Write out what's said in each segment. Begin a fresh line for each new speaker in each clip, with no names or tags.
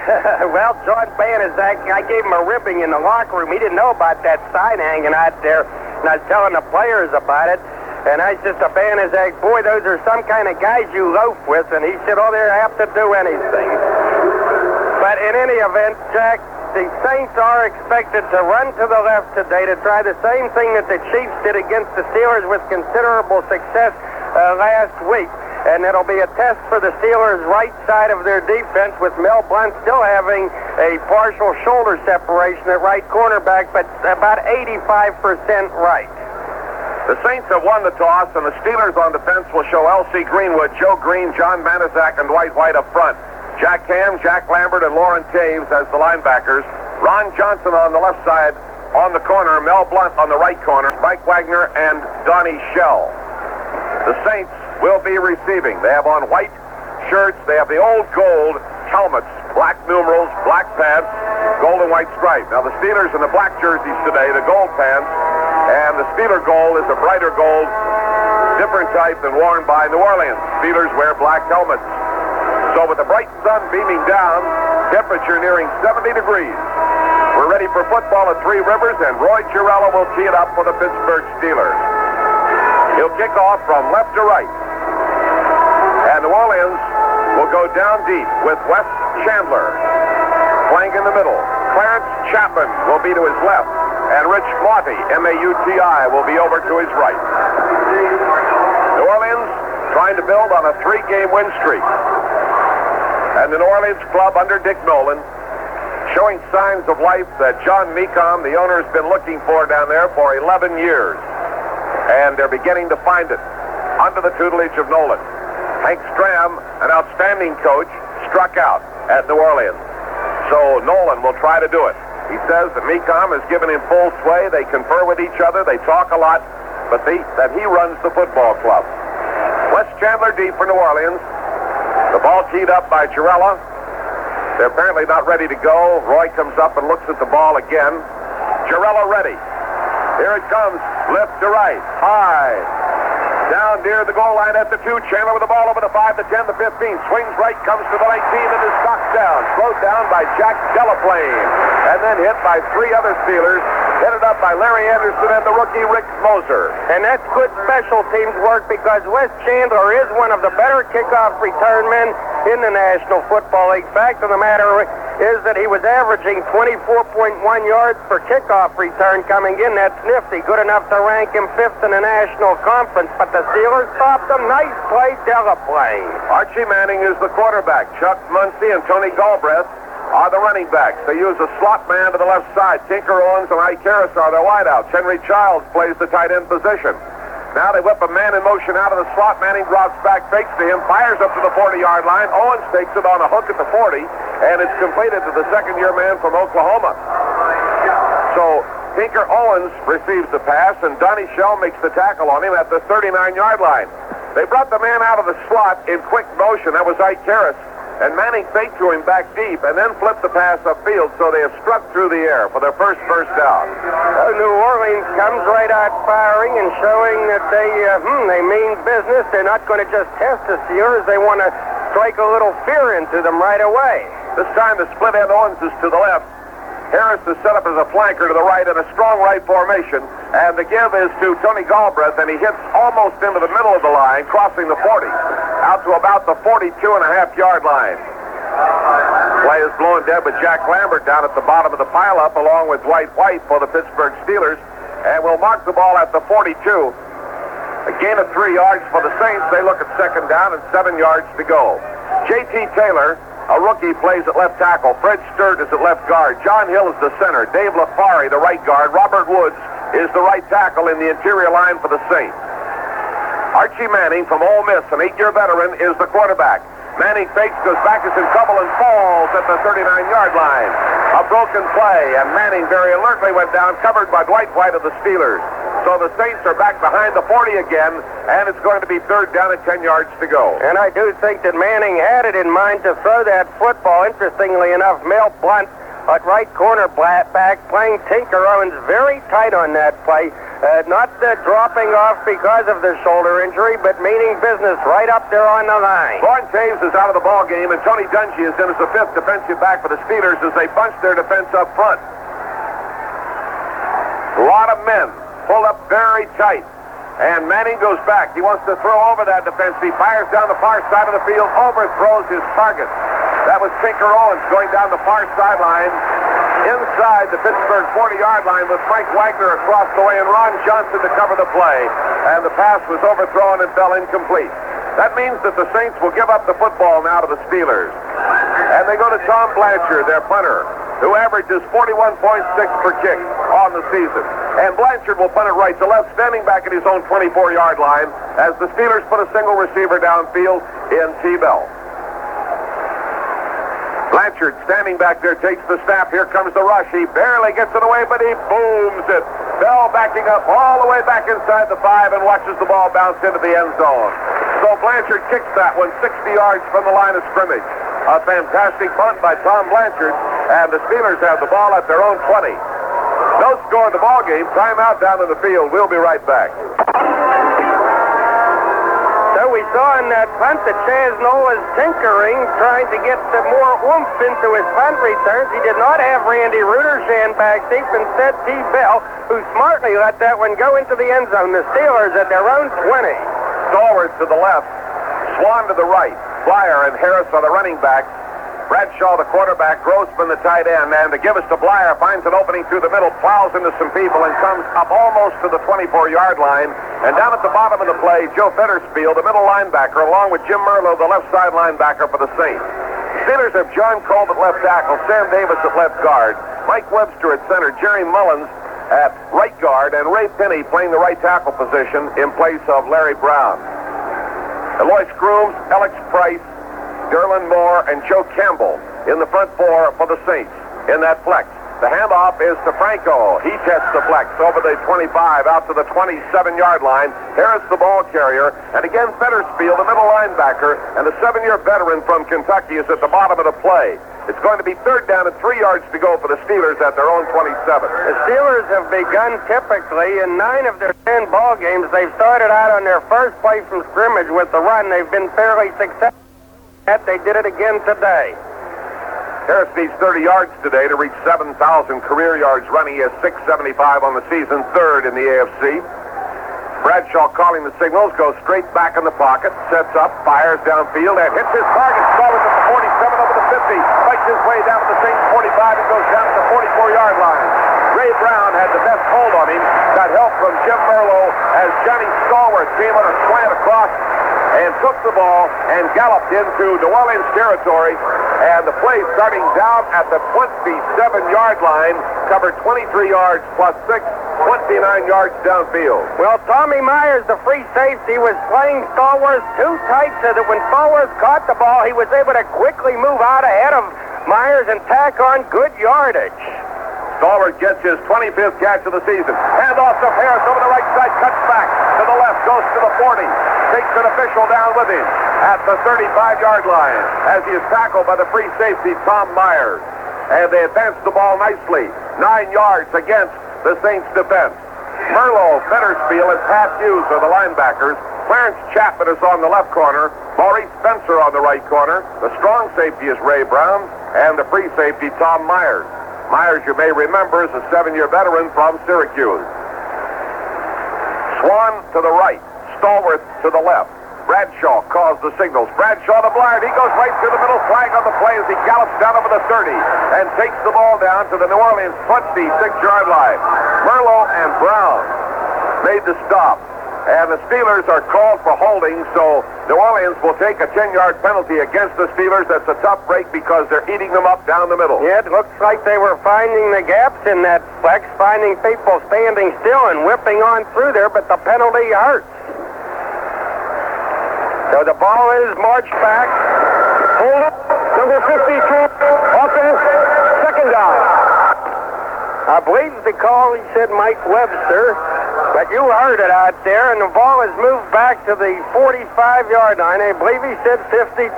Well, John Banaszak, I gave him a ribbing in the locker room. He didn't know about that sign hanging out there, and I was telling the players about it. And I said to Banaszak, boy, those are some kind of guys you loaf with. And he said, oh, they have to do anything. But in any event, Jack, the Saints are expected to run to the left today to try the same thing that the Chiefs did against the Steelers with considerable success last week. And it'll be a test for the Steelers' right side of their defense with Mel Blount still having a partial shoulder separation at right cornerback, but about 85% right.
The Saints have won the toss, and the Steelers on defense will show L.C. Greenwood, Joe Green, John Banaszak, and Dwight White up front. Jack Ham, Jack Lambert, and Lauren Taves as the linebackers. Ron Johnson on the left side on the corner. Mel Blount on the right corner. Mike Wagner and Donnie Shell. The Saints will be receiving. They have on white shirts. They have the old gold helmets, black numerals, black pants, gold and white stripe. Now the Steelers in the black jerseys today, the gold pants, and the Steeler gold is a brighter gold, different type than worn by New Orleans. Steelers wear black helmets. So with the bright sun beaming down, temperature nearing 70 degrees, we're ready for football at Three Rivers, and Roy Girella will tee it up for the Pittsburgh Steelers. He'll kick off from left to right. And New Orleans will go down deep with Wes Chandler playing in the middle. Clarence Chapman will be to his left, and Rich Mauti, M-A-U-T-I, will be over to his right. New Orleans trying to build on a 3-game win streak. And the New Orleans club under Dick Nolan showing signs of life that John Mecom, the owner, has been looking for down there for 11 years. And they're beginning to find it under the tutelage of Nolan. Hank Stram, an outstanding coach, struck out at New Orleans. So Nolan will try to do it. He says that Mecom has given him full sway. They confer with each other. They talk a lot, but that he runs the football club. Wes Chandler deep for New Orleans. The ball teed up by Girella. They're apparently not ready to go. Roy comes up and looks at the ball again. Girella ready. Here it comes. Left to right. High. Down near the goal line at the 2. Chandler with the ball over the 5, the 10, the 15. Swings right, comes to the 19, and is knocked down. Slowed down by Jack Delaplane. And then hit by 3 other Steelers. Headed up by Larry Anderson and the rookie Rick Moser.
And that's good special teams work because Wes Chandler is one of the better kickoff return men in the National Football League. Fact of the matter is that he was averaging 24.1 yards per kickoff return coming in. That's nifty. Good enough to rank him 5th in the National Conference. But the Steelers stopped him. Nice play, Delaplane.
Archie Manning is the quarterback. Chuck Muncie and Tony Galbraith are the running backs. They use a slot man to the left side. Tinker Owens and Ike Harris are their wideouts. Henry Childs plays the tight end position. Now they whip a man in motion out of the slot. Manning drops back, fakes to him, fires up to the 40-yard line. Owens takes it on a hook at the 40, and it's completed to the second-year man from Oklahoma. So Tinker Owens receives the pass, and Donnie Shell makes the tackle on him at the 39-yard line. They brought the man out of the slot in quick motion. That was Ike Harris. And Manning faked to him back deep and then flipped the pass upfield, so they have struck through the air for their first down.
New Orleans comes right out firing and showing that they mean business. They're not going to just test the Steelers. They want to strike a little fear into them right away.
This time the split end Owens is to the left. Harris is set up as a flanker to the right in a strong right formation. And the give is to Tony Galbraith, and he hits almost into the middle of the line, crossing the 40, out to about the 42.5-yard line. Play is blown dead with Jack Lambert down at the bottom of the pileup, along with Dwight White for the Pittsburgh Steelers. And we'll mark the ball at the 42. A gain of 3 yards for the Saints. They look at second down and 7 yards to go. J.T. Taylor, a rookie, plays at left tackle. Fred Sturt is at left guard. John Hill is the center. Dave LaFari, the right guard. Robert Woods is the right tackle in the interior line for the Saints. Archie Manning from Ole Miss, an 8-year veteran, is the quarterback. Manning fakes, goes back, is in trouble, and falls at the 39-yard line. A broken play, and Manning very alertly went down, covered by Dwight White of the Steelers. So the Saints are back behind the 40 again, and it's going to be third down and 10 yards to go.
And I do think that Manning had it in mind to throw that football. Interestingly enough, Mel Blount at right corner back, playing Tinker Owens very tight on that play. Not dropping off because of the shoulder injury, but meaning business right up there on the line.
Lawrence Taves is out of the ball game, and Tony Dungy is in as the fifth defensive back for the Steelers as they bunch their defense up front. A lot of men pulled up very tight. And Manning goes back. He wants to throw over that defense. He fires down the far side of the field, overthrows his target. That was Tinker Owens going down the far sideline inside the Pittsburgh 40-yard line with Frank Wagner across the way and Ron Johnson to cover the play. And the pass was overthrown and fell incomplete. That means that the Saints will give up the football now to the Steelers. And they go to Tom Blanchard, their punter, who averages 41.6 per kick on the season. And Blanchard will punt it right to left, standing back at his own 24-yard line as the Steelers put a single receiver downfield in T-Bell. Blanchard standing back there takes the snap. Here comes the rush. He barely gets it away, but he booms it. Bell backing up all the way back inside the 5 and watches the ball bounce into the end zone. So Blanchard kicks that one 60 yards from the line of scrimmage. A fantastic punt by Tom Blanchard, and the Steelers have the ball at their own 20. No score in the ball game. Timeout down in the field. We'll be right back.
So we saw in that punt that Chaz Noll was tinkering, trying to get some more oomph into his punt returns. He did not have Randy Rudershan back deep. Instead, T. Bell, who smartly let that one go into the end zone. The Steelers at their own 20.
Stallworth to the left. Swan to the right. Blyer and Harris are the running backs. Bradshaw, the quarterback, Grossman, the tight end, and to give us to Blyer, finds an opening through the middle, plows into some people, and comes up almost to the 24-yard line. And down at the bottom of the play, Joe Fetterspiel, the middle linebacker, along with Jim Merlo, the left side linebacker for the Saints. Steelers have John Kolb at left tackle, Sam Davis at left guard, Mike Webster at center, Jerry Mullins at right guard, and Ray Pinney playing the right tackle position in place of Larry Brown. Eloy Scrooms, Alex Price, Derlin Moore, and Joe Campbell in the front four for the Saints in that flex. The handoff is to Franco. He tests the flex over the 25 out to the 27-yard line. Harris, the ball carrier, and again Fetterspiel, the middle linebacker, and the 7-year veteran from Kentucky is at the bottom of the play. It's going to be third down and 3 yards to go for the Steelers at their own 27.
The Steelers have begun typically in 9 of their 10 ball games. They've started out on their first play from scrimmage with the run. They've been fairly successful. They did it again today.
Harris needs 30 yards today to reach 7,000 career yards running. He has 675 on the season, third in the AFC. Bradshaw calling the signals, goes straight back in the pocket, sets up, fires downfield, and hits his target. Stallworth at the 47 over the 50, fights his way down to the Saints 45 and goes down to the 44-yard line. Ray Brown had the best hold on him, got help from Jim Merlo as Johnny Stallworth came on a slant across and took the ball and galloped into New Orleans territory. And the play starting down at the 27-yard line, covered 23 yards plus 6, 29 yards downfield.
Well, Tommy Myers, the free safety, was playing Stallworth too tight so that when Stallworth caught the ball, he was able to quickly move out ahead of Myers and tack on good yardage.
Stallworth gets his 25th catch of the season. Handoff to Harris over the right side, cuts back to the left, goes to the 40. Takes an official down with him at the 35-yard line as he is tackled by the free safety, Tom Myers. And they advance the ball nicely. 9 yards against the Saints defense. Merlo, Fetterspiel, and Pat Hughes are the linebackers. Clarence Chapman is on the left corner. Maurice Spencer on the right corner. The strong safety is Ray Brown. And the free safety, Tom Myers. Myers, you may remember, is a 7-year veteran from Syracuse. Swan to the right. Stallworth to the left. Bradshaw calls the signals. Bradshaw to Blyer. He goes right to the middle, flag on the play as he gallops down over the 30 and takes the ball down to the New Orleans 26-yard line. Merlo and Brown made the stop. And the Steelers are called for holding, so New Orleans will take a 10-yard penalty against the Steelers. That's a tough break because they're eating them up down the middle.
Yeah, it looks like they were finding the gaps in that flex, finding people standing still and whipping on through there, but the penalty hurts. So the ball is marched back. Hold up. Number 52, offense, second down. I believe the call, he said Mike Webster, but you heard it out there, and the ball is moved back to the 45-yard line. I believe he said 52.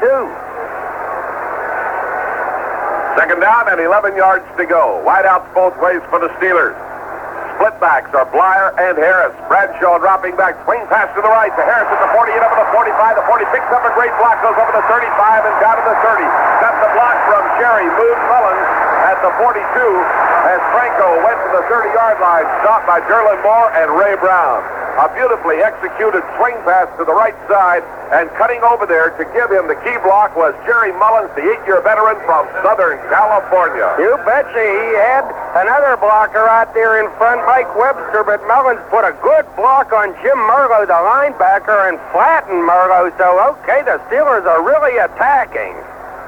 Second down and 11 yards to go. Wideouts both ways for the Steelers. Split backs are Blyer and Harris. Bradshaw dropping back. Swing pass to the right to Harris at the 40 and over the 45. The 40 picks up a great block. Goes over the 35 and down to the 30. Got the block from Jerry Moon Mullins at the 42 as Franco went to the 30-yard line. Stopped by Derlin Moore and Ray Brown. A beautifully executed swing pass to the right side, and cutting over there to give him the key block was Jerry Mullins, the 8-year veteran from Southern California.
You betcha. He had another blocker out there in front, Mike Webster, but Mullins put a good block on Jim Merlo, the linebacker, and flattened Merlo. So, okay, the Steelers are really attacking.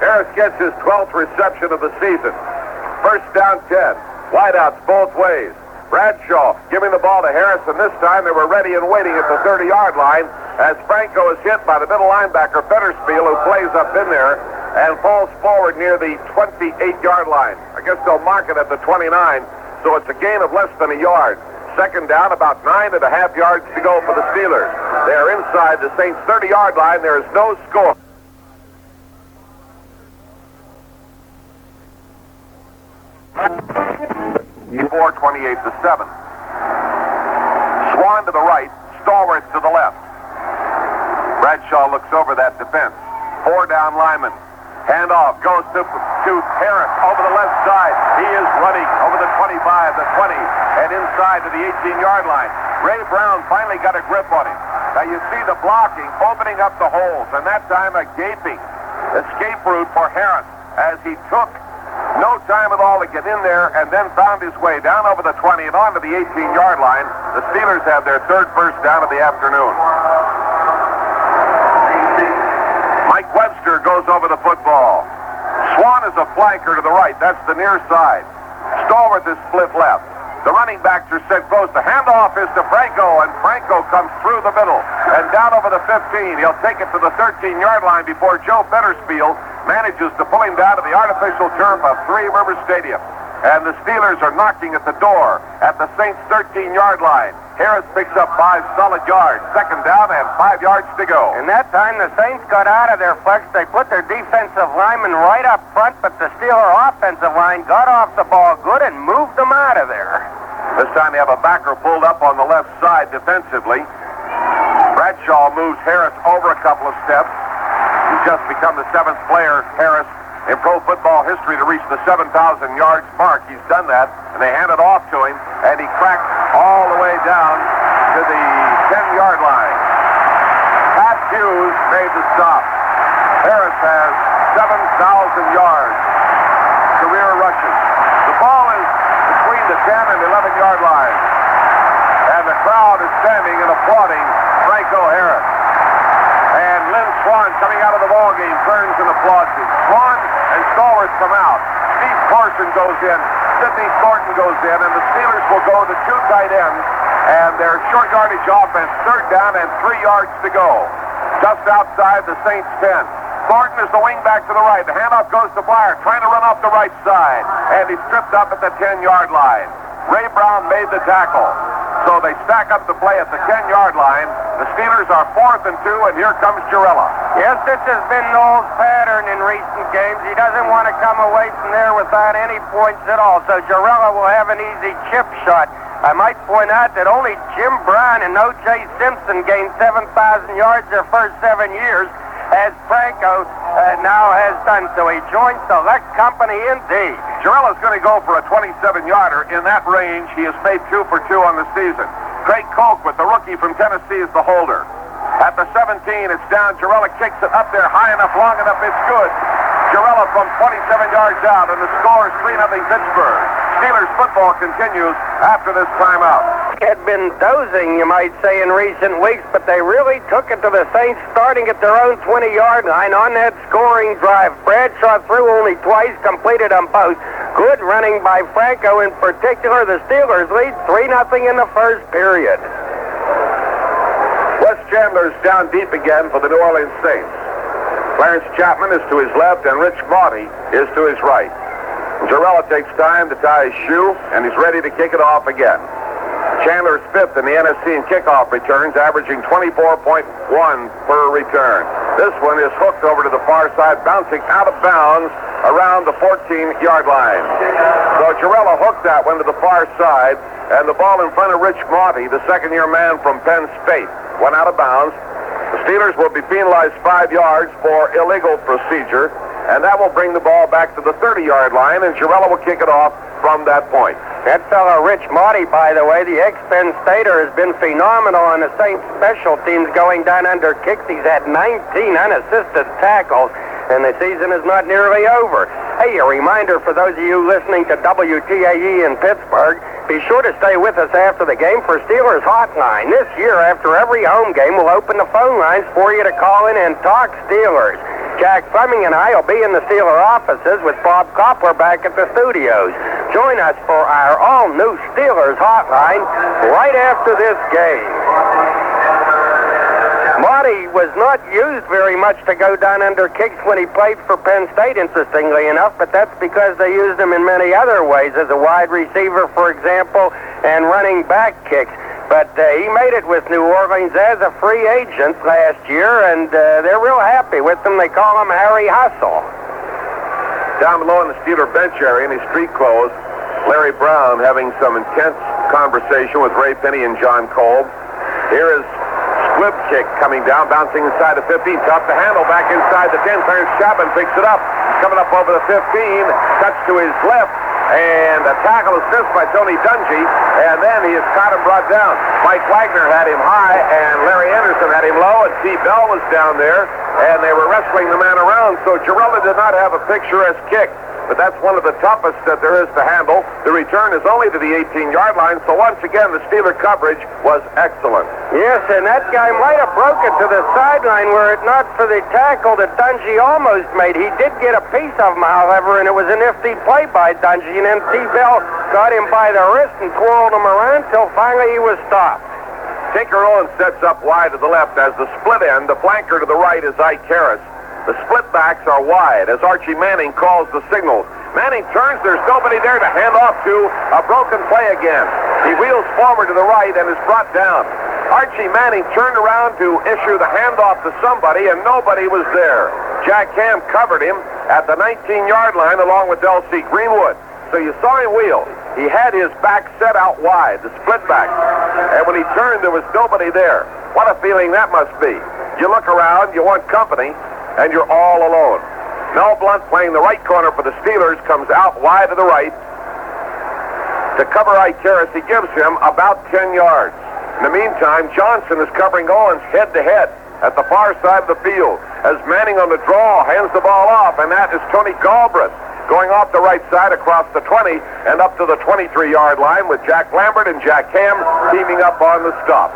Harris gets his 12th reception of the season. First down 10. Wideouts both ways. Bradshaw giving the ball to Harris, and this time they were ready and waiting at the 30-yard line as Franco is hit by the middle linebacker, Fetterspiel, who plays up in there and falls forward near the 28-yard line. I guess they'll mark it at the 29, so it's a gain of less than a yard. Second down, about 9.5 yards to go for the Steelers. They are inside the Saints' 30-yard line. There is no score. Before 28-7. Swan to the right, Stallworth to the left. Bradshaw looks over that defense. 4 down linemen. Handoff goes to Harris over the left side. He is running over the 25, the 20, and inside to the 18-yard line. Ray Brown finally got a grip on him. Now you see the blocking opening up the holes, and that time a gaping escape route for Harris as he took no time at all to get in there and then found his way down over the 20 and onto the 18-yard line. The Steelers have their third first down of the afternoon. Mike Webster goes over the football. Swan is a flanker to the right. That's the near side. Stallworth is split left. The running backs are set close. The handoff is to Franco, and Franco comes through the middle and down over the 15. He'll take it to the 13-yard line before Joe Fetterspiel manages to pull him down to the artificial turf of Three Rivers Stadium. And the Steelers are knocking at the door at the Saints' 13-yard line. Harris picks up 5 solid yards. Second down and 5 yards to go.
And that time the Saints got out of their flex. They put their defensive linemen right up front, but the Steeler offensive line got off the ball good and moved them out of there.
This time they have a backer pulled up on the left side defensively. Bradshaw moves Harris over a couple of steps. He's just become the 7th player, Harris, in pro football history to reach the 7,000 yards mark. He's done that, and they hand it off to him, and he cracked all the way down to the 10-yard line. Pat Hughes made the stop. Harris has 7,000 yards career rushes. The ball is between the 10 and 11-yard line, and the crowd is standing and applauding Franco Harris. And Lynn Swan, coming out of the ball game, turns and applauds him. Swan and Stallworth come out. Steve Corson goes in. Sidney Thornton goes in, and the Steelers will go to 2 tight ends, and their short yardage offense, third down and 3 yards to go. Just outside the Saints' 10. Thornton is the wing back to the right. The handoff goes to Blyer, trying to run off the right side, and he's tripped up at the 10-yard line. Ray Brown made the tackle. So they stack up the play at the 10-yard line. The Steelers are 4th and 2, and here comes Girella.
Yes, this has been Noel's pattern in recent games. He doesn't want to come away from there without any points at all. So Girella will have an easy chip shot. I might point out that only Jim Brown and O.J. Simpson gained 7,000 yards their first 7 years, as Franco now has done. So he joins select company indeed.
Girella's going to go for a 27-yarder. In that range, he has made 2 for 2 on the season. Craig Colquitt, the rookie from Tennessee, is the holder. At the 17, it's down. Girella kicks it up there high enough, long enough. It's good. Girella from 27 yards out, and the score is 3-0 Pittsburgh. Steelers football continues after this timeout.
Had been dozing, you might say, in recent weeks, but they really took it to the Saints starting at their own 20-yard line on that scoring drive. Bradshaw threw only twice, completed them both. Good running by Franco in particular. The Steelers lead 3-0 in the first period.
Wes Chandler's down deep again for the New Orleans Saints. Clarence Chapman is to his left, and Rich Maudie is to his right. Girella takes time to tie his shoe, and he's ready to kick it off again. Chandler's 5th in the NFC in kickoff returns, averaging 24.1 per return. This one is hooked over to the far side, bouncing out of bounds around the 14-yard line. So Girella hooked that one to the far side, and the ball in front of Rich Monty, the second-year man from Penn State, went out of bounds. The Steelers will be penalized 5 yards for illegal procedure, and that will bring the ball back to the 30-yard line, and Girella will kick it off from that point.
That fellow Rich Monty, by the way, the ex-Penn Stater, has been phenomenal on the Saints special teams going down under kicks. He's had 19 unassisted tackles, and the season is not nearly over. Hey, a reminder for those of you listening to WTAE in Pittsburgh, be sure to stay with us after the game for Steelers Hotline. This year, after every home game, we'll open the phone lines for you to call in and talk Steelers. Jack Flemming and I will be in the Steeler offices with Bob Koppler back at the studios. Join us for our all-new Steelers Hotline right after this game. Monty was not used very much to go down under kicks when he played for Penn State, interestingly enough, but that's because they used him in many other ways, as a wide receiver, for example, and running back kicks. But he made it with New Orleans as a free agent last year, and they're real happy with him. They call him Harry Hustle.
Down below in the Steeler bench area in his street clothes, Larry Brown having some intense conversation with Ray Penny and John Kolb. Here is squib kick coming down, bouncing inside the 15. Tough to handle, back inside the 10. Clarence Chapman picks it up. Coming up over the 15. Cuts to his left. And a tackle is missed by Tony Dungy, and then he is caught and brought down. Mike Wagner had him high, and Larry Anderson had him low, and T. Bell was down there, and they were wrestling the man around. So Girella did not have a picturesque kick, but that's one of the toughest that there is to handle. The return is only to the 18-yard line, so once again, the Steeler coverage was excellent.
Yes, and that guy might have broke it to the sideline were it not for the tackle that Dungy almost made. He did get a piece of him, however, and it was a nifty play by Dungy, and then T. Bell got him by the wrist and twirled him around till finally he was stopped.
Tinker Owens sets up wide to the left as the split end. The flanker to the right is Ike Harris. The split backs are wide as Archie Manning calls the signals. Manning turns, there's nobody there to hand off to. A broken play again. He wheels forward to the right and is brought down. Archie Manning turned around to issue the handoff to somebody, and nobody was there. Jack Ham covered him at the 19-yard line along with L.C. Greenwood. So you saw him wheel. He had his back set out wide, the split back. And when he turned, there was nobody there. What a feeling that must be. You look around, you want company, and you're all alone. Mel Blount, playing the right corner for the Steelers, comes out wide to the right. To cover Ike Harris, he gives him about 10 yards. In the meantime, Johnson is covering Owens head-to-head at the far side of the field as Manning on the draw hands the ball off, and that is Tony Galbraith going off the right side across the 20 and up to the 23-yard line with Jack Lambert and Jack Ham teaming up on the stop.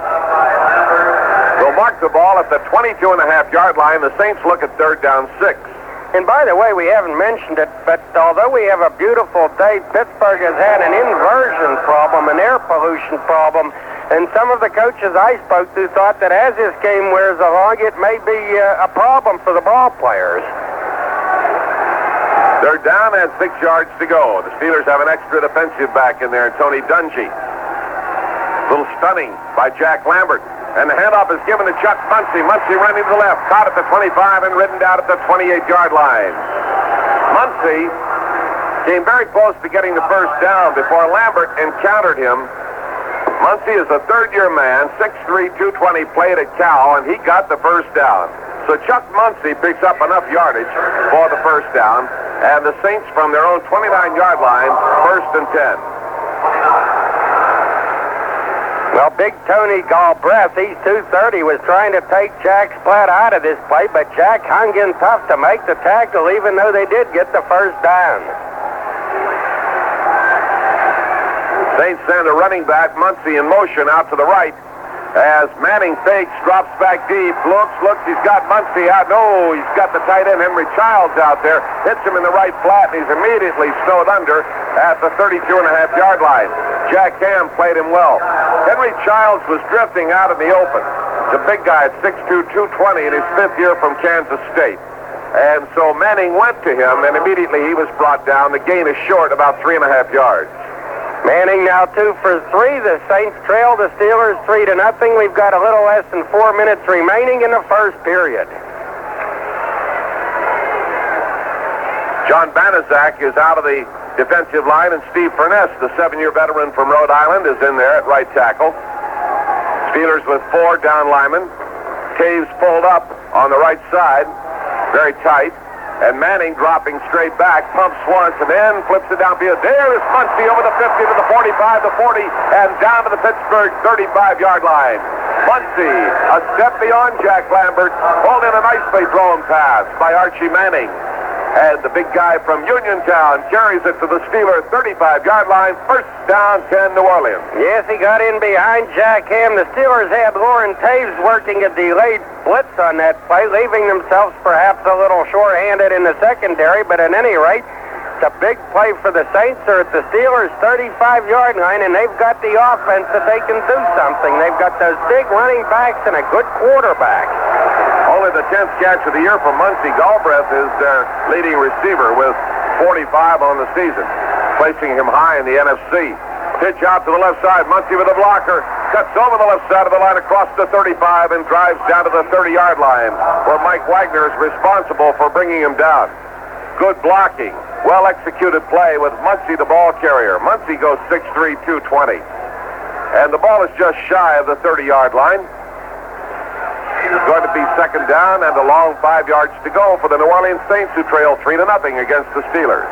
They'll mark the ball at the 22.5-yard line. The Saints look at 3rd down 6.
And by the way, we haven't mentioned it, but although we have a beautiful day, Pittsburgh has had an inversion problem, an air pollution problem, and some of the coaches I spoke to thought that as this game wears along, it may be a problem for the ball players.
They're down at 6 yards to go. The Steelers have an extra defensive back in there, Tony Dungy. A little stunning by Jack Lambert. And the handoff is given to Chuck Muncie. Muncie running to the left, caught at the 25 and ridden down at the 28-yard line. Muncie came very close to getting the first down before Lambert encountered him. Muncie is a third-year man, 6'3", 220, played at Cal, and he got the first down. So Chuck Muncie picks up enough yardage for the first down, and the Saints from their own 29-yard line, 1st and 10.
Well, big Tony Galbraith, he's 230, was trying to take Jack Splatt out of this play, but Jack hung in tough to make the tackle, even though they did get the first down.
Saints send a running back, Muncie, in motion out to the right. As Manning fakes, drops back deep, looks, he's got Muncie out. No, he's got the tight end, Henry Childs, out there. Hits him in the right flat, and he's immediately snowed under at the 32.5-yard line. Jack Ham played him well. Henry Childs was drifting out in the open. He's a big guy at 6'2", 220 in his 5th year from Kansas State. And so Manning went to him, and immediately he was brought down. The gain is short, about 3.5 yards.
Manning now 2 for 3. The Saints trail the Steelers 3-0. We've got a little less than 4 minutes remaining in the first period.
John Banaszak is out of the defensive line, and Steve Furness, the 7-year veteran from Rhode Island, is in there at right tackle. Steelers with 4 down linemen. Taves pulled up on the right side, very tight. And Manning dropping straight back, pumps once, and then flips it downfield. There is Muncie over the 50 to the 45, the 40, and down to the Pittsburgh 35-yard line. Muncie, a step beyond Jack Lambert, pulled in a nicely thrown pass by Archie Manning. And the big guy from Uniontown carries it to the Steeler 35-yard line. First down, 10, New Orleans.
Yes, he got in behind Jack Ham. The Steelers had Lauren Taves working a delayed blitz on that play, leaving themselves perhaps a little short-handed in the secondary. But at any rate, it's a big play for the Saints. They're at the Steelers' 35-yard line, and they've got the offense that they can do something. They've got those big running backs and a good quarterback.
Only the 10th catch of the year for Muncie. Galbraith is their leading receiver with 45 on the season, placing him high in the NFC. Pitch out to the left side. Muncie with a blocker. Cuts over the left side of the line across the 35 and drives down to the 30-yard line, where Mike Wagner is responsible for bringing him down. Good blocking. Well-executed play with Muncie, the ball carrier. Muncie goes 6'3", 220. And the ball is just shy of the 30-yard line. It's going to be second down and a long 5 yards to go for the New Orleans Saints, who trail 3-0 against the Steelers.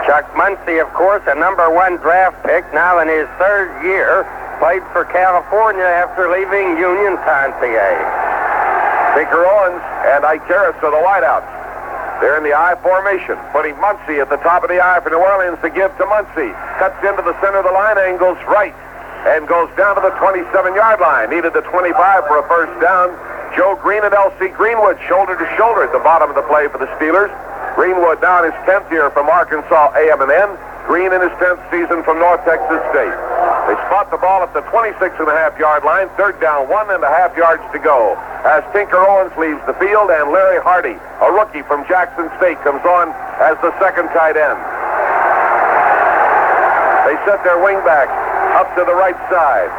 Chuck Muncie, of course, a #1 draft pick, now in his 3rd year, played for California after leaving Uniontown, PA.
Tinker Owens and Ike Harris are the wideouts. They're in the I formation, putting Muncie at the top of the I for New Orleans to give to Muncie. Cuts into the center of the line, angles right, and goes down to the 27-yard line. Needed the 25 for a first down. Joe Green and L.C. Greenwood shoulder to shoulder at the bottom of the play for the Steelers. Greenwood now in his 10th year from Arkansas A&M. Green in his 10th season from North Texas State. They spot the ball at the 26.5-yard line. 3rd down, 1.5 yards to go. As Tinker Owens leaves the field, and Larry Hardy, a rookie from Jackson State, comes on as the second tight end. They set their wingback up to the right side.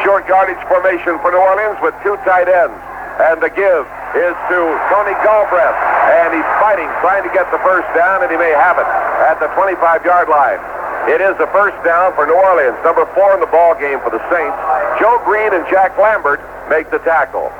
Short yardage formation for New Orleans with 2 tight ends. And the give is to Tony Galbraith. And he's fighting, trying to get the first down, and he may have it at the 25-yard line. It is a first down for New Orleans, number 4 in the ball game for the Saints. Joe Green and Jack Lambert make the tackle.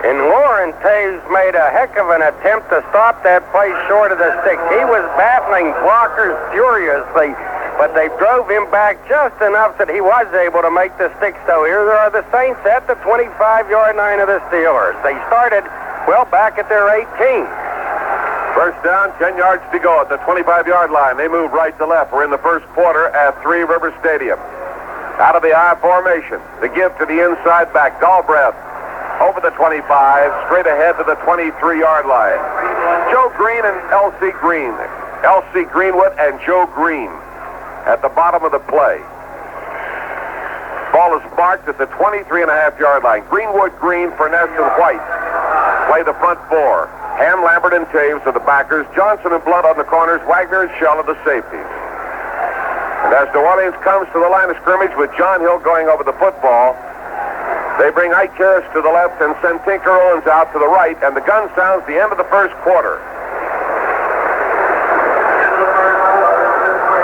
And Lauren Taves made a heck of an attempt to stop that play short of the sticks. He was battling blockers furiously, but they drove him back just enough that he was able to make the sticks. So here are the Saints at the 25-yard line of the Steelers. They started, well, back at their 18.
First down, 10 yards to go at the 25-yard line. They move right to left. We're in the first quarter at Three River Stadium. Out of the I formation, the give to the inside back, Galbraith. Over the 25, straight ahead to the 23-yard line. Joe Green and L.C. Green. L.C. Greenwood and Joe Green at the bottom of the play. Ball is marked at the 23.5-yard line. Greenwood, Green, Furness, and White play the front 4. Ham, Lambert, and Taves are the backers. Johnson and Blunt on the corners. Wagner and Shell are the safeties. And as New Orleans comes to the line of scrimmage with John Hill going over the football, they bring Ike Harris to the left and send Tinker Owens out to the right, and the gun sounds the end of the first quarter.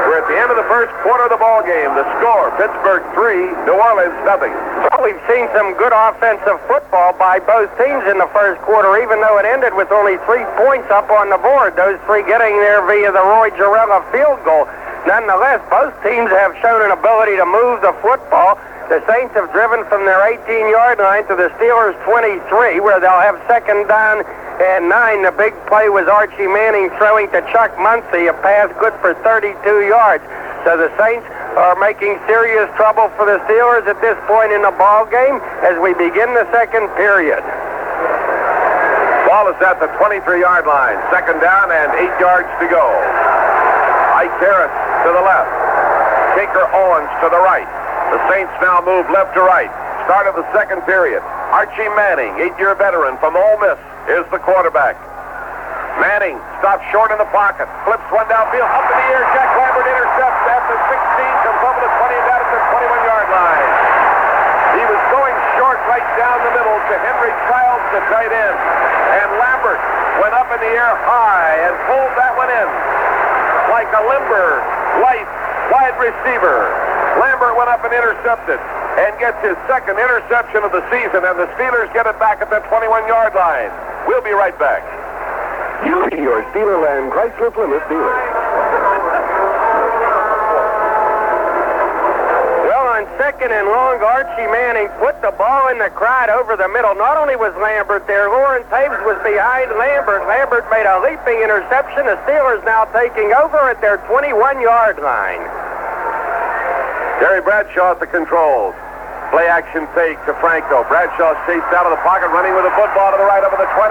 We're at the end of the first quarter of the ball game. The score, Pittsburgh 3, New Orleans 0.
Well, we've seen some good offensive football by both teams in the first quarter, even though it ended with only 3 points up on the board, those 3 getting there via the Roy Jarrella field goal. Nonetheless, both teams have shown an ability to move the football. The Saints have driven from their 18-yard line to the Steelers' 23, where they'll have second down and 9. The big play was Archie Manning throwing to Chuck Muncie, a pass good for 32 yards. So the Saints are making serious trouble for the Steelers at this point in the ball game as we begin the second period.
Ball is at the 23-yard line. Second down and 8 yards to go. Ike Harris to the left. Tinker Owens to the right. The Saints now move left to right. Start of the second period. Archie Manning, 8-year veteran from Ole Miss, is the quarterback. Manning stops short in the pocket. Flips one downfield. Up in the air. Jack Lambert intercepts at the 16. Comes over the 20 and down at the 21-yard line. He was going short right down the middle to Henry Childs, the tight end. And Lambert went up in the air high and pulled that one in. like a limber, light wide receiver. Lambert went up and intercepted and gets his second interception of the season, and the Steelers get it back at the 21-yard line. We'll be right back.
Your Steelerland Chrysler Plymouth dealer.
Well, on second and long, Archie Manning put the ball in the crowd over the middle. Not only was Lambert there, Lauren Taves was behind Lambert. Lambert made a leaping interception. The Steelers now taking over at their 21-yard line.
Terry Bradshaw at the controls. Play action fake to Franco. Bradshaw's chased out of the pocket, running with the football to the right over the 20,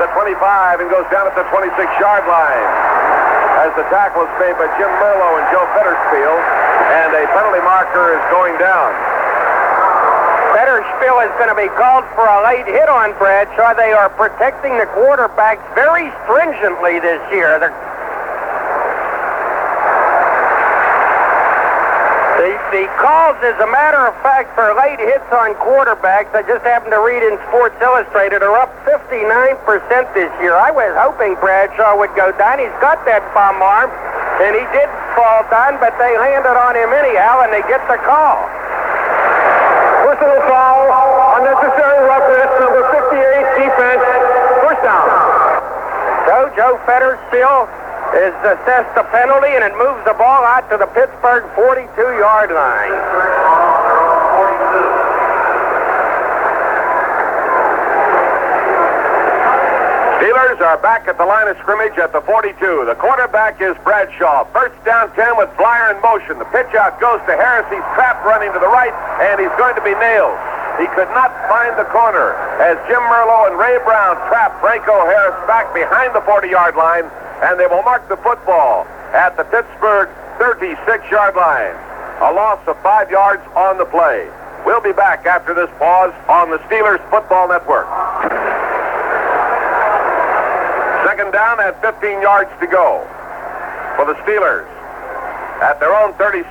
the 25, and goes down at the 26-yard line. As the tackle is made by Jim Merlo and Joe Fetterspiel, and a penalty marker is going down.
Fetterspiel is going to be called for a late hit on Bradshaw. They are protecting the quarterbacks very stringently this year. The calls, as a matter of fact, for late hits on quarterbacks, I just happened to read in Sports Illustrated, are up 59% this year. I was hoping Bradshaw would go down. He's got that bum arm, and he did fall down, but they landed on him anyhow, and they get the call.
Personal foul, unnecessary roughness, number 58, defense, first down.
So Joe Fetterspiel is assessed a penalty, and it moves the ball out to the Pittsburgh 42-yard line.
Steelers are back at the line of scrimmage at the 42. The quarterback is Bradshaw. First down 10 with flyer in motion. The pitch out goes to Harris. He's trapped running to the right, and he's going to be nailed. He could not find the corner as Jim Merlo and Ray Brown trap Franco Harris back behind the 40-yard line, and they will mark the football at the Pittsburgh 36-yard line. A loss of 5 yards on the play. We'll be back after this pause on the Steelers Football Network. Second down at 15 yards to go for the Steelers at their own 36.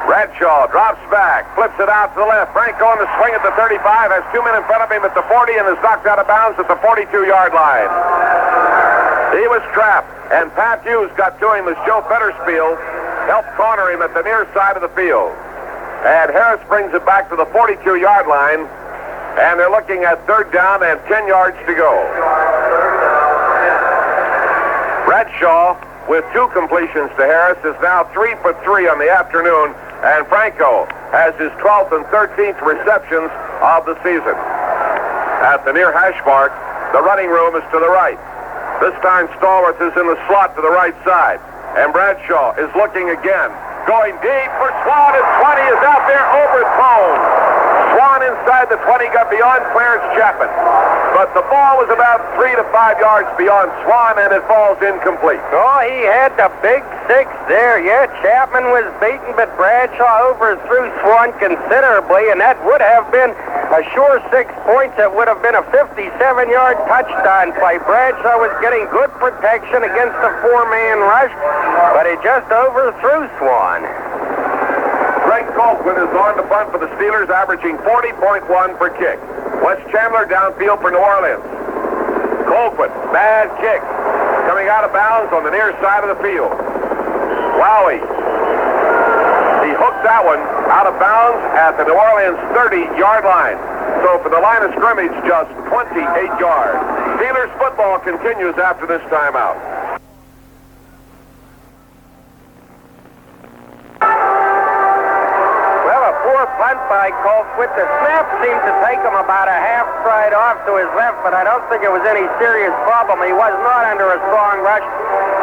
Bradshaw drops back, flips it out to the left. Franco on the swing at the 35, has 2 men in front of him at the 40, and is knocked out of bounds at the 42-yard line. He was trapped, and Pat Hughes got to him as Joe Fetterspiel helped corner him at the near side of the field. And Harris brings it back to the 42-yard line, and they're looking at third down and 10 yards to go. Bradshaw, with 2 completions to Harris, is now 3 for 3 on the afternoon, and Franco has his 12th and 13th receptions of the season. At the near hash mark, the running room is to the right. This time Stallworth is in the slot to the right side, and Bradshaw is looking again. Going deep for Swan, and 20 is out there overthrown. Swan inside the 20 got beyond Clarence Chapman, but the ball was about 3 to 5 yards beyond Swan, and it falls incomplete.
Oh, he had the big 6 there. Yeah, Chapman was beaten, but Bradshaw overthrew Swan considerably, and that would have been a sure 6 points. That would have been a 57-yard touchdown play. Bradshaw was getting good protection against the 4-man rush, but he just overthrew Swan.
Greg Colquhoun is on the punt for the Steelers, averaging 40.1 per kick. Wes Chandler downfield for New Orleans. Colquhoun, bad kick. Coming out of bounds on the near side of the field. Wowie. He hooked that one out of bounds at the New Orleans 30-yard line. So for the line of scrimmage, just 28 yards. Steelers football continues after this timeout.
Punt by Colquitt. The snap seemed to take him about a half stride off to his left, but I don't think it was any serious problem. He was not under a strong rush,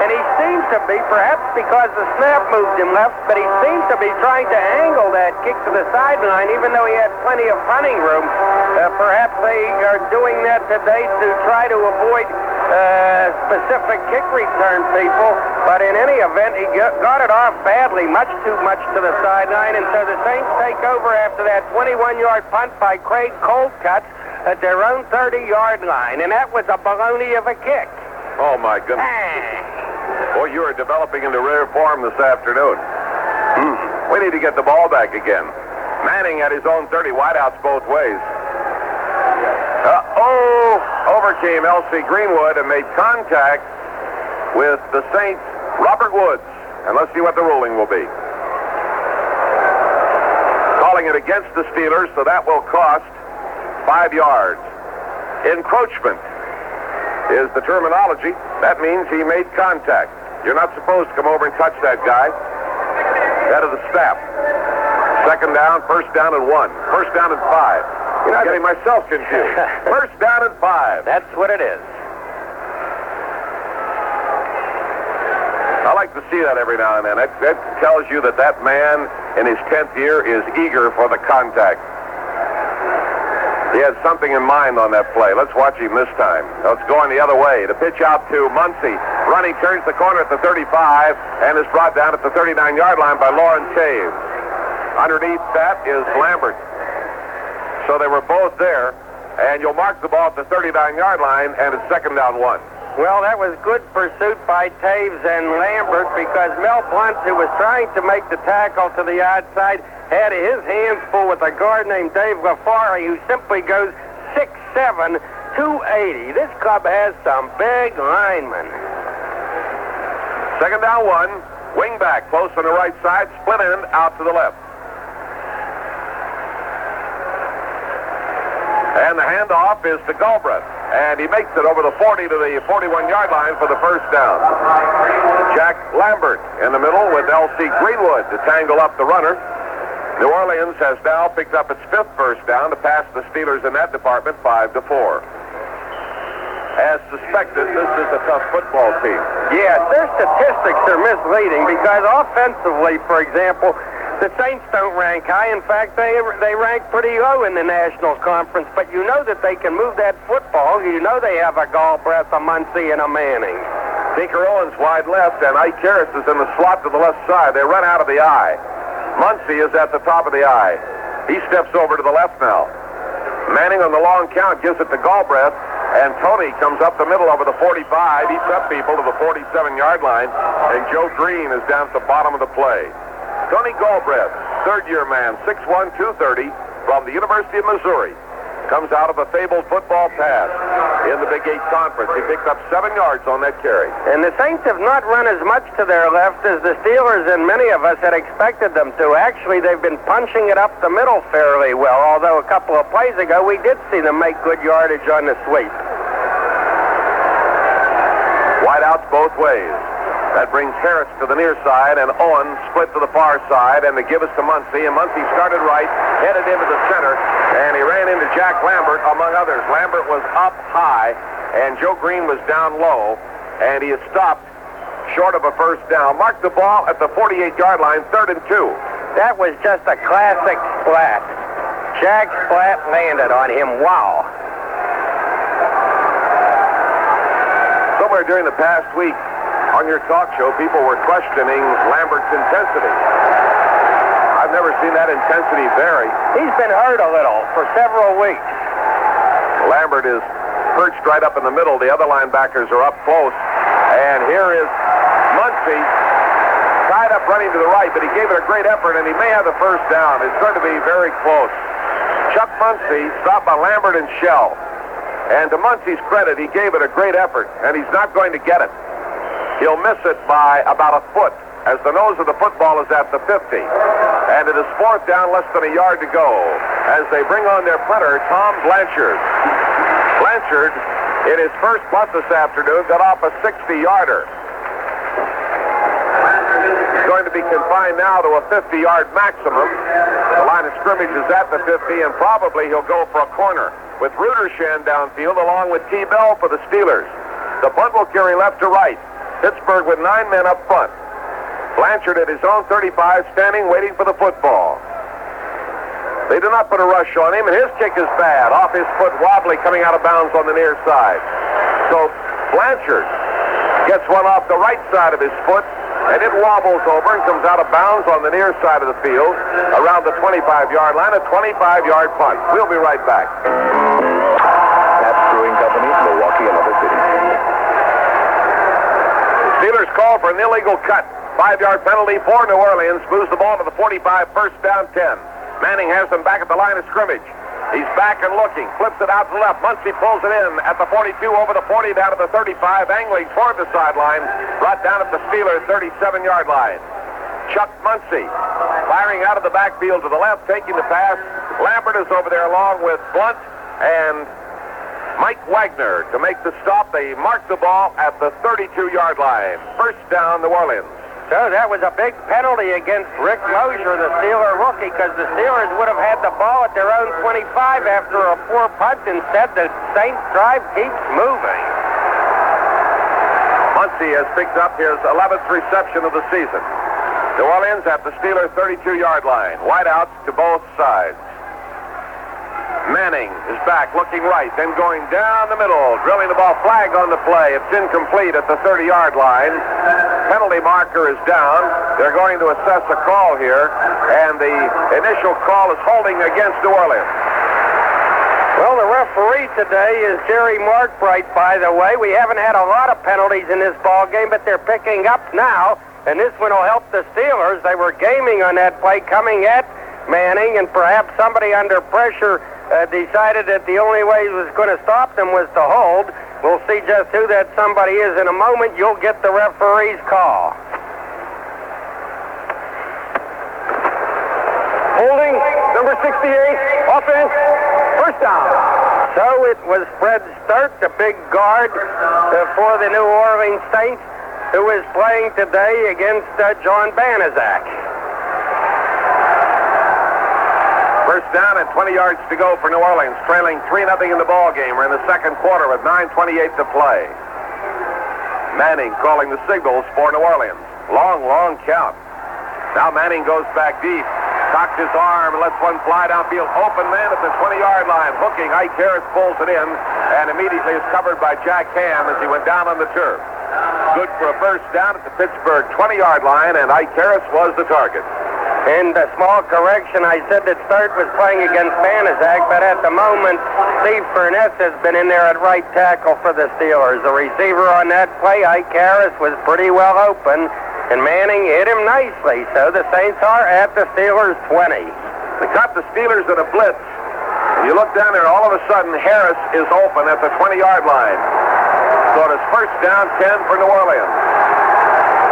and he seemed to be, perhaps because the snap moved him left, but he seemed to be trying to angle that kick to the sideline, even though he had plenty of punting room. Perhaps they are doing that today to try to avoid specific kick return people, but in any event, he got it off badly, much too much to the sideline, and so the Saints take over after that 21-yard punt by Craig Coldcut at their own 30-yard line, and that was a baloney of a kick.
Oh, my goodness. Boy, you are developing into rare form this afternoon. We need to get the ball back again. Manning at his own 30, wideouts both ways. Over came L.C. Greenwood and made contact with the Saints Robert Woods. And let's see what the ruling will be. Calling it against the Steelers, so that will cost 5 yards. Encroachment is the terminology. That means he made contact. You're not supposed to come over and touch that guy. Head of the staff. Second down, first down and 1. First down and 5. I'm getting myself confused. First down and 5.
That's what it is.
I like to see that every now and then. That tells you that that man in his 10th year is eager for the contact. He had something in mind on that play. Let's watch him this time. Let's go on the other way. The pitch out to Muncie. Running turns the corner at the 35 and is brought down at the 39-yard line by Lauren Taves. Underneath that is Lambert. So they were both there, and you'll mark the ball at the 39-yard line, and it's second down 1.
Well, that was good pursuit by Taves and Lambert because Mel Blunt, who was trying to make the tackle to the outside, had his hands full with a guard named Dave Gaffari, who simply goes 6'7", 280. This club has some big linemen.
Second down 1. Wing back, close on the right side, split end out to the left. And the handoff is to Galbraith. And he makes it over the 40 to the 41-yard line for the first down. Jack Lambert in the middle with L.C. Greenwood to tangle up the runner. New Orleans has now picked up its 5th first down to pass the Steelers in that department 5-4. As suspected, this is a tough football team.
Yeah, their statistics are misleading because offensively, for example, the Saints don't rank high. In fact, they rank pretty low in the National Conference. But you know that they can move that football. You know they have a Galbraith, a Muncie, and a Manning.
Tinker Owens wide left, and Ike Harris is in the slot to the left side. They run out of the eye. Muncie is at the top of the eye. He steps over to the left now. Manning on the long count gives it to Galbraith, and Tony comes up the middle over the 45, eats up people to the 47-yard line, and Joe Green is down at the bottom of the play. Tony Galbraith, third-year man, 6'1", 230, from the University of Missouri. Comes out of a fabled football pass in the Big 8 Conference. He picked up 7 yards on that carry.
And the Saints have not run as much to their left as the Steelers and many of us had expected them to. Actually, they've been punching it up the middle fairly well, although a couple of plays ago we did see them make good yardage on the sweep.
Wideouts both ways. That brings Harris to the near side, and Owen split to the far side, and they give us to Muncie. And Muncie started right, headed into the center, and he ran into Jack Lambert, among others. Lambert was up high, and Joe Green was down low, and he is stopped short of a first down. Mark the ball at the 48-yard line, 3rd and 2.
That was just a classic splat. Jack Splat landed on him. Wow.
Somewhere during the past week, on your talk show, people were questioning Lambert's intensity. I've never seen that intensity vary.
He's been hurt a little for several weeks.
Lambert is perched right up in the middle. The other linebackers are up close. And here is Muncie, tied up running to the right, but he gave it a great effort, and he may have the first down. It's going to be very close. Chuck Muncie stopped by Lambert and Shell. And to Muncie's credit, he gave it a great effort, and he's not going to get it. He'll miss it by about a foot as the nose of the football is at the 50. And it is 4th down, less than a yard to go as they bring on their punter, Tom Blanchard. Blanchard, in his first punt this afternoon, got off a 60-yarder. He's going to be confined now to a 50-yard maximum. The line of scrimmage is at the 50, and probably he'll go for a corner with Rudershan downfield along with T. Bell for the Steelers. The punt will carry left to right. Pittsburgh with 9 men up front. Blanchard at his own 35, standing, waiting for the football. They do not put a rush on him, and his kick is bad. Off his foot, wobbly, coming out of bounds on the near side. So Blanchard gets one off the right side of his foot, and it wobbles over and comes out of bounds on the near side of the field, around the 25-yard line, a 25-yard punt. We'll be right back.
That's Brewing Company, Milwaukee and other cities.
Steelers call for an illegal cut. 5-yard penalty for New Orleans. Moves the ball to the 45, first down 10. Manning has them back at the line of scrimmage. He's back and looking. Flips it out to the left. Muncy pulls it in at the 42, over the 40, down to the 35, angling toward the sideline. Brought down at the Steelers' 37-yard line. Chuck Muncy firing out of the backfield to the left, taking the pass. Lambert is over there along with Blunt and Mike Wagner to make the stop. They mark the ball at the 32-yard line. First down, New Orleans.
So that was a big penalty against Rick Mosier, the Steeler rookie, because the Steelers would have had the ball at their own 25 after a poor punt. Instead, the Saints drive keeps moving.
Muncy has picked up his 11th reception of the season. New Orleans at the Steelers' 32-yard line. Wideouts to both sides. Manning is back, looking right, then going down the middle, drilling the ball. Flag on the play. It's incomplete at the 30-yard line. Penalty marker is down. They're going to assess a call here, and the initial call is holding against New Orleans.
Well, the referee today is Jerry Markbright, by the way. We haven't had a lot of penalties in this ball game, but they're picking up now, and this one will help the Steelers. They were gaming on that play coming at Manning, and perhaps somebody under pressure decided that the only way he was going to stop them was to hold. We'll see just who that somebody is in a moment. You'll get the referee's call.
Holding, number 68, offense, first down.
So it was Fred Sturt, the big guard for the New Orleans Saints, who is playing today against John Banaszak.
First down and 20 yards to go for New Orleans, trailing 3-0 in the ball game. We're in the second quarter with 9:28 to play. Manning calling the signals for New Orleans. Long count. Now Manning goes back deep, cocks his arm and lets one fly downfield. Open man at the 20-yard line. Hooking, Ike Harris pulls it in and immediately is covered by Jack Ham as he went down on the turf. Good for a first down at the Pittsburgh 20-yard line, and Ike Harris was the target.
And a small correction, I said that Sturt was playing against Banaszak, but at the moment, Steve Furness has been in there at right tackle for the Steelers. The receiver on that play, Ike Harris, was pretty well open, and Manning hit him nicely. So the Saints are at the Steelers' 20.
They caught the Steelers at a blitz. When you look down there, all of a sudden, Harris is open at the 20-yard line. So it is first down, 10 for New Orleans.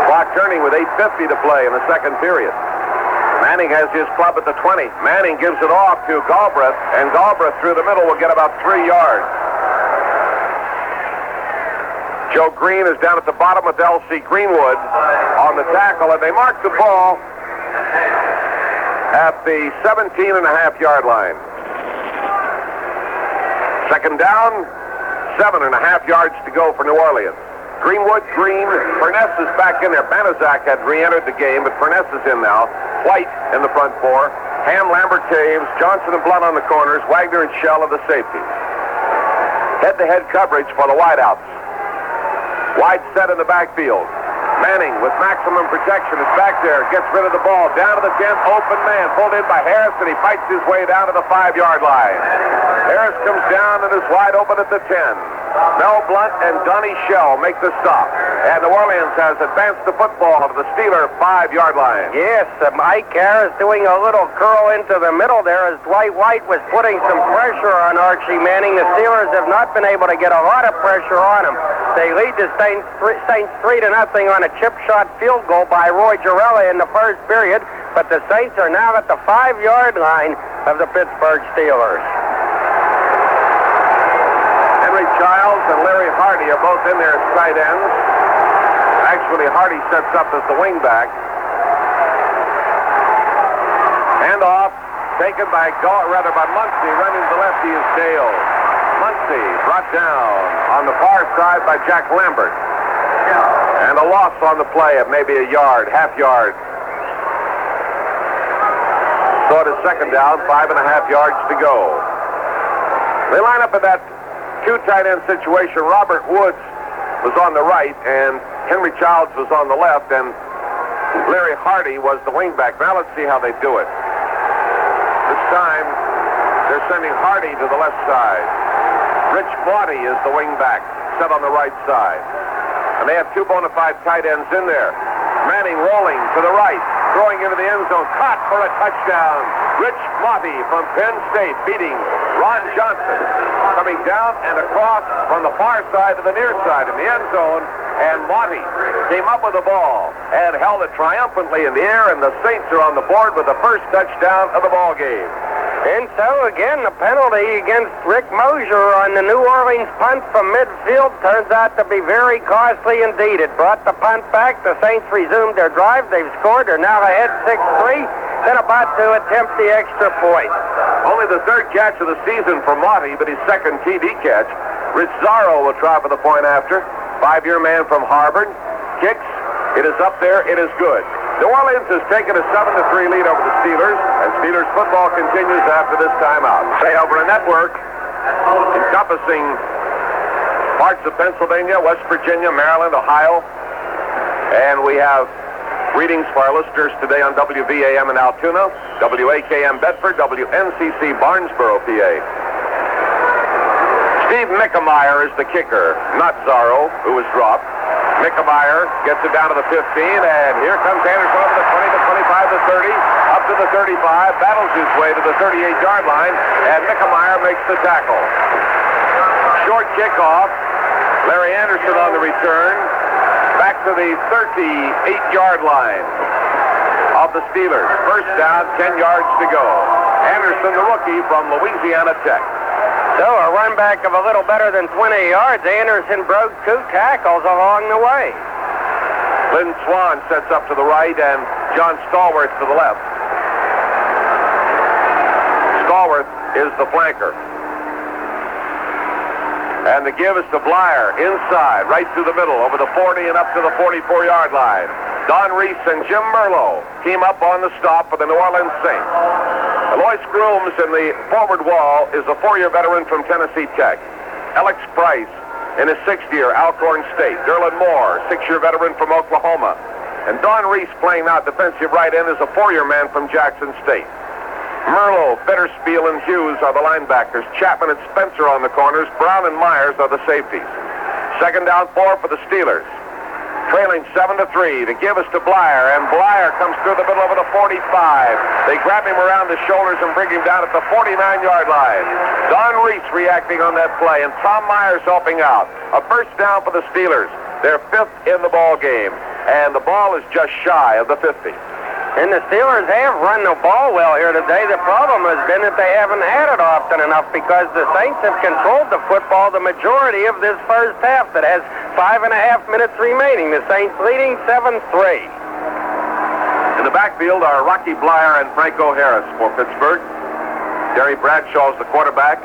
Clock turning with 8:50 to play in the second period. Manning has his club at the 20. Manning gives it off to Galbraith, and Galbraith through the middle will get about 3 yards. Joe Green is down at the bottom with L.C. Greenwood on the tackle, and they mark the ball at the 17.5-yard line. Second down, 7.5 yards to go for New Orleans. Greenwood, Green, Furness is back in there. Banaszak had re-entered the game, but Furness is in now. White in the front four. Ham, Lambert, Taves, Johnson and Blunt on the corners. Wagner and Shell of the safeties. Head-to-head coverage for the wideouts. Wide set in the backfield. Manning with maximum protection is back there. Gets rid of the ball. Down to the 10. Open man. Pulled in by Harris, and he fights his way down to the 5-yard line. Harris comes down and is wide open at the 10. Mel Blunt and Donnie Shell make the stop. And New Orleans has advanced the football to the Steeler 5-yard line.
Yes, Ike Harris doing a little curl into the middle there as Dwight White was putting some pressure on Archie Manning. The Steelers have not been able to get a lot of pressure on him. They lead the Saints 3-0 on a chip shot field goal by Roy Girella in the first period, but the Saints are now at the 5-yard line of the Pittsburgh Steelers.
Henry Childs and Larry Hardy are both in there as tight ends. Actually, Hardy sets up as the wingback. Handoff taken by Muncy. Running to the left, he is Dale. Muncy brought down on the far side by Jack Lambert. And a loss on the play of maybe a yard, half yard. So it is second down, 5.5 yards to go. They line up in that two tight end situation. Robert Woods was on the right, and Henry Childs was on the left, and Larry Hardy was the wingback. Now let's see how they do it. This time, they're sending Hardy to the left side. Rich Maudie is the wingback, set on the right side. And they have two bona fide tight ends in there. Manning rolling to the right. throwing into the end zone, caught for a touchdown. Rich Motti from Penn State beating Ron Johnson, coming down and across from the far side to the near side in the end zone, and Motti came up with the ball and held it triumphantly in the air, and the Saints are on the board with the first touchdown of the ball game.
And so, again, the penalty against Rick Mosier on the New Orleans punt from midfield turns out to be very costly indeed. It brought the punt back. The Saints resumed their drive. They've scored. They're now ahead 6-3. Then about to attempt the extra point.
Only the third catch of the season for Motti, but his second TD catch. Rich Zarro will try for the point after. 5-year man from Harvard. Kicks. It is up there. It is good. New Orleans has taken a 7-3 lead over the Steelers, and Steelers football continues after this timeout. Say over a network encompassing parts of Pennsylvania, West Virginia, Maryland, Ohio, and we have readings for our listeners today on WVAM in Altoona, WAKM Bedford, WNCC Barnesboro, PA. Steve Mickemeyer is the kicker, not Zarro, who was dropped. Mickemeyer gets it down to the 15, and here comes Anderson over the 20, the 25, the 30, up to the 35, battles his way to the 38-yard line, and Mickemeyer makes the tackle. Short kickoff. Larry Anderson on the return, back to the 38-yard line of the Steelers. First down, 10 yards to go. Anderson, the rookie from Louisiana Tech.
So a run back of a little better than 20 yards. Anderson broke 2 tackles along the way.
Lynn Swan sets up to the right and John Stallworth to the left. Stallworth is the flanker. And the give is to Blyer inside, right through the middle, over the 40 and up to the 44-yard line. Don Reese and Jim Merlo team up on the stop for the New Orleans Saints. Alois Grooms in the forward wall is a 4-year veteran from Tennessee Tech. Alex Price in his 6th year, Alcorn State. Derlin Moore, 6-year veteran from Oklahoma. And Don Reese, playing now defensive right end, is a 4-year man from Jackson State. Merlo, Fetterspiel, and Hughes are the linebackers. Chapman and Spencer on the corners. Brown and Myers are the safeties. Second down 4 for the Steelers. Trailing 7-3. The give is to Blyer, and Blyer comes through the middle over the 45. They grab him around the shoulders and bring him down at the 49-yard line. Don Reese reacting on that play, and Tom Myers helping out. A first down for the Steelers. They're 5th in the ball game, and the ball is just shy of the 50.
And the Steelers have run the ball well here today. The problem has been that they haven't had it often enough because the Saints have controlled the football the majority of this first half that has 5.5 minutes remaining. The Saints leading 7-3.
In the backfield are Rocky Blyer and Franco Harris for Pittsburgh. Terry Bradshaw is the quarterback.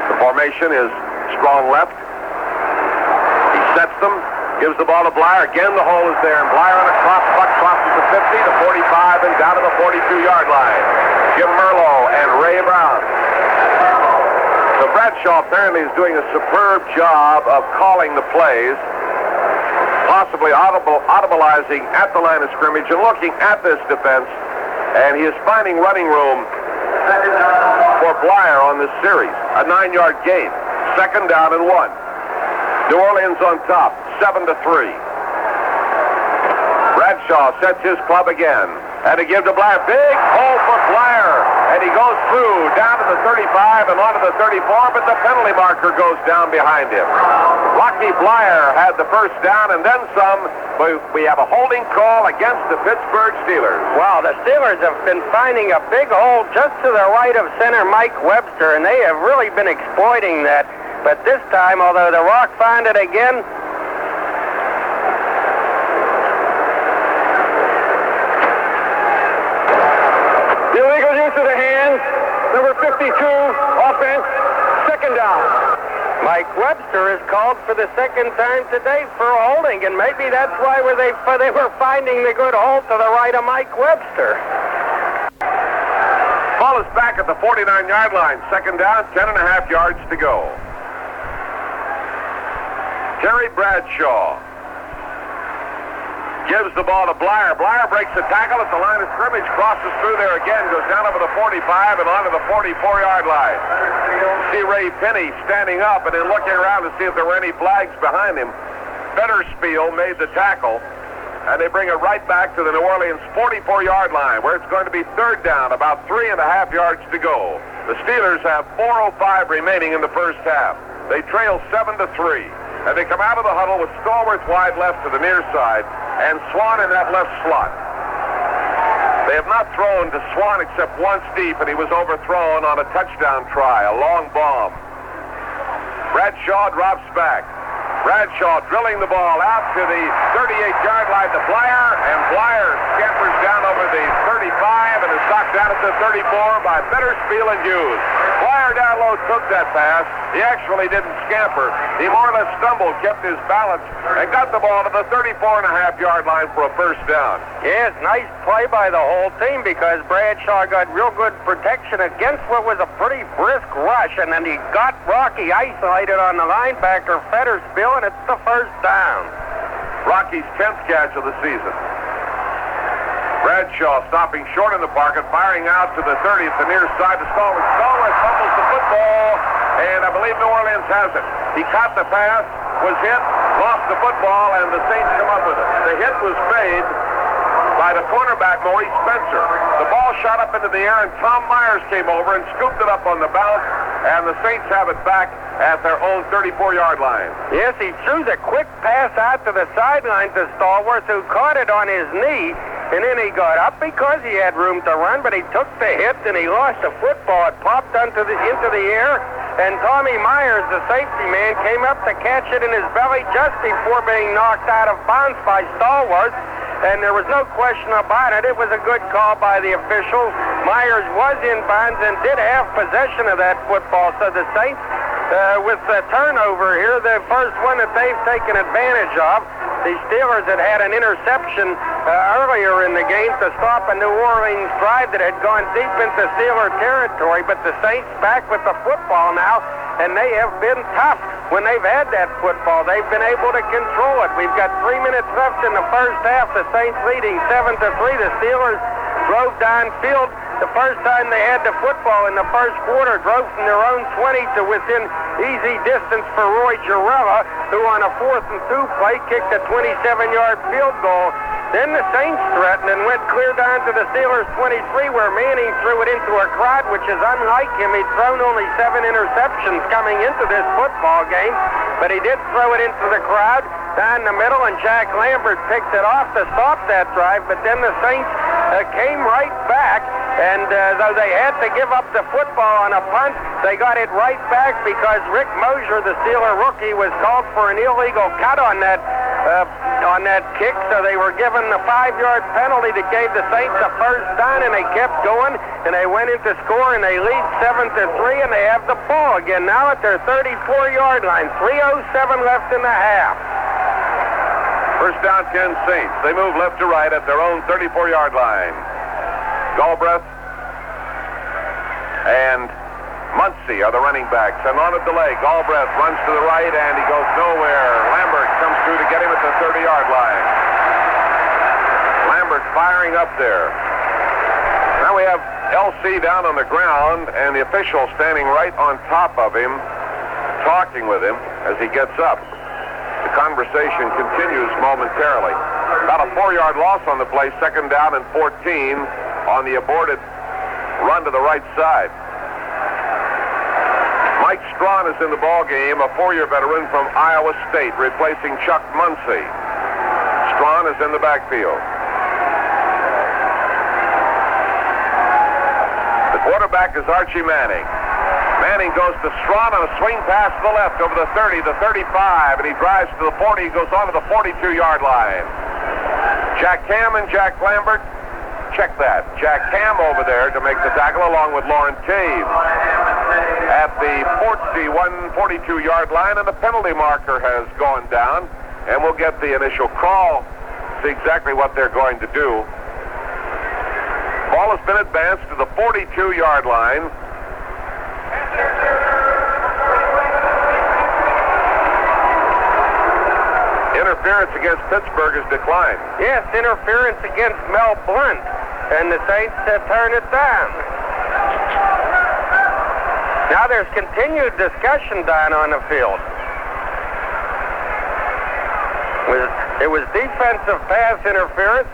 The formation is strong left. He sets them. Gives the ball to Blyer. Again, the hole is there. And Blyer on a cross, buck crosses the 50, the 45, and down to the 42-yard line. Jim Merlo and Ray Brown. So Bradshaw apparently is doing a superb job of calling the plays, possibly audibleizing at the line of scrimmage and looking at this defense. And he is finding running room for Blyer on this series. A 9-yard gain. Second down and 1. New Orleans on top, 7-3. Bradshaw sets his club again. And to give to Blyer. Big hole for Blyer. And he goes through, down to the 35 and onto the 34, but the penalty marker goes down behind him. Rocky Blyer had the first down and then some. We have a holding call against the Pittsburgh Steelers.
Wow, the Steelers have been finding a big hole just to the right of center Mike Webster, and they have really been exploiting that. But this time, although the Rock find it again,
illegal use of the hands, number 52, offense, second down.
Mike Webster is called for the second time today for holding, and maybe that's why they were finding the good hole to the right of Mike Webster.
Ball is back at the 49-yard line. Second down, 10.5 yards to go. Terry Bradshaw gives the ball to Blyer. Blyer breaks the tackle at the line of scrimmage, crosses through there again, goes down over the 45 and onto the 44-yard line. See Ray Penny standing up and then looking around to see if there were any flags behind him. Fetterspiel made the tackle, and they bring it right back to the New Orleans 44-yard line, where it's going to be third down, about 3.5 yards to go. The Steelers have 4:05 remaining in the first half. They trail 7-3, and they come out of the huddle with Stallworth wide left to the near side, and Swan in that left slot. They have not thrown to Swan except once deep, and he was overthrown on a touchdown try, a long bomb. Bradshaw drops back. Bradshaw drilling the ball out to the 38-yard line to Blyer, and Blyer scampers down over the 35 and is knocked down at the 34 by Fetterspiel and Hughes. Blyer down low took that pass. He actually didn't scamper. He more or less stumbled, kept his balance, and got the ball to the 34.5-yard line for a first down.
Yes, nice play by the whole team, because Bradshaw got real good protection against what was a pretty brisk rush, and then he got Rocky isolated on the linebacker, Fetterspiel, and it's the first down.
Rocky's 10th catch of the season. Bradshaw stopping short in the pocket, firing out to the 30 at the near side to Stallworth. Stallworth fumbles the football, and I believe New Orleans has it. He caught the pass, was hit, lost the football, and the Saints come up with it. The hit was made by the cornerback, Maurice Spencer. The ball shot up into the air, and Tom Myers came over and scooped it up on the bounce, and the Saints have it back at their own 34-yard line.
Yes, he threw the quick pass out to the sideline to Stallworth, who caught it on his knee, and then he got up because he had room to run, but he took the hit, and he lost the football. It popped into the air, and Tommy Myers, the safety man, came up to catch it in his belly just before being knocked out of bounds by Stallworth. And there was no question about it. It was a good call by the officials. Myers was in bounds and did have possession of that football. So the Saints, with the turnover here, the first one that they've taken advantage of. The Steelers had an interception earlier in the game to stop a New Orleans drive that had gone deep into Steeler territory. But the Saints back with the football now, and they have been tough when they've had that football. They've been able to control it. We've got 3 minutes left in the first half. The Saints leading 7-3. The Steelers drove downfield the first time they had the football in the first quarter, drove from their own 20 to within easy distance for Roy Girella, who on a 4th and 2 play kicked a 27-yard field goal. Then the Saints threatened and went clear down to the Steelers' 23, where Manning threw it into a crowd, which is unlike him. He'd thrown only 7 interceptions coming into this football game, but he did throw it into the crowd down the middle, and Jack Lambert picked it off to stop that drive. But then the Saints came right back, and though they had to give up the football on a punt, they got it right back because Rick Mosier, the Steeler rookie, was called for an illegal cut on that kick, so they were given the 5-yard penalty that gave the Saints a first down, and they kept going, and they went into score, and they lead 7-3, and they have the ball again now at their 34-yard line. 3:07 left in the half.
First down, 10 Saints. They move left to right at their own 34-yard line. Galbraith and Muncie are the running backs. And on a delay, Galbraith runs to the right, and he goes nowhere. Lambert comes through to get him at the 30-yard line. Lambert firing up there. Now we have LC down on the ground, and the official standing right on top of him, talking with him as he gets up. The conversation continues momentarily. About a 4-yard loss on the play, second down and 14 on the aborted run to the right side. Mike Strawn is in the ball game, a 4-year veteran from Iowa State, replacing Chuck Muncie. Strawn is in the backfield. The quarterback is Archie Manning. Manning goes to Strawn on a swing pass to the left over the 30, the 35, and he drives to the 40. He goes on to the 42-yard line. Jack Ham and Jack Lambert, check that. Jack Ham over there to make the tackle along with Lauren Taves at the 42-yard line, and the penalty marker has gone down, and we'll get the initial call, see exactly what they're going to do. Ball has been advanced to the 42-yard line. Interference against Pittsburgh is declined.
Yes, interference against Mel Blunt, and the Saints turn it down. Now there's continued discussion down on the field with It was defensive pass interference.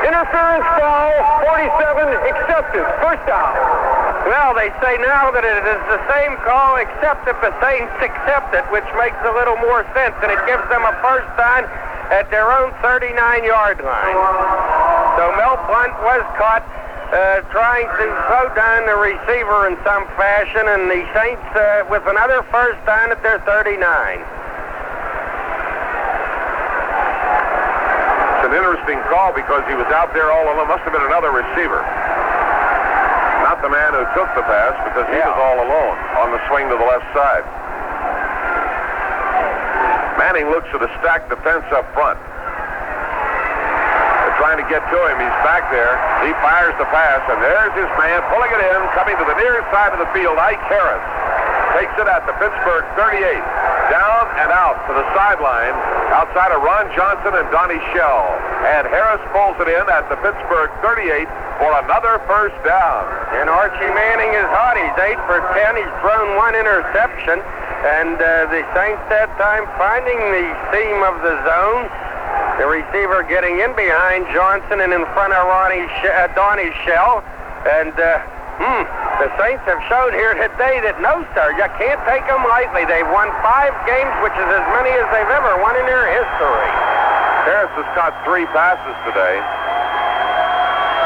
Interference foul, 47, accepted. First down.
Well, they say now that it is the same call, except if the Saints accept it, which makes a little more sense, and it gives them a first down at their own 39-yard line. So Mel Blount was caught trying to slow down the receiver in some fashion, and the Saints with another first down at their 39.
It's an interesting call because he was out there all alone. Must have been another receiver. Not the man who took the pass, because he was all alone on the swing to the left side. Manning looks at a stacked defense up front. They're trying to get to him. He's back there. He fires the pass, and there's his man pulling it in, coming to the near side of the field. Ike Harris takes it at the Pittsburgh 38. Down and out to the sideline, outside of Ron Johnson and Donnie Shell. And Harris pulls it in at the Pittsburgh 38 for another first down.
And Archie Manning is hot. He's 8 for 10. He's thrown one interception. And the Saints that time finding the seam of the zone. The receiver getting in behind Johnson and in front of Donnie Shell. And the Saints have shown here today that no, sir, you can't take them lightly. They've won 5 games, which is as many as they've ever won in their history.
Harris has caught 3 passes today.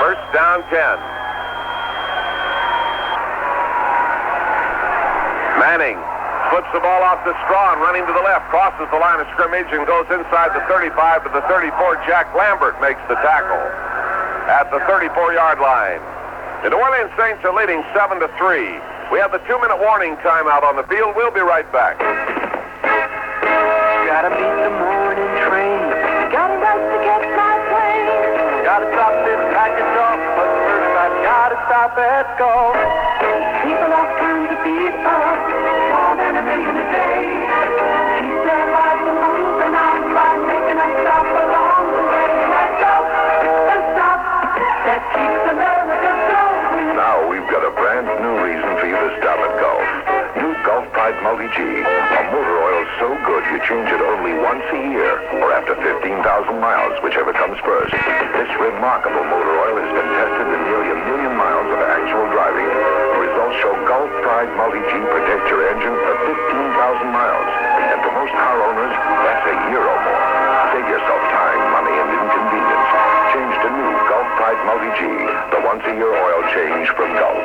First down 10. Manning flips the ball off to Strawn, running to the left, crosses the line of scrimmage and goes inside the 35 to the 34. Jack Lambert makes the tackle at the 34-yard line. The New Orleans Saints are leading 7-3. We have the 2-minute warning timeout on the field. We'll be right back.
Gotta meet the morning train. Gotta rush to catch my plane. Gotta stop this package off, but first I've gotta stop at golf. People are trying to beat up more than a million a day. Keep their lives moving on by making a stop along the way. Let's go, the stop that keeps America going.
Now we've got a brand new reason for you to stop at Gulf. New Gulf Pride Multi-G. A motor oil so good you change it only once a year or after 15,000 miles, whichever comes first. This remarkable motor oil has been tested in nearly 1 million miles of actual driving. The results show Gulf Pride Multi-G protects your engine for 15,000 miles. And for most car owners, that's a year or more. Save yourself time, money, and inconvenience. Change to new Gulf Pride Multi-G, the once-a-year oil change from Gulf.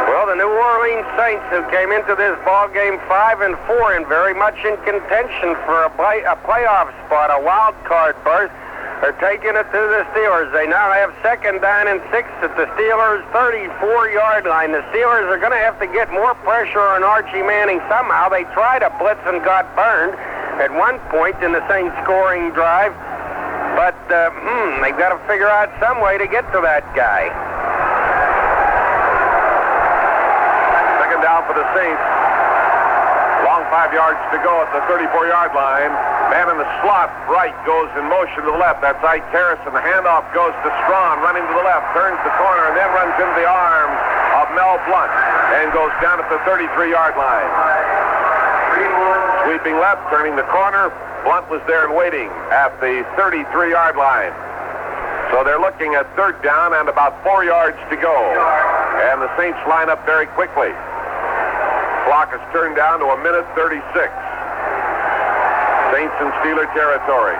Well, the New Orleans Saints, who came into this ball game 5-4 and very much in contention for a playoff spot, a wild card berth, are taking it to the Steelers. They now have 2nd down and 6 at the Steelers' 34-yard line. The Steelers are going to have to get more pressure on Archie Manning somehow. They tried a blitz and got burned at one point in the Saints scoring drive. But they've got to figure out some way to get to that guy.
2nd down for the Saints. Long 5 yards to go at the 34-yard line. Man in the slot right goes in motion to the left. That's Ike Harris, and the handoff goes to Strawn, running to the left, turns the corner, and then runs into the arms of Mel Blount and goes down at the 33-yard line. Sweeping left, turning the corner. Blount was there and waiting at the 33-yard line. So they're looking at 3rd down and about 4 yards to go. And the Saints line up very quickly. Clock is turned down to 1:36. Saints in Steeler territory.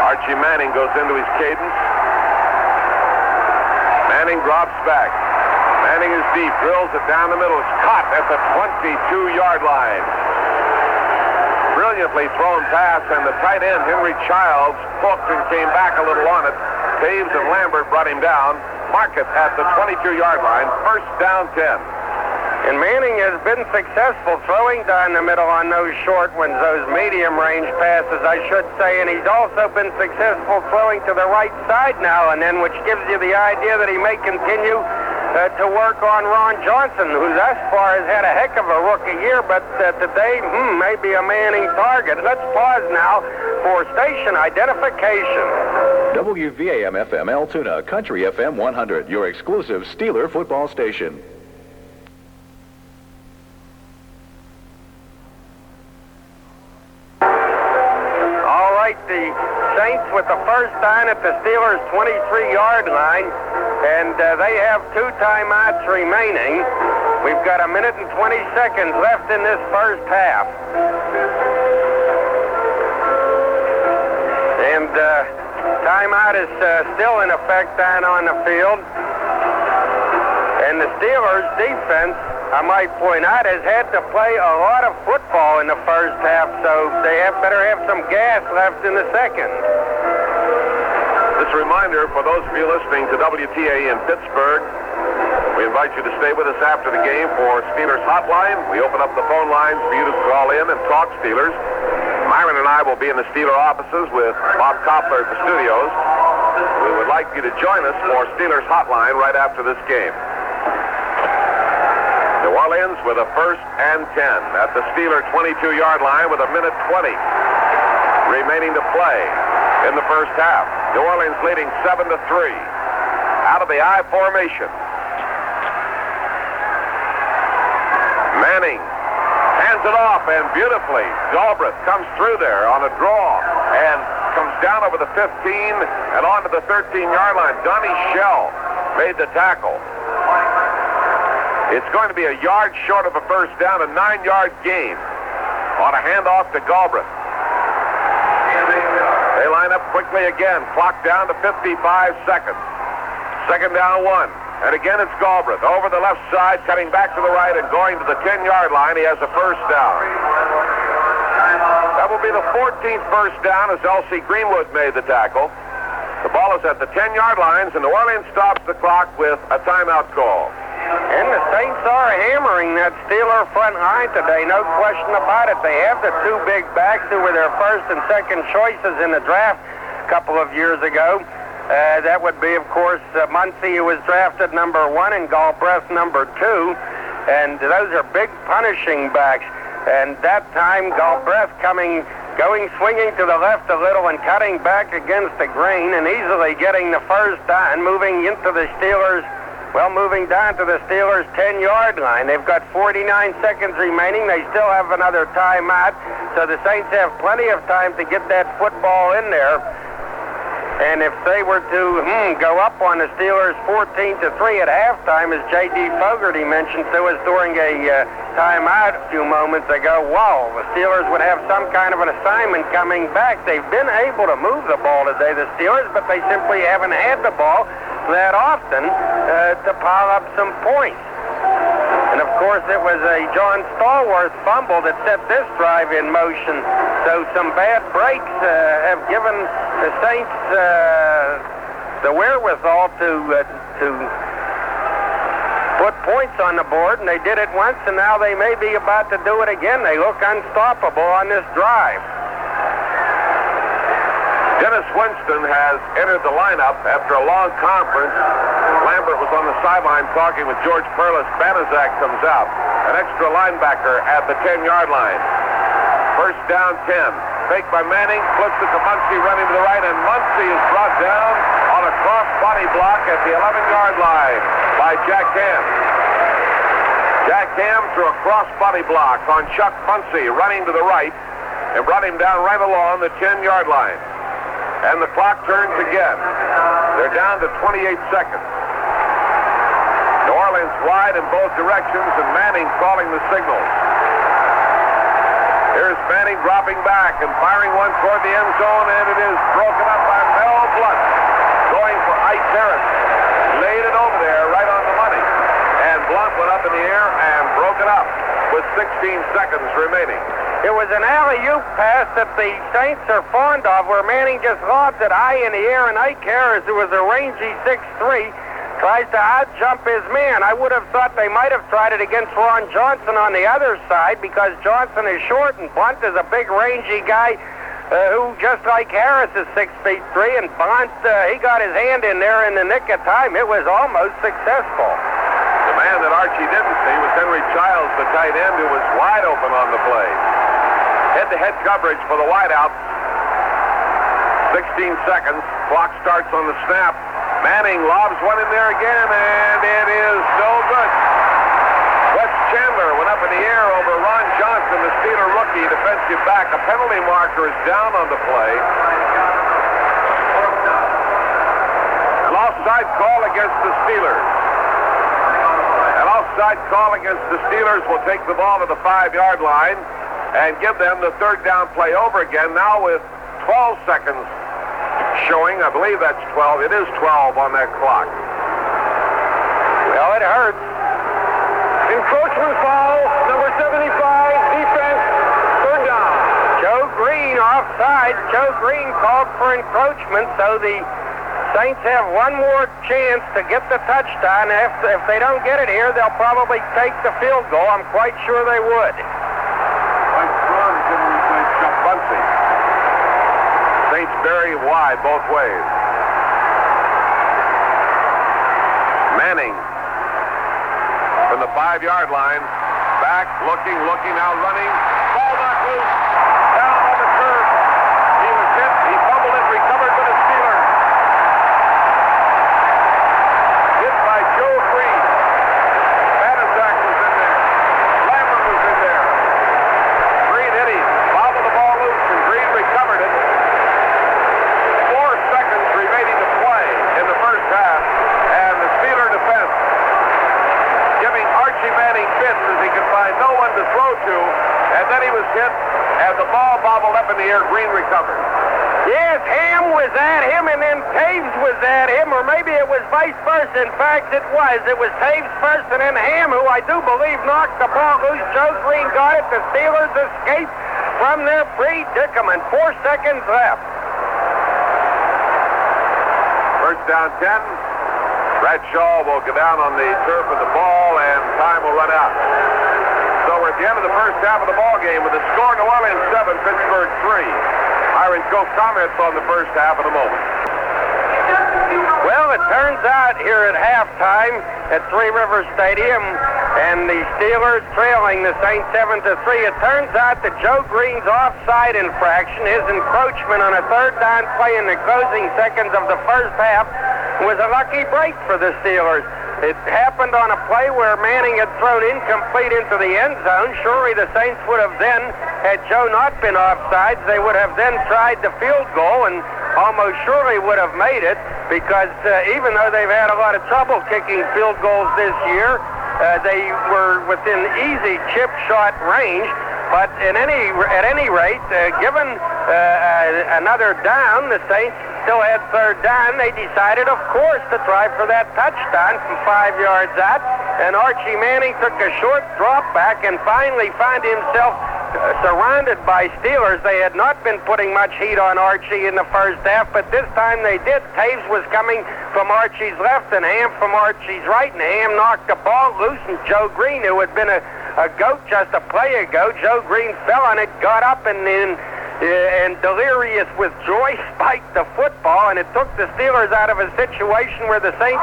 Archie Manning goes into his cadence. Manning drops back. Manning is deep, drills it down the middle. It's caught at the 22-yard line. Brilliantly thrown pass, and the tight end, Henry Childs, hooked and came back a little on it. Taves and Lambert brought him down. Market at the 22-yard line. First down 10.
And Manning has been successful throwing down the middle on those short ones, those medium-range passes, I should say. And he's also been successful throwing to the right side now and then, which gives you the idea that he may continue to work on Ron Johnson, who thus far has had a heck of a rookie year, but today may be a Manning target. Let's pause now for station identification.
WVAM FM Altoona, Country FM 100, your exclusive Steeler football station.
All right, the Saints with the first down at the Steelers' 23-yard line, and they have 2 timeouts remaining. We've got 1 minute and 20 seconds left in this first half. And timeout is still in effect down on the field. And the Steelers' defense, I might point out, has had to play a lot of football in the first half, so they better have some gas left in the second.
This reminder for those of you listening to WTAE in Pittsburgh, we invite you to stay with us after the game for Steelers Hotline. We open up the phone lines for you to call in and talk Steelers. Myron and I will be in the Steeler offices with Bob Koppler at the studios. We would like you to join us for Steelers Hotline right after this game. New Orleans with a 1st and 10 at the Steeler 22-yard line with 1 minute 20 remaining to play in the first half. New Orleans leading 7-3 out of the I formation. Manning hands it off, and beautifully, Galbraith comes through there on a draw and comes down over the 15 and onto the 13-yard line. Donnie Shell made the tackle. It's going to be a yard short of a first down, a 9-yard gain on a handoff to Galbraith. They line up quickly again. Clock down to 55 seconds. Second down 1. And again, it's Galbraith over the left side, cutting back to the right and going to the 10-yard line. He has a first down. That will be the 14th first down as L.C. Greenwood made the tackle. The ball is at the 10-yard lines, and New Orleans stops the clock with a timeout call.
And the Saints are hammering that Steeler front line today, no question about it. They have the 2 big backs who were their first and second choices in the draft a couple of years ago. That would be, of course, Muncie, who was drafted number 1, and Galbraith number 2. And those are big punishing backs. And that time, Galbraith going swinging to the left a little and cutting back against the grain and easily getting the first down, moving down to the Steelers' 10-yard line. They've got 49 seconds remaining. They still have another timeout, so the Saints have plenty of time to get that football in there. And if they were to go up on the Steelers 14-3 at halftime, as J.D. Fogarty mentioned to us during a timeout a few moments ago, wow, the Steelers would have some kind of an assignment coming back. They've been able to move the ball today, the Steelers, but they simply haven't had the ball that often to pile up some points. And, of course, it was a John Stallworth fumble that set this drive in motion. So some bad breaks have given the Saints the wherewithal to put points on the board, and they did it once, and now they may be about to do it again. They look unstoppable on this drive.
Dennis Winston has entered the lineup after a long conference. Lambert was on the sideline talking with George Perlis. Banaszak comes out, an extra linebacker at the 10-yard line. First down 10. Fake by Manning, flips it to Muncie, running to the right, and Muncie is brought down on a cross-body block at the 11-yard line by Jack Ham. Jack Ham threw a cross-body block on Chuck Muncie, running to the right, and brought him down right along the 10-yard line. And the clock turns again. They're down to 28 seconds. New Orleans wide in both directions, and Manning calling the signals. Here's Manning dropping back and firing one toward the end zone, and it is broken up by Mel Blunt. Going for Ike Harris. Laid it over there right on the money. And Blunt went up in the air and broke it up with 16 seconds remaining.
It was an alley-oop pass that the Saints are fond of, where Manning just lobs it high in the air, and Ike Harris, who was a rangy 6'3", tries to out-jump his man. I would have thought they might have tried it against Ron Johnson on the other side, because Johnson is short and Blunt is a big, rangy guy who, just like Harris, is 6'3", and Blunt, he got his hand in there in the nick of time. It was almost successful.
Archie didn't see was Henry Childs, the tight end, who was wide open on the play. Head-to-head coverage for the wideout. 16 seconds. Clock starts on the snap. Manning lobs one in there again, and it is no good. Wes Chandler went up in the air over Ron Johnson, the Steeler rookie, defensive back. A penalty marker is down on the play. An offside call against the Steelers. An offside call against the Steelers will take the ball to the 5-yard line and give them the third down play over again, now with 12 seconds showing. I believe that's 12. It is 12 on that clock.
Well, it hurts.
Encroachment foul, number 75, defense, third down.
Joe Green offside. Joe Green called for encroachment, so the Saints have one more chance to get the touchdown. If they don't get it here, they'll probably take the field goal. I'm quite sure they would.
Saints very wide both ways. Manning from the 5-yard line. Back, looking, now running. Ball knocked loose. Down on the turf. He was hit. He fumbled it, recovered for the Steelers. Hit by Joe Green. Banaszak was in there. Lambert was in there. Green hit him. Bobbled the ball loose, and Green recovered it. 4 seconds remaining to play in the first half, and the Steeler defense giving Archie Manning fits as he could find no one to throw to, and then he was hit, and the ball bobbled up in the air. Green recovered.
Yes, Ham was at him, and then Taves was at him, or maybe it was vice versa. In fact, it was. It was Taves first, and then Ham, who I do believe knocked the ball loose. Joe Green got it. The Steelers escaped from their predicament. 4 seconds left.
First down 10. Bradshaw will go down on the turf of the ball, and time will run out. So we're at the end of the first half of the ball game with the score: New Orleans 7, Pittsburgh 3. Myron, go comments on the first half in a moment.
Well, it turns out here at halftime at Three Rivers Stadium, and the Steelers trailing the Saints 7-3. It turns out that Joe Green's offside infraction, his encroachment on a third down play in the closing seconds of the first half, was a lucky break for the Steelers. It happened on a play where Manning had thrown incomplete into the end zone. Surely the Saints would have then, had Joe not been offsides, they would have then tried the field goal and almost surely would have made it, because even though they've had a lot of trouble kicking field goals this year, they were within easy chip shot range. But at any rate, given another down, the Saints still had third down. They decided, of course, to try for that touchdown from 5 yards out. And Archie Manning took a short drop back and finally found himself surrounded by Steelers. They had not been putting much heat on Archie in the first half, but this time they did. Taves was coming from Archie's left and Ham from Archie's right, and Ham knocked the ball loose, and Joe Green, who had been a goat just a play ago, Joe Green fell on it, got up, and delirious with joy, spiked the football, and it took the Steelers out of a situation where the Saints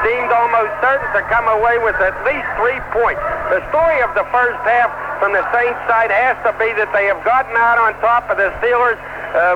seemed almost certain to come away with at least 3 points. The story of the first half from the Saints side has to be that they have gotten out on top of the Steelers,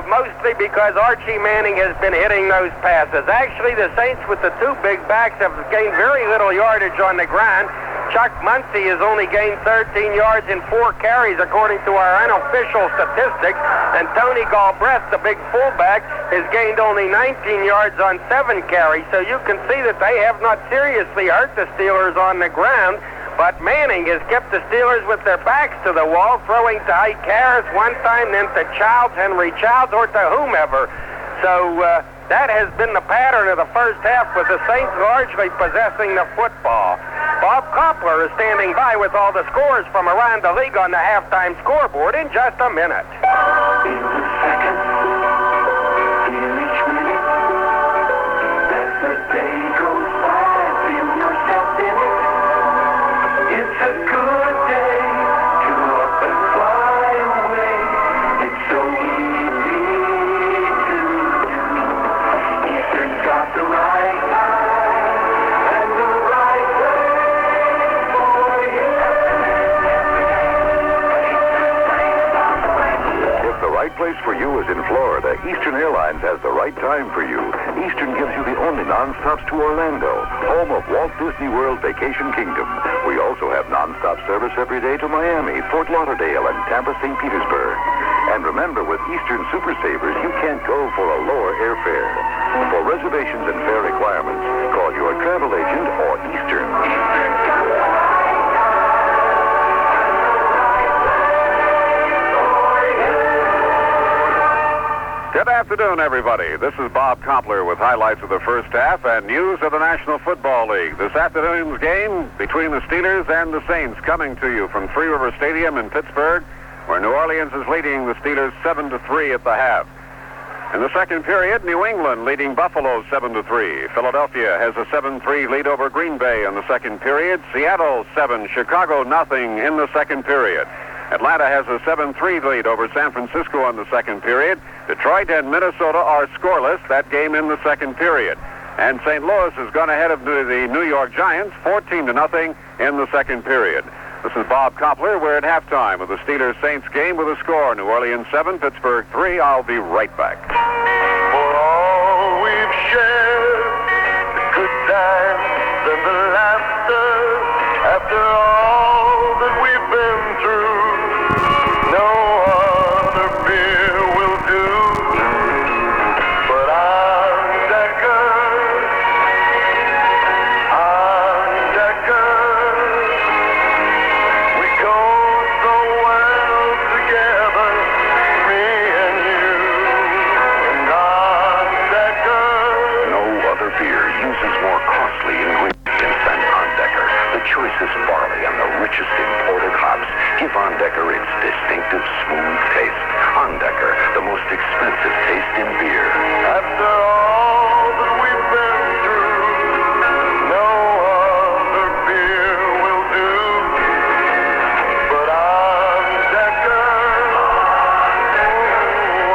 mostly because Archie Manning has been hitting those passes. Actually, the Saints with the two big backs have gained very little yardage on the ground. Chuck Muncie has only gained 13 yards in 4 carries, according to our unofficial statistics, and Tony Galbraith, the big fullback, has gained only 19 yards on 7 carries. So you can see that they have not seriously hurt the Steelers on the ground, but Manning has kept the Steelers with their backs to the wall, throwing to Ike Harris one time, then to Childs, Henry Childs, or to whomever. So that has been the pattern of the first half, with the Saints largely possessing the football. Bob Koppler is standing by with all the scores from around the league on the halftime scoreboard in just a minute.
Feel the seconds, feel each minute, as the day goes by, feel yourself in it. It's a good day to up and fly away. It's so easy to do. Eastern's got the right time and the right way.
place for you is in Florida, Eastern Airlines has the right time for you. Eastern gives you the only non-stops to Orlando, home of Walt Disney World Vacation Kingdom. We also have non-stop service every day to Miami, Fort Lauderdale, and Tampa, St. Petersburg. And remember, with Eastern Super Savers, you can't go for a lower airfare. For reservations and fare requirements, call your travel agent or Eastern.
Good afternoon, everybody. This is Bob Kompler with highlights of the first half and news of the National Football League. This afternoon's game between the Steelers and the Saints coming to you from Three River Stadium in Pittsburgh, where New Orleans is leading the Steelers 7-3 at the half. In the second period, New England leading Buffalo 7-3. Philadelphia has a 7-3 lead over Green Bay in the second period. Seattle 7, Chicago nothing in the second period. Atlanta has a 7-3 lead over San Francisco in the second period. Detroit and Minnesota are scoreless, that game in the second period. And St. Louis has gone ahead of the New York Giants 14-0 in the second period. This is Bob Kompler. We're at halftime of the Steelers-Saints game with a score. New Orleans 7, Pittsburgh 3. I'll be right back.
For all we've shared, the good times and the laughter, after all that we've been through, no other beer will do. But I'm Decker. We go so well together, me and you. And I'm Decker.
No other beer uses more costly ingredients than Decker. The choicest barley and the richest imported hops give Decker its distinctive smooth taste. Decker, the most expensive taste in beer.
After all that we've been through, no other beer will do. But I'm Decker.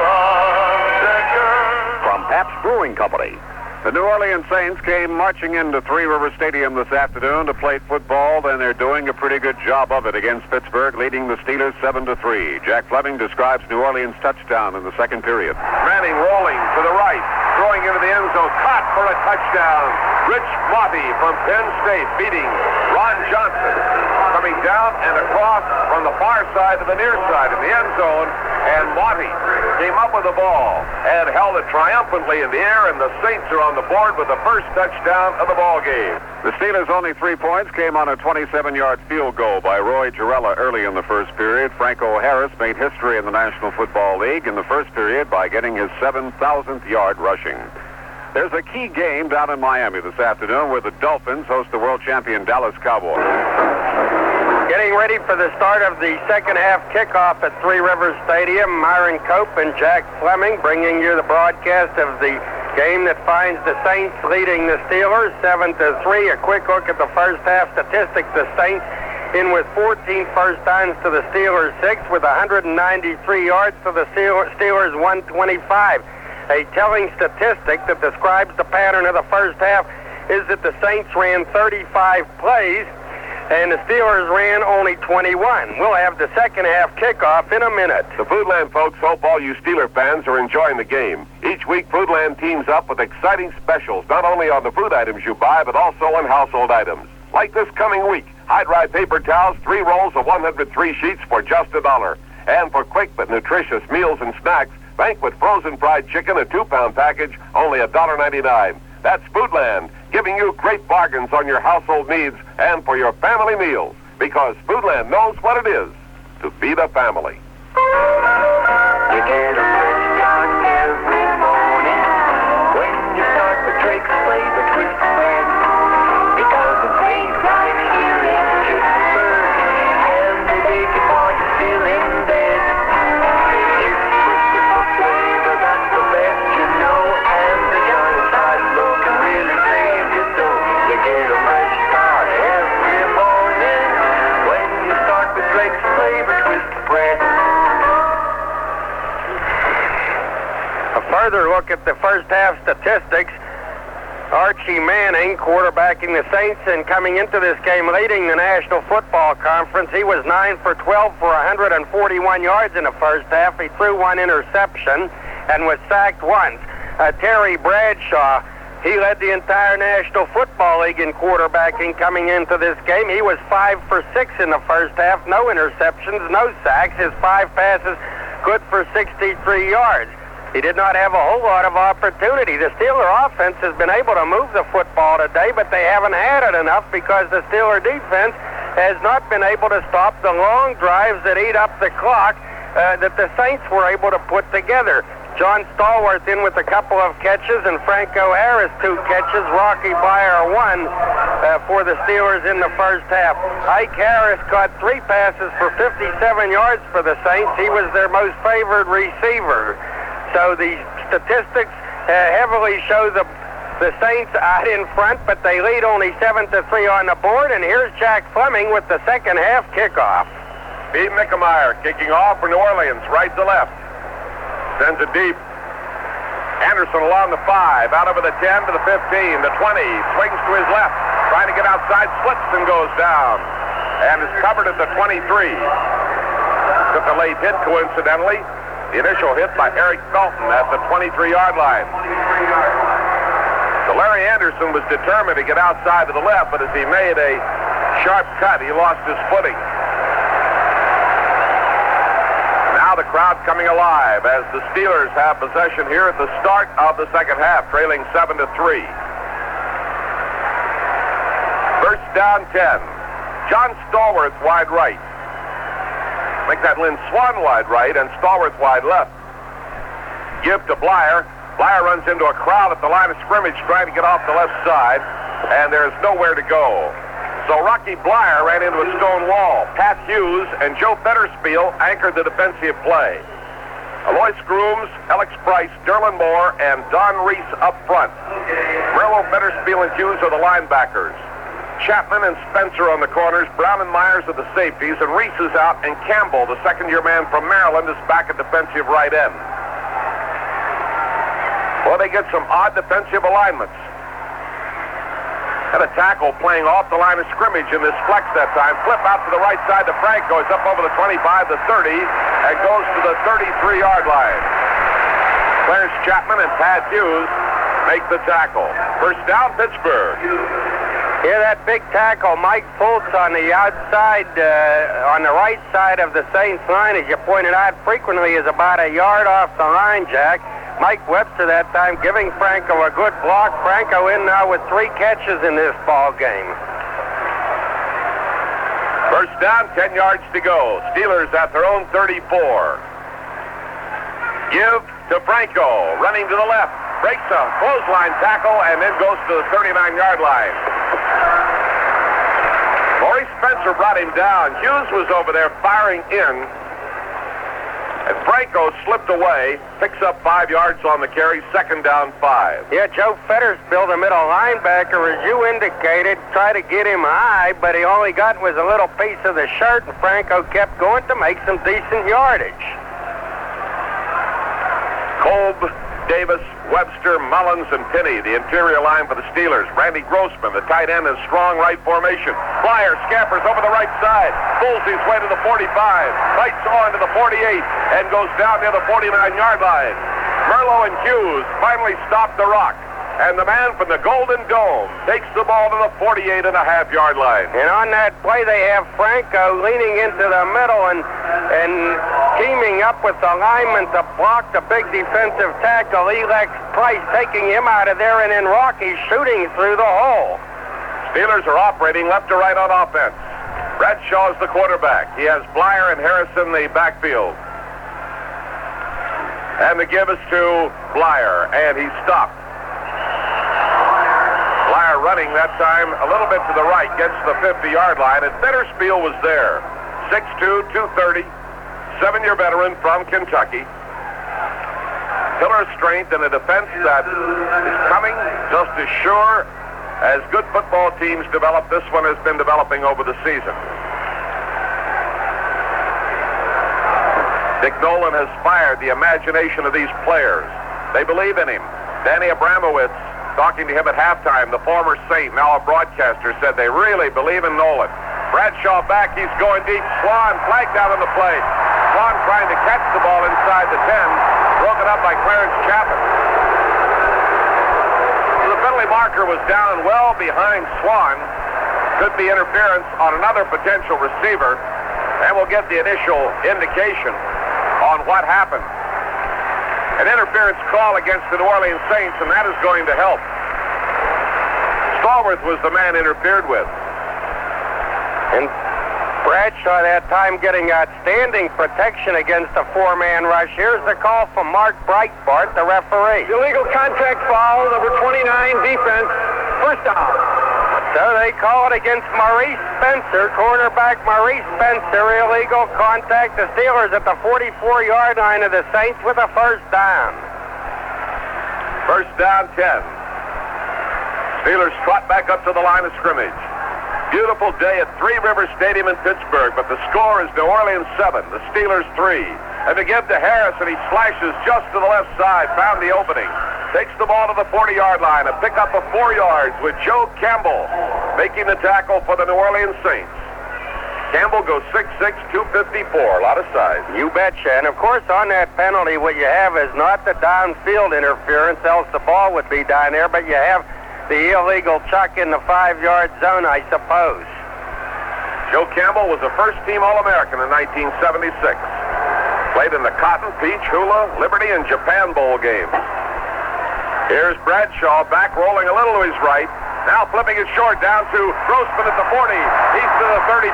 I'm Decker.
From Pabst Brewing Company. The New Orleans Saints came marching into Three River Stadium this afternoon to play football, and they're doing a pretty good job of it against Pittsburgh, leading the Steelers 7-3. Jack Flemming describes New Orleans' touchdown in the second period.
Manning rolling to the right, throwing into the end zone, caught for a touchdown. Rich Monty from Penn State beating Ron Johnson, coming down and across from the far side to the near side of the end zone, and Monty came up with the ball and held it triumphantly in the air, and the Saints are on the board with the first touchdown of the ball game.
The Steelers' only 3 points came on a 27-yard field goal by Roy Girella early in the first period. Franco Harris made history in the National Football League in the first period by getting his 7,000th yard rushing. There's a key game down in Miami this afternoon where the Dolphins host the world champion Dallas Cowboys.
Getting ready for the start of the second half kickoff at Three Rivers Stadium. Myron Cope and Jack Flemming bringing you the broadcast of the game that finds the Saints leading the Steelers 7-3. A quick look at the first half statistics. The Saints in with 14 first downs to the Steelers 6 with 193 yards to the Steelers 125. A telling statistic that describes the pattern of the first half is that the Saints ran 35 plays and the Steelers ran only 21. We'll have the second half kickoff in a minute.
The Foodland folks hope all you Steeler fans are enjoying the game. Each week, Foodland teams up with exciting specials, not only on the food items you buy, but also on household items. Like this coming week, high-dry paper towels, 3 rolls of 103 sheets for just $1. And for quick but nutritious meals and snacks, Banquet frozen fried chicken, a 2-pound package, only $1.99. That's Foodland, giving you great bargains on your household needs and for your family meals. Because Foodland knows what it is to feed a family.
You get a fresh start every morning when you start the Drake's flavor twist bread. Because the Drake's right here in Pittsburgh, and they make it while you're still in bed. It's Christmas flavor, that's the best you know, and the young side looking really save you so. You get a fresh start every morning when you start the Drake's flavor twist bread.
A further look at the first half statistics. Archie Manning, quarterbacking the Saints, and coming into this game leading the National Football Conference. He was 9 for 12 for 141 yards in the first half. He threw one interception and was sacked once. Terry Bradshaw, he led the entire National Football League in quarterbacking coming into this game. He was 5 for 6 in the first half. No interceptions, no sacks. His 5 passes good for 63 yards. He did not have a whole lot of opportunity. The Steeler offense has been able to move the football today, but they haven't had it enough because the Steeler defense has not been able to stop the long drives that eat up the clock that the Saints were able to put together. John Stallworth in with a couple of catches, and Franco Harris 2 catches. Rocky Bleier 1 for the Steelers in the first half. Ike Harris caught 3 passes for 57 yards for the Saints. He was their most favored receiver. So the statistics heavily show the Saints out in front, but they lead only 7-3 on the board. And here's Jack Flemming with the second half kickoff.
Steve Mickemeyer kicking off for New Orleans, right to left. Sends it deep. Anderson along the 5, out over the 10 to the 15, the 20, swings to his left, trying to get outside, slips and goes down, and is covered at the 23. Took a late hit, coincidentally. The initial hit by Eric Felton at the 23-yard line. So Larry Anderson was determined to get outside to the left, but as he made a sharp cut, he lost his footing. Now the crowd coming alive as the Steelers have possession here at the start of the second half, trailing 7-3. First down 10. John Stallworth wide right. Make that Lynn Swan wide right and Stallworth wide left. Give to Bleier. Bleier runs into a crowd at the line of scrimmage trying to get off the left side, and there's nowhere to go. So Rocky Bleier ran into a stone wall. Pat Hughes and Joe Fetterspiel anchored the defensive play. Alois Grooms, Alex Price, Derlin Moore, and Don Reese up front. Merlo, Fetterspiel, and Hughes are the linebackers. Chapman and Spencer on the corners, Brown and Myers are the safeties, and Reese is out, and Campbell, the second-year man from Maryland, is back at defensive right end. Well, they get some odd defensive alignments. Had a tackle playing off the line of scrimmage in this flex that time. Flip out to the right side to Franco. He's up over the 25, the 30, and goes to the 33-yard line. Clarence Chapman and Pat Hughes make the tackle. First down, Pittsburgh.
Here, that big tackle, Mike Fultz on the outside, on the right side of the Saints line, as you pointed out, frequently is about a yard off the line, Jack. Mike Webster that time giving Franco a good block. Franco in now with 3 catches in this ball game.
First down, 10 yards to go. Steelers at their own 34. Give to Franco, running to the left. Breaks a clothesline tackle and then goes to the 39-yard line. Maurice Spencer brought him down. Hughes was over there firing in. And Franco slipped away, picks up 5 yards on the carry, second down 5.
Yeah, Joe Fetterspiel, the middle linebacker, as you indicated, tried to get him high, but he only got was a little piece of the shirt, and Franco kept going to make some decent yardage.
Kolb, Davis, Webster, Mullins, and Pinney, the interior line for the Steelers. Randy Grossman, the tight end, in strong right formation. Bleier scampers over the right side, pulls his way to the 45, bites on to the 48, and goes down near the 49-yard line. Merlo and Hughes finally stop the rock, and the man from the Golden Dome takes the ball to the 48.5-yard line.
And on that play, they have Franco leaning into the middle and teaming up with the lineman to block the big defensive tackle, Elex Price, taking him out of there, and then Rocky shooting through the hole.
Steelers are operating left to right on offense. Bradshaw is the quarterback. He has Bleier and Harrison the backfield. And the give is to Bleier, and he stopped. Bleier running that time a little bit to the right, gets to the 50-yard line, and Fetterspiel was there. 6'2", 230, 7-year veteran from Kentucky. Pillar of strength in a defense that is coming just as sure as good football teams develop. This one has been developing over the season. Dick Nolan has fired the imagination of these players. They believe in him. Danny Abramowitz talking to him at halftime, the former Saint, now a broadcaster, said they really believe in Nolan. Bradshaw back, he's going deep. Swan flagged out on the play. Swan trying to catch the ball inside the 10, broken up by Clarence Chapman. The penalty marker was down well behind Swan. Could be interference on another potential receiver, and we'll get the initial indication on what happened. An interference call against the New Orleans Saints, and that is going to help. Stallworth was the man interfered with.
And Bradshaw that time getting outstanding protection against a four-man rush. Here's the call from Mark Breitbart, the referee.
Illegal contact foul, number 29, defense, first down.
So they call it against Maurice Spencer, cornerback Maurice Spencer, illegal contact. The Steelers at the 44-yard line of the Saints with a first down.
First down, 10. Steelers trot back up to the line of scrimmage. Beautiful day at Three Rivers Stadium in Pittsburgh, but the score is New Orleans 7, the Steelers 3. And to give to Harris, and he slashes just to the left side, found the opening. Takes the ball to the 40-yard line, a pickup of 4 yards with Joe Campbell making the tackle for the New Orleans Saints. Campbell goes 6'6", 254, a lot of size.
You betcha. And of course, on that penalty, what you have is not the downfield interference, else the ball would be down there, but you have the illegal chuck in the 5-yard zone, I suppose.
Joe Campbell was a first-team All-American in 1976. Played in the Cotton, Peach, Hula, Liberty, and Japan Bowl games. Here's Bradshaw back rolling a little to his right. Now flipping it short down to Grossman at the 40. He's to the 35.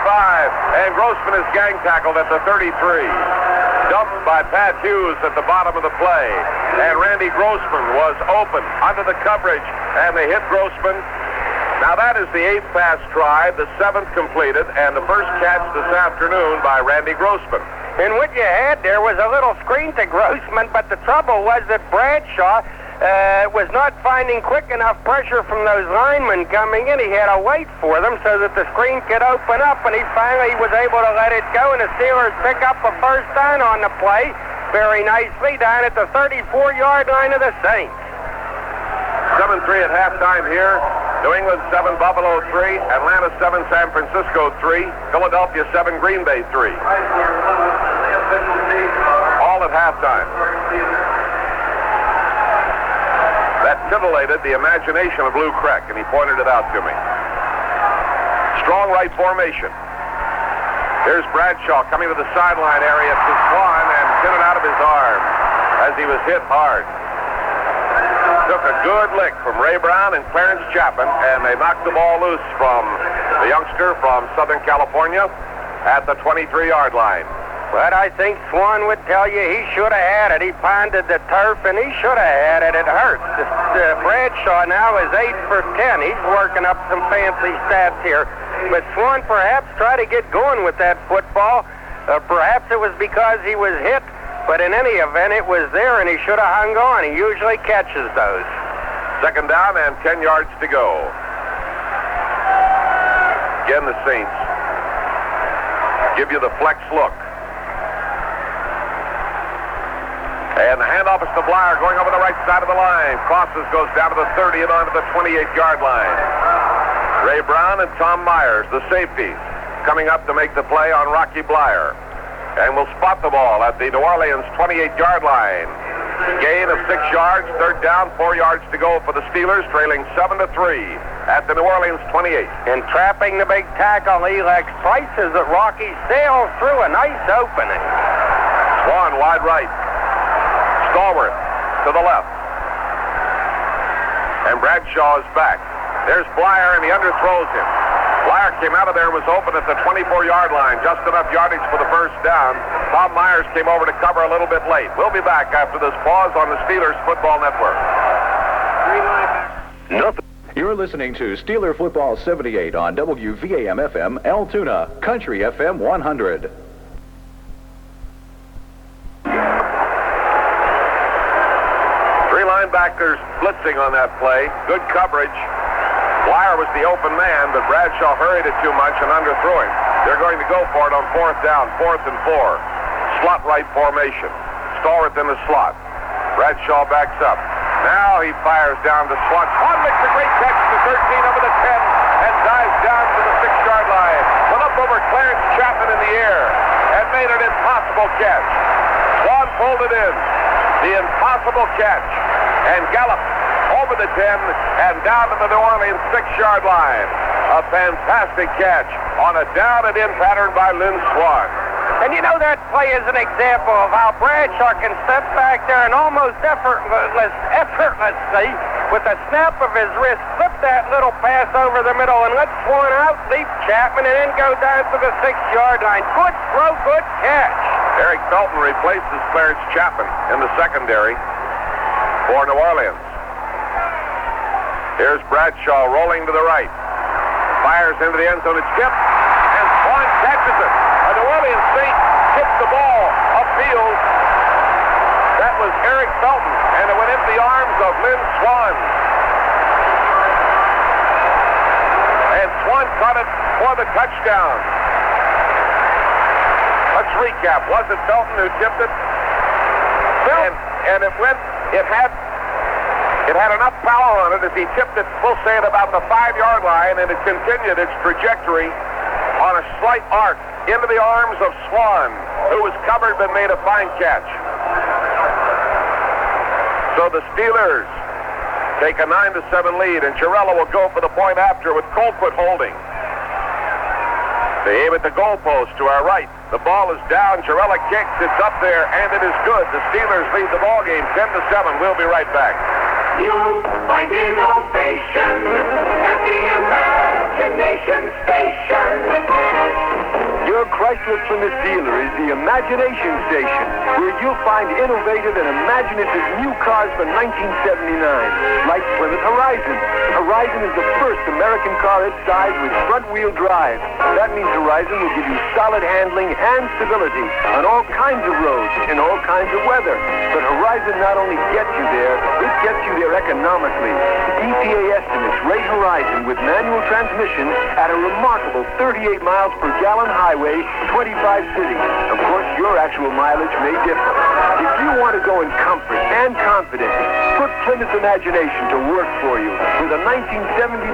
And Grossman is gang tackled at the 33. Dumped by Pat Hughes at the bottom of the play. And Randy Grossman was open under the coverage. And they hit Grossman. Now that is the 8th pass tried, the 7th completed, and the first catch this afternoon by Randy Grossman.
And what you had there was a little screen to Grossman, but the trouble was that Bradshaw was not finding quick enough pressure from those linemen coming in. He had to wait for them so that the screen could open up, and he finally was able to let it go, and the Steelers pick up a first down on the play very nicely down at the 34-yard line of the Saints.
7-3 at halftime here. New England 7, Buffalo 3, Atlanta 7, San Francisco 3, Philadelphia 7, Green Bay 3. All at halftime. That titillated the imagination of Lou Kreck, and he pointed it out to me. Strong right formation. Here's Bradshaw coming to the sideline area to Swan and hit it out of his arm as he was hit hard. Took a good lick from Ray Brown and Clarence Chapman, and they knocked the ball loose from the youngster from Southern California at the 23-yard line.
But I think Swan would tell you he should have had it. He pounded the turf, and he should have had it. It hurts. Bradshaw now is 8 for 10. He's working up some fancy stats here. But Swan perhaps tried to get going with that football. Perhaps it was because he was hit. But in any event, it was there, and he should have hung on. He usually catches those.
Second down and 10 yards to go. Again, the Saints give you the flex look. And the handoff is to Blyer going over the right side of the line. Crosses, goes down to the 30 and on to the 28-yard line. Ray Brown and Tom Myers, the safeties, coming up to make the play on Rocky Blyer. And will spot the ball at the New Orleans 28-yard line. Gain of 6 yards, third down, 4 yards to go for the Steelers, trailing 7-3 at the New Orleans 28.
And trapping the big tackle, Elex Price, as that Rocky sails through a nice opening.
Swan wide right. Stallworth to the left. And Bradshaw is back. There's Blyer, and he underthrows him. Blyer came out of there and was open at the 24-yard line. Just enough yardage for the first down. Tom Myers came over to cover a little bit late. We'll be back after this pause on the Steelers Football Network.
You're listening to Steeler Football 78 on WVAM-FM, Altoona, Country FM 100.
Three linebackers blitzing on that play. Good coverage. Blyer was the open man, but Bradshaw hurried it too much and underthrew him. They're going to go for it on fourth down, 4th and 4. Slot right formation. Stallworth in the slot. Bradshaw backs up. Now he fires down to Swan. Swan makes a great catch to 13 over the 10 and dives down to the 6-yard line. Went up over Clarence Chapman in the air and made an impossible catch. Swan pulled it in. The impossible catch. And galloped over the 10 and down to the New Orleans 6-yard line. A fantastic catch on a down and in pattern by Lynn Swan.
And you know, that play is an example of how Bradshaw can step back there and almost effortlessly, with a snap of his wrist, slip that little pass over the middle and let Swan out-leap Chapman and then go down to the 6-yard line. Good throw, good catch.
Eric Felton replaces Clarence Chapman in the secondary for New Orleans. Here's Bradshaw rolling to the right. Fires into the end zone. It's tipped, and Swan catches it. A New Orleans Saint tipped the ball upfield. That was Eric Felton, and it went into the arms of Lynn Swan. And Swan caught it for the touchdown. Let's recap. Was it Felton who tipped it? And it had enough power on it as he tipped it, we'll say, at about the 5-yard line, and it continued its trajectory on a slight arc into the arms of Swan, who was covered but made a fine catch. So the Steelers take a 9-7 lead, and Girella will go for the point after with Colquitt holding. They aim at the goalpost to our right. The ball is down. Girella kicks. It's up there, and it is good. The Steelers lead the ball game 10-7. We'll be right back.
You'll find innovation at the Imagination Station.
Your Chrysler Plymouth dealer is the Imagination Station, where you'll find innovative and imaginative new cars from 1979, like Plymouth Horizon. Horizon is the first American car its size with front-wheel drive. That means Horizon will give you solid handling and stability on all kinds of roads in all kinds of weather. But Horizon not only gets you there, it gets you there economically. EPA estimates rate Horizon with manual transmission at a remarkable 38 miles per gallon highway, 25 cities. Of course, your actual mileage may differ. If you want to go in comfort and confidence, put Plymouth Imagination to work for you with a 1979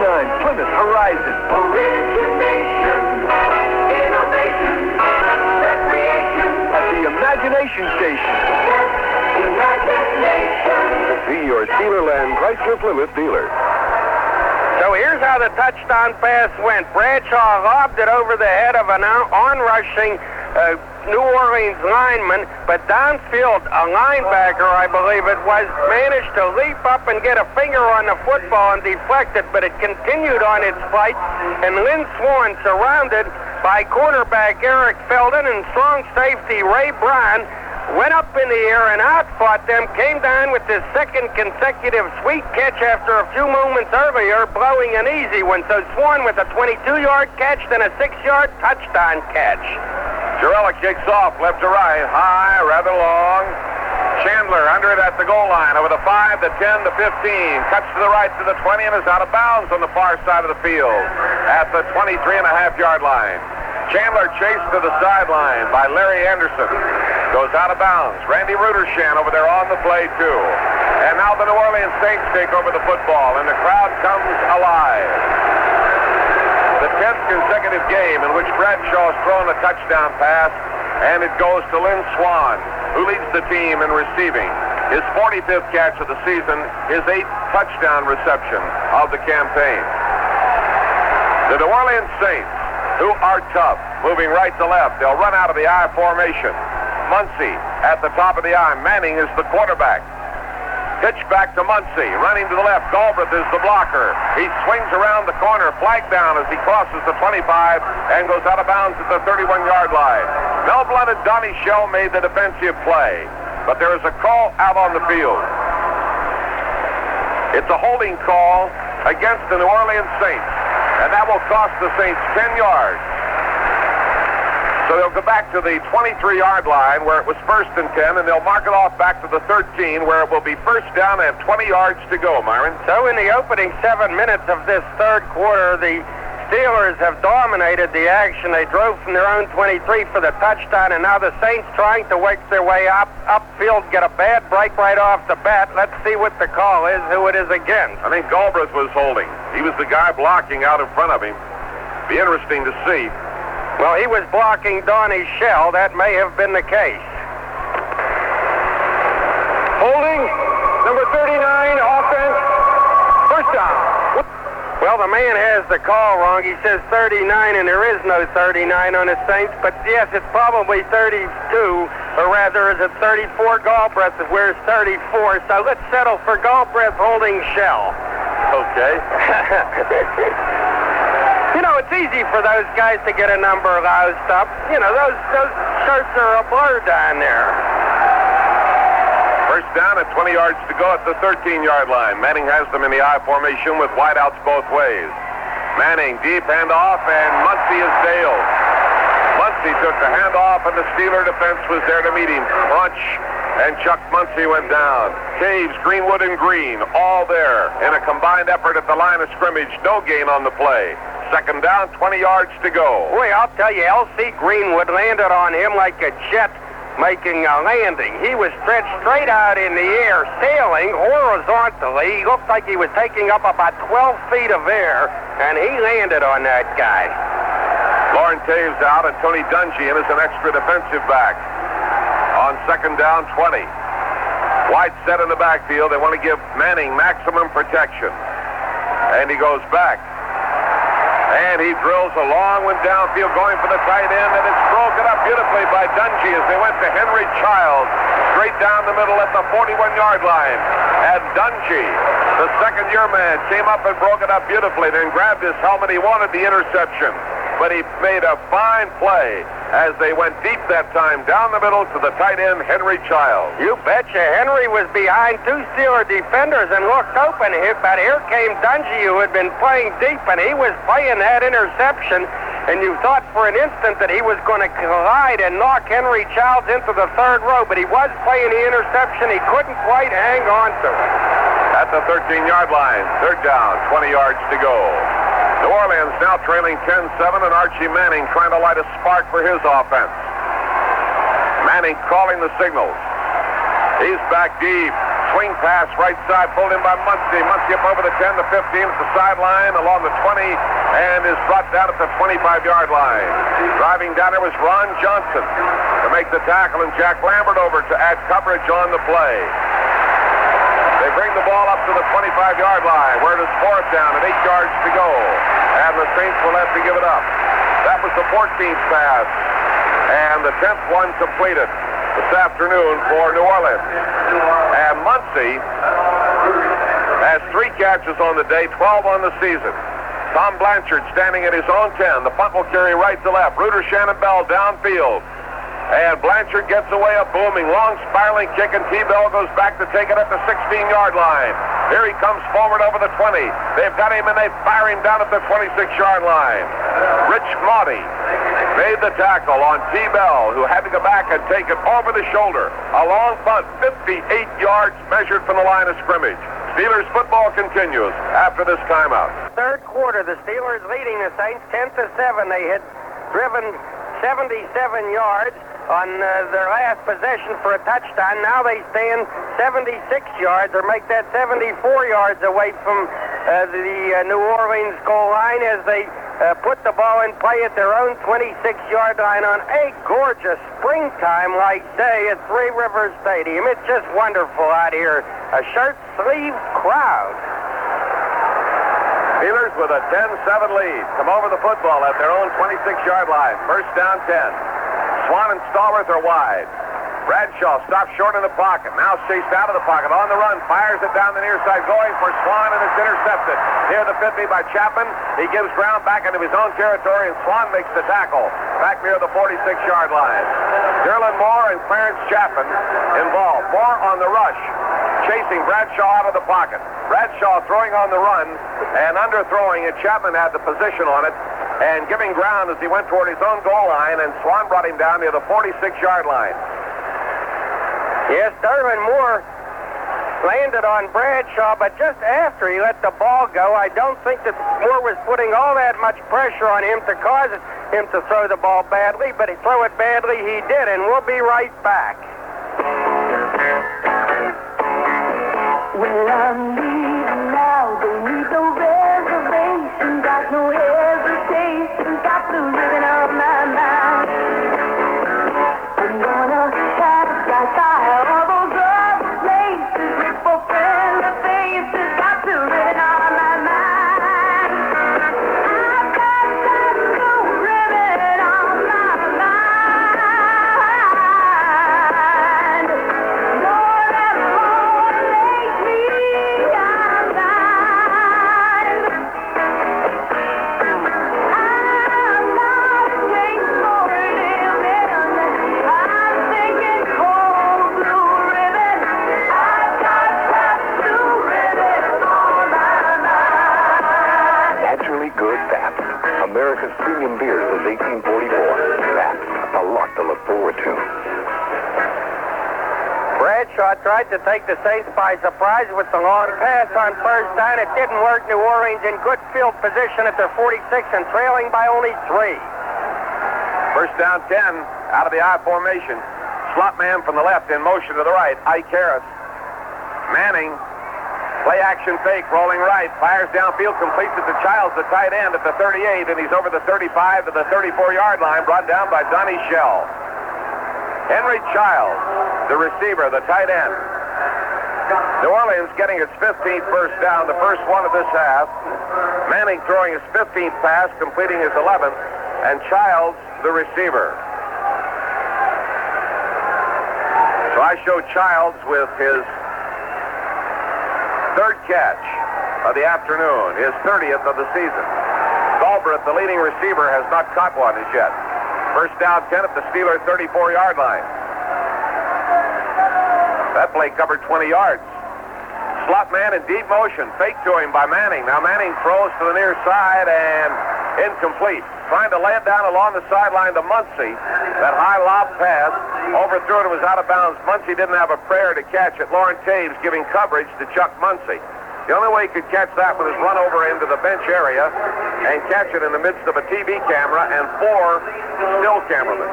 Plymouth Horizon.
Origination, innovation, recreation.
At the Imagination Station.
Imagination.
See your Steelerland Chrysler Plymouth dealer.
So here's how the touchdown pass went. Bradshaw lobbed it over the head of an onrushing New Orleans lineman, but downfield, a linebacker, I believe it was, managed to leap up and get a finger on the football and deflect it, but it continued on its flight, and Lynn Swan, surrounded by cornerback Eric Felton and strong safety Ray Brown, went up in the air and outfought them, came down with his second consecutive sweet catch after a few moments earlier, blowing an easy one. So Swan with a 22-yard catch, then a 6-yard touchdown catch.
Girella kicks off left to right, high, rather long. Chandler under it at the goal line, over the 5, the 10, the 15. Cuts to the right to the 20 and is out of bounds on the far side of the field at the 23.5-yard line. Chandler chased to the sideline by Larry Anderson. Goes out of bounds. Randy Rudershan over there on the play, too. And now the New Orleans Saints take over the football, and the crowd comes alive. The 10th consecutive game in which Bradshaw's thrown a touchdown pass, and it goes to Lynn Swan, who leads the team in receiving. His 45th catch of the season, his 8th touchdown reception of the campaign. The New Orleans Saints, who are tough, moving right to left. They'll run out of the I formation. Muncie at the top of the I. Manning is the quarterback. Pitch back to Muncie, running to the left. Galbraith is the blocker. He swings around the corner, flag down as he crosses the 25 and goes out of bounds at the 31-yard line. Mel Blunt and Donnie Shell made the defensive play, but there is a call out on the field. It's a holding call against the New Orleans Saints, and that will cost the Saints 10 yards. So they'll go back to the 23-yard line where it was 1st and 10, and they'll mark it off back to the 13 where it will be 1st down and 20 yards to go, Myron.
So in the opening 7 minutes of this third quarter, the Steelers have dominated the action. They drove from their own 23 for the touchdown, and now the Saints trying to work their way upfield, get a bad break right off the bat. Let's see what the call is, who it is against.
I think Galbraith was holding. He was the guy blocking out in front of him. Be interesting to see.
Well, he was blocking Donnie Shell. That may have been the case.
Holding, number 39, offense, first down.
Well, the man has the call wrong. He says 39, and there is no 39 on the Saints. But, yes, it's probably 32, or rather, is it 34? Galbraith wears 34. So let's settle for Galbraith holding Shell.
Okay.
You know, it's easy for those guys to get a number loused up. You know, those shirts are a blur down there.
First down at 20 yards to go at the 13-yard line. Manning has them in the I formation with wideouts both ways. Manning, deep handoff, and Muncie is bailed. Muncie took the handoff, and the Steeler defense was there to meet him. Crunch, and Chuck Muncie went down. Caves, Greenwood, and Green, all there in a combined effort at the line of scrimmage. No gain on the play. Second down, 20 yards to go.
Boy, I'll tell you, L.C. Greenwood landed on him like a jet making a landing. He was stretched straight out in the air, sailing horizontally. He looked like he was taking up about 12 feet of air, and he landed on that guy.
Lauren Taves out, and Tony Dungy in as an extra defensive back. On second down, 20. White set in the backfield. They want to give Manning maximum protection. And he goes back. And he drills a long one downfield going for the tight end, and it's broken up beautifully by Dungy as they went to Henry Childs, straight down the middle at the 41-yard line. And Dungy, the second-year man, came up and broke it up beautifully, then grabbed his helmet. He wanted the interception, but he made a fine play as they went deep that time down the middle to the tight end, Henry Childs.
You betcha. Henry was behind two Steeler defenders and looked open, but here came Dungy, who had been playing deep, and he was playing that interception, and you thought for an instant that he was going to collide and knock Henry Childs into the third row, but he was playing the interception. He couldn't quite hang on to it.
At the 13-yard line, third down, 20 yards to go. New Orleans now trailing 10-7, and Archie Manning trying to light a spark for his offense. Manning calling the signals. He's back deep. Swing pass right side, pulled in by Muncie. Muncie up over the 10, the 15, at the sideline, along the 20, and is brought down at the 25-yard line. Driving down there was Ron Johnson to make the tackle, and Jack Lambert over to add coverage on the play. They bring the ball up to the 25-yard line, where it is fourth down and 8 yards to go. And the Saints will have to give it up. That was the 14th pass. And the 10th one completed this afternoon for New Orleans. And Muncie has 3 catches on the day, 12 on the season. Tom Blanchard standing at his own 10. The punt will carry right to left. Reuter Shannon Bell downfield. And Blanchard gets away a booming, long spiraling kick, and T-Bell goes back to take it at the 16-yard line. Here he comes forward over the 20. They've got him, and they fire him down at the 26-yard line. Rich Maudie made the tackle on T-Bell, who had to go back and take it over the shoulder. A long punt, 58 yards measured from the line of scrimmage. Steelers football continues after this timeout.
Third quarter, the Steelers leading the Saints 10-7. They had driven 77 yards on their last possession for a touchdown. Now they stand 76 yards, or make that 74 yards away from the New Orleans goal line as they put the ball in play at their own 26-yard line on a gorgeous springtime-like day at Three Rivers Stadium. It's just wonderful out here. A shirt-sleeve crowd.
Steelers with a 10-7 lead. Come over the football at their own 26-yard line. First down, 10. Swan and Stallworth are wide. Bradshaw stops short in the pocket. Now chased out of the pocket. On the run. Fires it down the near side. Going for Swan, and it's intercepted. Near the 50 by Chapman. He gives ground back into his own territory, and Swan makes the tackle back near the 46-yard line. Derlin Moore and Clarence Chapman involved. Moore on the rush, chasing Bradshaw out of the pocket. Bradshaw throwing on the run and underthrowing it. Chapman had the position on it and giving ground as he went toward his own goal line, and Swan brought him down near the 46-yard line.
Yes, Derlin Moore landed on Bradshaw, but just after he let the ball go, I don't think that Moore was putting all that much pressure on him to cause him to throw the ball badly, but he throw it badly he did, and we'll be right back.
Well, I'm leaving now, don't need no reservation, got no hesitation, got the ribbon on my mind. I'm gonna have like all those other places with for friendly faces, got the ribbon on my mind. I've got that blue ribbon on my mind. Lord, that boy makes me unblind. I'm not waiting for a living. I'm thinking cold blue ribbon. I've got that blue ribbon on my mind.
Naturally good Pabst. America's premium beer since 1844. Pabst, a lot to look forward to.
Bradshaw tried to take the Saints by surprise with the long pass on first down. It didn't work. New Orleans in good field position at their 46 and trailing by only 3.
First down 10 out of the I formation. Slot man from the left in motion to the right. Ike Harris. Manning. Play action fake, rolling right. Fires downfield, completes it to Childs, the tight end at the 38, and he's over the 35 to the 34-yard line, brought down by Donnie Shell. Henry Childs, the receiver, the tight end. New Orleans getting its 15th first down, the first one of this half. Manning throwing his 15th pass, completing his 11th, and Childs, the receiver. So I show Childs with his third catch of the afternoon, his 30th of the season. Galbraith, the leading receiver, has not caught one as yet. First down 10 at the Steelers' 34-yard line. That play covered 20 yards. Slot man in deep motion. Fake to him by Manning. Now Manning throws to the near side and incomplete. Trying to lay it down along the sideline to Muncie. That high lob pass. Overthrew it. It was out of bounds. Muncie didn't have a prayer to catch it. Lauren Taves giving coverage to Chuck Muncie. The only way he could catch that was run over into the bench area and catch it in the midst of a TV camera and 4 still cameramen.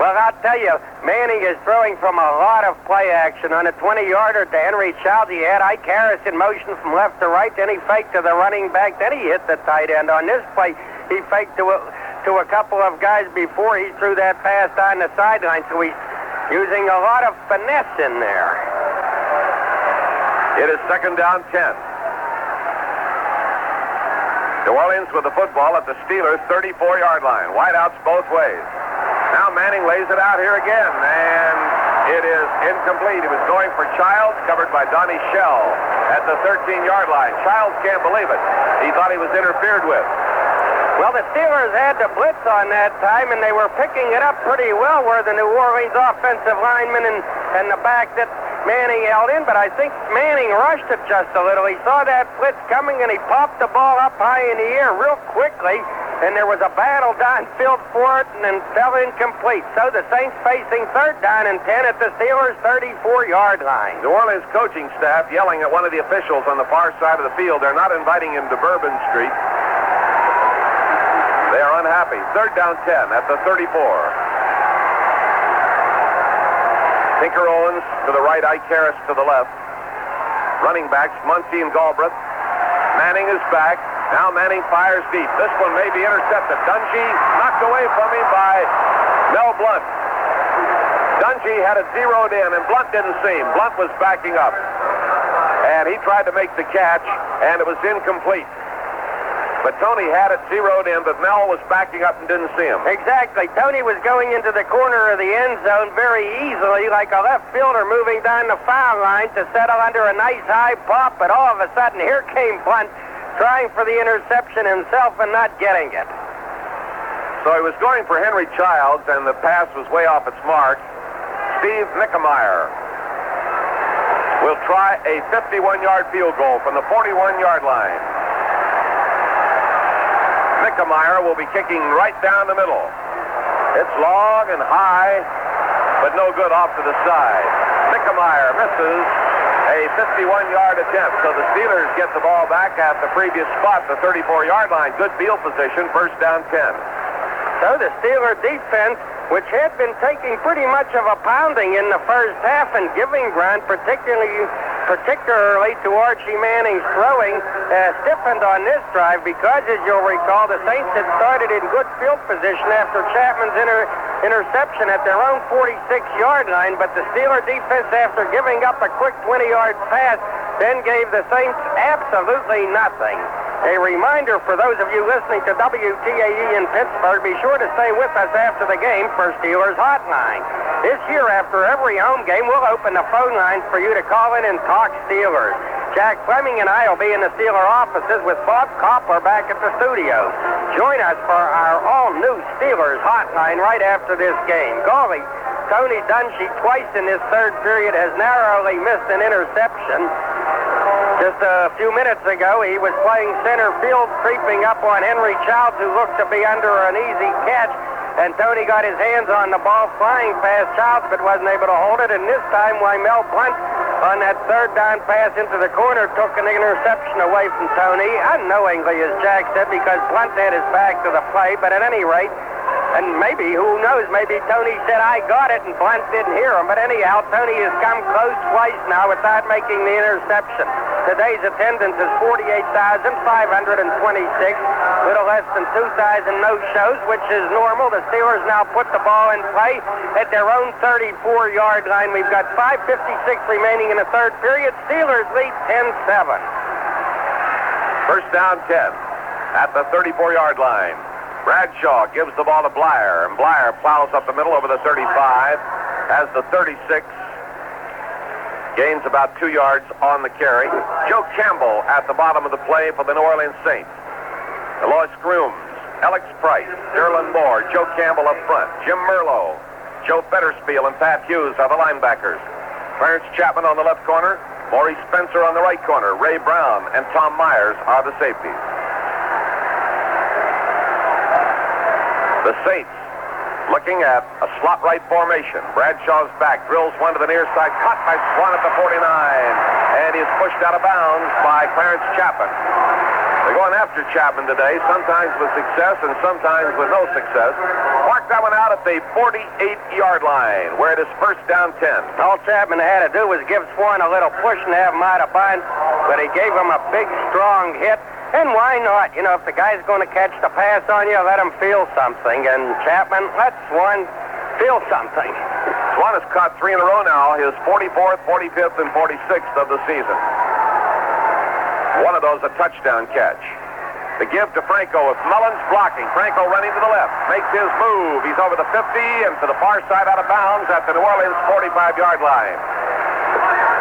Well, I'll tell you, Manning is throwing from a lot of play action. On a 20-yarder to Henry Childs, he had Ike Harris in motion from left to right. Then he faked to the running back. Then he hit the tight end. On this play, he faked to a couple of guys before he threw that pass on the sideline. So he's using a lot of finesse in there.
It is second down 10. New Orleans with the football at the Steelers' 34-yard line. Wideouts both ways. Now Manning lays it out here again, and it is incomplete. He was going for Childs, covered by Donnie Shell at the 13-yard line. Childs can't believe it. He thought he was interfered with.
Well, the Steelers had to blitz on that time, and they were picking it up pretty well where the New Orleans offensive lineman and the back that Manning held in, but I think Manning rushed it just a little. He saw that blitz coming, and he popped the ball up high in the air real quickly, and there was a battle downfield for it, and then fell incomplete. So the Saints facing third down and 10 at the Steelers' 34-yard line.
New Orleans coaching staff yelling at one of the officials on the far side of the field. They're not inviting him to Bourbon Street. They are unhappy. Third down 10 at the 34. Tinker Owens to the right, Ike Harris to the left. Running backs, Muncie and Galbraith. Manning is back. Now Manning fires deep. This one may be intercepted. Dungy knocked away from him by Mel Blunt. Dungy had it zeroed in, and Blunt didn't see him. Blunt was backing up. And he tried to make the catch, and it was incomplete. But Tony had it zeroed in, but Mel was backing up and didn't see him.
Exactly. Tony was going into the corner of the end zone very easily, like a left fielder moving down the foul line to settle under a nice high pop, but all of a sudden, here came Blunt trying for the interception himself and not getting it.
So he was going for Henry Childs, and the pass was way off its mark. Steve Mickemeyer will try a 51-yard field goal from the 41-yard line. Mickemeyer will be kicking right down the middle. It's long and high, but no good off to the side. Nickemeyer misses a 51-yard attempt. So the Steelers get the ball back at the previous spot, the 34-yard line. Good field position, first down 10.
So the Steeler defense, which had been taking pretty much of a pounding in the first half and giving ground, particularly to Archie Manning's throwing, stiffened on this drive because, as you'll recall, the Saints had started in good field position after Chapman's interception at their own 46-yard line, but the Steeler defense, after giving up a quick 20-yard pass, then gave the Saints absolutely nothing. A reminder for those of you listening to WTAE in Pittsburgh, be sure to stay with us after the game for Steelers Hotline. This year, after every home game, we'll open the phone lines for you to call in and talk Steelers. Jack Flemming and I will be in the Steeler offices with Bob Koppler back at the studio. Join us for our all-new Steelers Hotline right after this game. Golly, Tony Dungy twice in this third period has narrowly missed an interception. Just a few minutes ago, he was playing center field, creeping up on Henry Childs, who looked to be under an easy catch, and Tony got his hands on the ball, flying past Childs, but wasn't able to hold it, and this time, Mel Blunt, on that third down pass into the corner, took an interception away from Tony, unknowingly, as Jack said, because Blunt had his back to the play, but at any rate, and maybe, who knows, maybe Tony said, I got it, and Blunt didn't hear him. But anyhow, Tony has come close twice now without making the interception. Today's attendance is 48,526, little less than 2,000 no-shows, which is normal. The Steelers now put the ball in play at their own 34-yard line. We've got 5:56 remaining in the third period. Steelers lead 10-7.
First down 10 at the 34-yard line. Bradshaw gives the ball to Blyer, and Blyer plows up the middle over the 35, has the 36, gains about 2 yards on the carry. Joe Campbell at the bottom of the play for the New Orleans Saints. Elois Grooms, Alex Price, Derlin Moore, Joe Campbell up front, Jim Merlo, Joe Fetterspiel, and Pat Hughes are the linebackers. Clarence Chapman on the left corner, Maurice Spencer on the right corner, Ray Brown and Tom Myers are the safeties. The Saints looking at a slot right formation. Bradshaw's back, drills one to the near side, caught by Swan at the 49, and he's pushed out of bounds by Clarence Chapman. They're going after Chapman today, sometimes with success and sometimes with no success. Mark that one out at the 48-yard line, where it is first down 10.
All Chapman had to do was give Swan a little push and have him out of bounds, but he gave him a big, strong hit. And why not? You know, if the guy's going to catch the pass on you, let him feel something. And Chapman, let Swan feel something.
Swan has caught 3 in a row now, his 44th, 45th, and 46th of the season. One of those a touchdown catch. The give to Franco with Mullins blocking. Franco running to the left, makes his move. He's over the 50 and to the far side out of bounds at the New Orleans 45-yard line.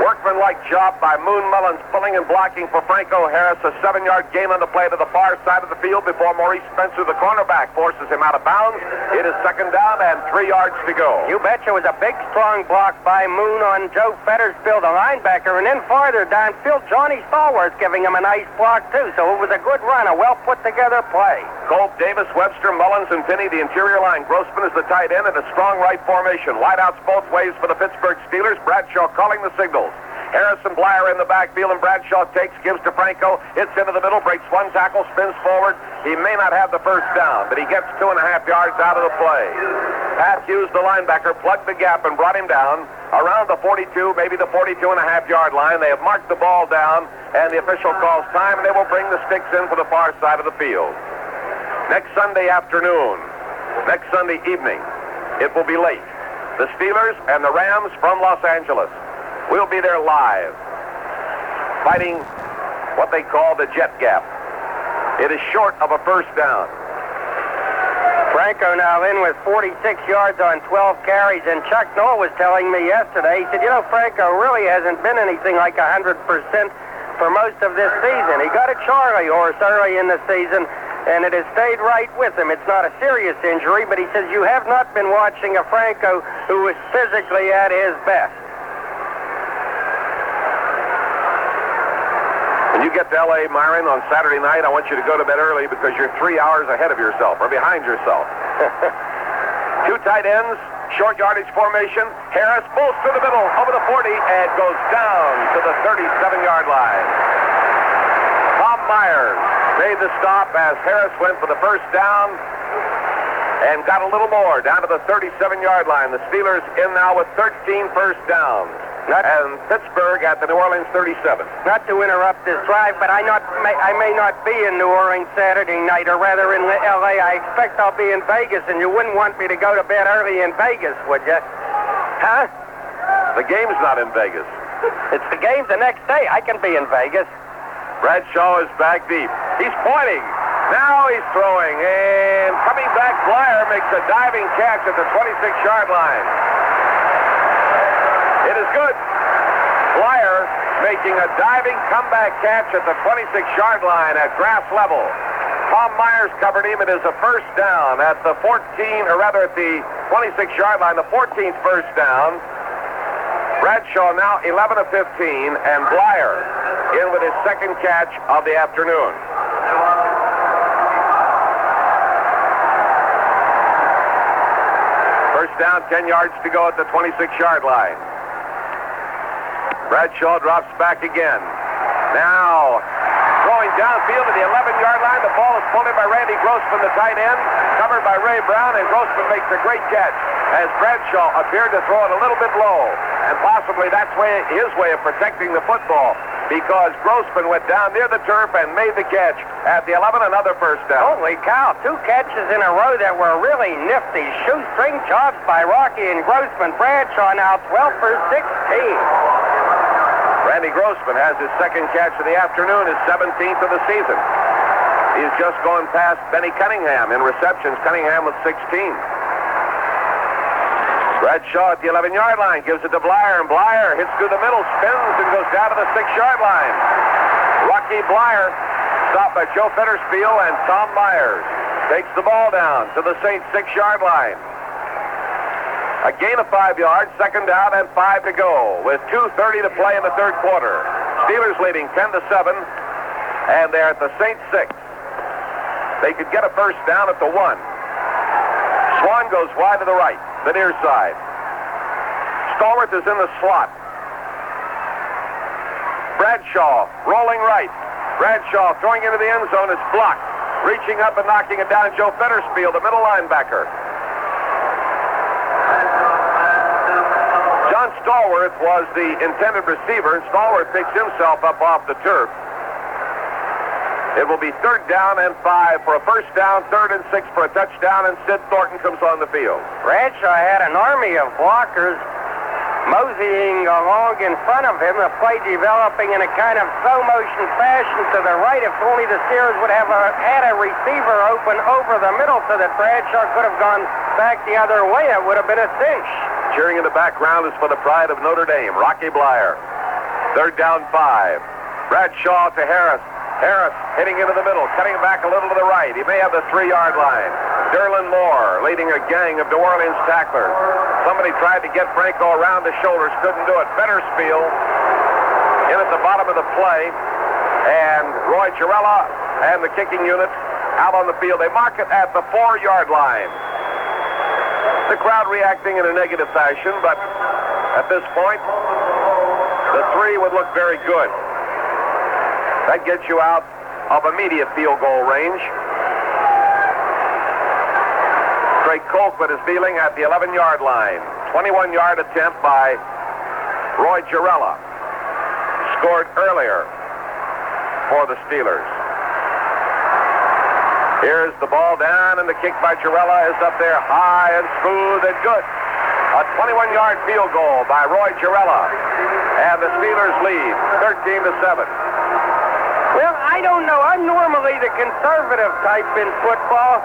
Workman-like job by Moon Mullins, pulling and blocking for Franco Harris. A 7-yard gain on the play to the far side of the field before Maurice Spencer, the cornerback, forces him out of bounds. It is second down and 3 yards to go.
You betcha it was a big, strong block by Moon on Joe Fettersfield, the linebacker, and then farther downfield, Johnny Stallworth giving him a nice block, too. So it was a good run, a well-put-together play.
Colt, Davis, Webster, Mullins, and Finney, the interior line. Grossman is the tight end and a strong right formation. Wideouts both ways for the Pittsburgh Steelers. Bradshaw calling the signals. Harrison Blyer in the backfield, and Bradshaw gives to Franco. Hits into the middle, breaks one tackle, spins forward. He may not have the first down, but he gets 2.5 yards out of the play. Pat Hughes, the linebacker, plugged the gap and brought him down around the 42, maybe the 42.5-yard line. They have marked the ball down, and the official calls time, and they will bring the sticks in for the far side of the field. Next Sunday afternoon, next Sunday evening, it will be late. The Steelers and the Rams from Los Angeles. We'll be there live, fighting what they call the jet gap. It is short of a first down.
Franco now in with 46 yards on 12 carries, and Chuck Noll was telling me yesterday, he said, you know, Franco really hasn't been anything like 100% for most of this season. He got a Charlie horse early in the season, and it has stayed right with him. It's not a serious injury, but he says you have not been watching a Franco who is physically at his best.
When you get to L.A., Myron, on Saturday night, I want you to go to bed early because you're 3 hours ahead of yourself or behind yourself. Two tight ends, short yardage formation. Harris pulls through the middle, over the 40, and goes down to the 37-yard line. Tom Myers made the stop as Harris went for the first down and got a little more down to the 37-yard line. The Steelers in now with 13 first downs. And Pittsburgh at the New Orleans 37.
Not to interrupt this drive, but I may not be in New Orleans Saturday night, or rather in L.A. I expect I'll be in Vegas, and you wouldn't want me to go to bed early in Vegas, would you? Huh?
The game's not in Vegas.
It's the game the next day. I can be in Vegas.
Bradshaw is back deep. He's pointing. Now he's throwing. And coming back, Blyer makes a diving catch at the 26-yard line. It is good. Blyer making a diving comeback catch at the 26-yard line at grass level. Tom Myers covered him. It is a first down at the 14, or rather at the 26-yard line, the 14th first down. Bradshaw now 11 of 15, and Blyer in with his second catch of the afternoon. First down, 10 yards to go at the 26-yard line. Bradshaw drops back again. Now, throwing downfield to the 11-yard line. The ball is pulled in by Randy Grossman, the tight end, covered by Ray Brown, and Grossman makes a great catch as Bradshaw appeared to throw it a little bit low. And possibly that's his way of protecting the football, because Grossman went down near the turf and made the catch at the 11, another first down.
Holy cow, two catches in a row that were really nifty. Shoestring jobs by Rocky and Grossman. Bradshaw now 12 for 16.
Randy Grossman has his second catch of the afternoon, his 17th of the season. He's just gone past Benny Cunningham in receptions. Cunningham with 16. Bradshaw at the 11-yard line gives it to Blyer, and Blyer hits through the middle, spins, and goes down to the 6-yard line. Rocky Blyer stopped by Joe Fetterspiel, and Tom Myers takes the ball down to the Saints 6-yard line. A gain of 5 yards, second down, and 5 to go with 2:30 to play in the third quarter. Steelers leading 10-7, and they're at the Saints 6. They could get a first down at the 1. Swan goes wide to the right, the near side. Stallworth is in the slot. Bradshaw rolling right. Bradshaw throwing into the end zone is blocked. Reaching up and knocking it down, Joe Fetterspiel, the middle linebacker. John Stallworth was the intended receiver, and Stallworth picks himself up off the turf. It will be third down and 5 for a first down, third and 6 for a touchdown, and Sid Thornton comes on the field.
Bradshaw had an army of blockers moseying along in front of him, the play developing in a kind of slow-motion fashion to the right. If only the Steelers would have had a receiver open over the middle so that Bradshaw could have gone back the other way, it would have been a cinch.
Cheering in the background is for the pride of Notre Dame, Rocky Blyer. Third down 5. Bradshaw to Harris. Harris hitting into the middle, cutting back a little to the right. He may have the 3-yard line. Derlin Moore leading a gang of New Orleans tacklers. Somebody tried to get Franco around the shoulders, couldn't do it. Fetterspiel in at the bottom of the play, and Roy Girella and the kicking unit out on the field. They mark it at the 4-yard line. The crowd reacting in a negative fashion, but at this point, the 3 would look very good. That gets you out of immediate field goal range. Craig Colquitt is dealing at the 11-yard line. 21-yard attempt by Roy Girella. Scored earlier for the Steelers. Here's the ball down, and the kick by Girella is up there high and smooth and good. A 21-yard field goal by Roy Girella. And the Steelers lead 13-7.
Well, I don't know. I'm normally the conservative type in football.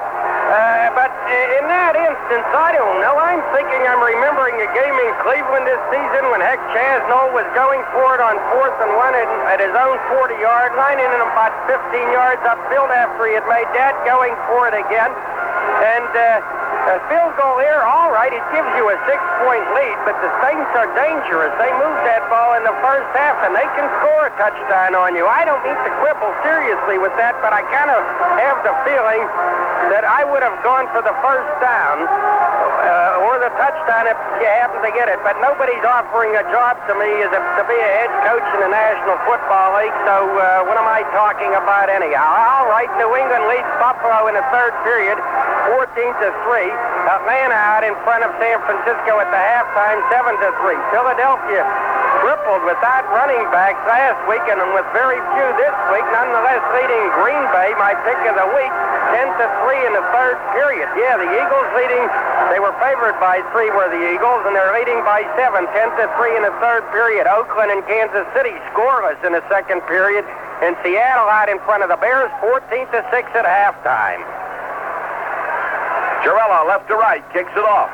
But in that instance, I don't know. I'm thinking I'm remembering a game in Cleveland this season when Heck Chasnold was going for it on 4th and 1 at his own 40-yard line, and then about 15 yards upfield after he had made that, going for it again. And A field goal here, all right, it gives you a 6-point lead, but the Saints are dangerous. They move that ball in the first half, and they can score a touchdown on you. I don't mean to quibble seriously with that, but I kind of have the feeling that I would have gone for the first down or the touchdown if you happen to get it. But nobody's offering a job to me to be a head coach in the National Football League, so what am I talking about anyhow? All right, New England leads Buffalo in the third period, 14-3. Atlanta out in front of San Francisco at the halftime, 7-3. Philadelphia crippled without running backs last week and with very few this week, nonetheless leading Green Bay, my pick of the week, 10-3 in the third period. Yeah, the Eagles leading, they were favored by 3 were the Eagles, and they're leading by 7, 10-3 in the third period. Oakland and Kansas City scoreless in the second period, and Seattle out in front of the Bears, 14-6 at halftime.
Girella, left to right, kicks it off.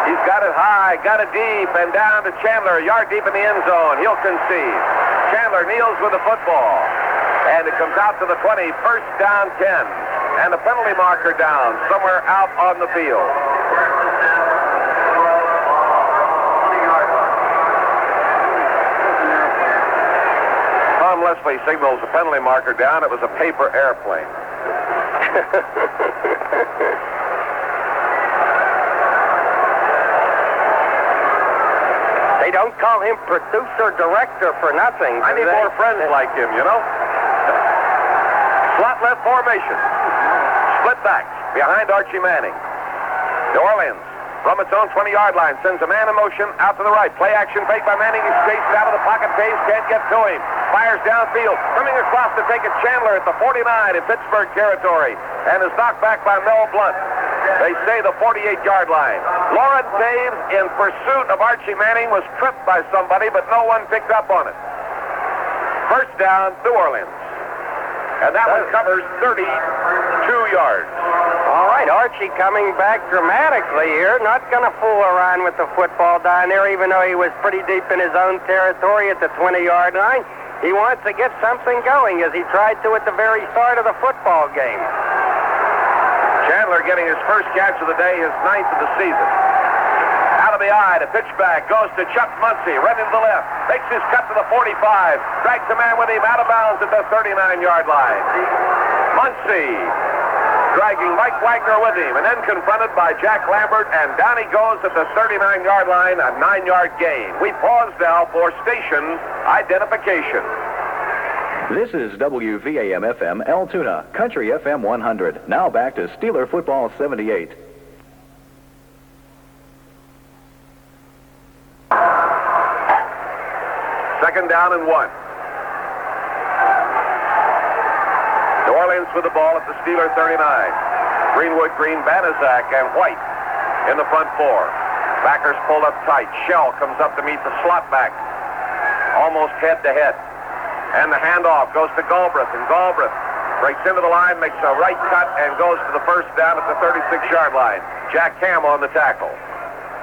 He's got it high, got it deep, and down to Chandler, a yard deep in the end zone. He'll concede. Chandler kneels with the football, and it comes out to the 20, first down 10, and the penalty marker down somewhere out on the field. Tom Leslie signals the penalty marker down. It was a paper airplane.
They don't call him producer-director for nothing.
I need more friends like him, you know? Slot left formation. Split backs behind Archie Manning. New Orleans, from its own 20-yard line, sends a man in motion out to the right. Play action fake by Manning. He's chased out of the pocket. Taves can't get to him. Fires downfield. Coming across to take it, Chandler at the 49 in Pittsburgh territory. And is knocked back by Mel Blunt. They say the 48-yard line. Lauren Taves, in pursuit of Archie Manning, was tripped by somebody, but no one picked up on it. First down, New Orleans. And that one covers 32 yards.
All right, Archie coming back dramatically here. Not going to fool around with the football down there, even though he was pretty deep in his own territory at the 20-yard line. He wants to get something going, as he tried to at the very start of the football game.
Chandler getting his first catch of the day, his 9th of the season. Out of the eye, the pitch back goes to Chuck Muncie, right into the left. Makes his cut to the 45. Drags a man with him out of bounds at the 39-yard line. Muncie dragging Mike Wagner with him, and then confronted by Jack Lambert, and down he goes at the 39-yard line, a 9-yard gain. We pause now for station identification.
This is WVAM-FM Altoona, Country FM 100. Now back to Steeler Football 78.
Second down and 1. New Orleans with the ball at the Steeler 39. Greenwood, Green, Banaszak, and White in the front 4. Backers pulled up tight. Shell comes up to meet the slot back. Almost head-to-head. And the handoff goes to Galbraith, and Galbraith breaks into the line, makes a right cut, and goes to the first down at the 36-yard line. Jack Ham on the tackle.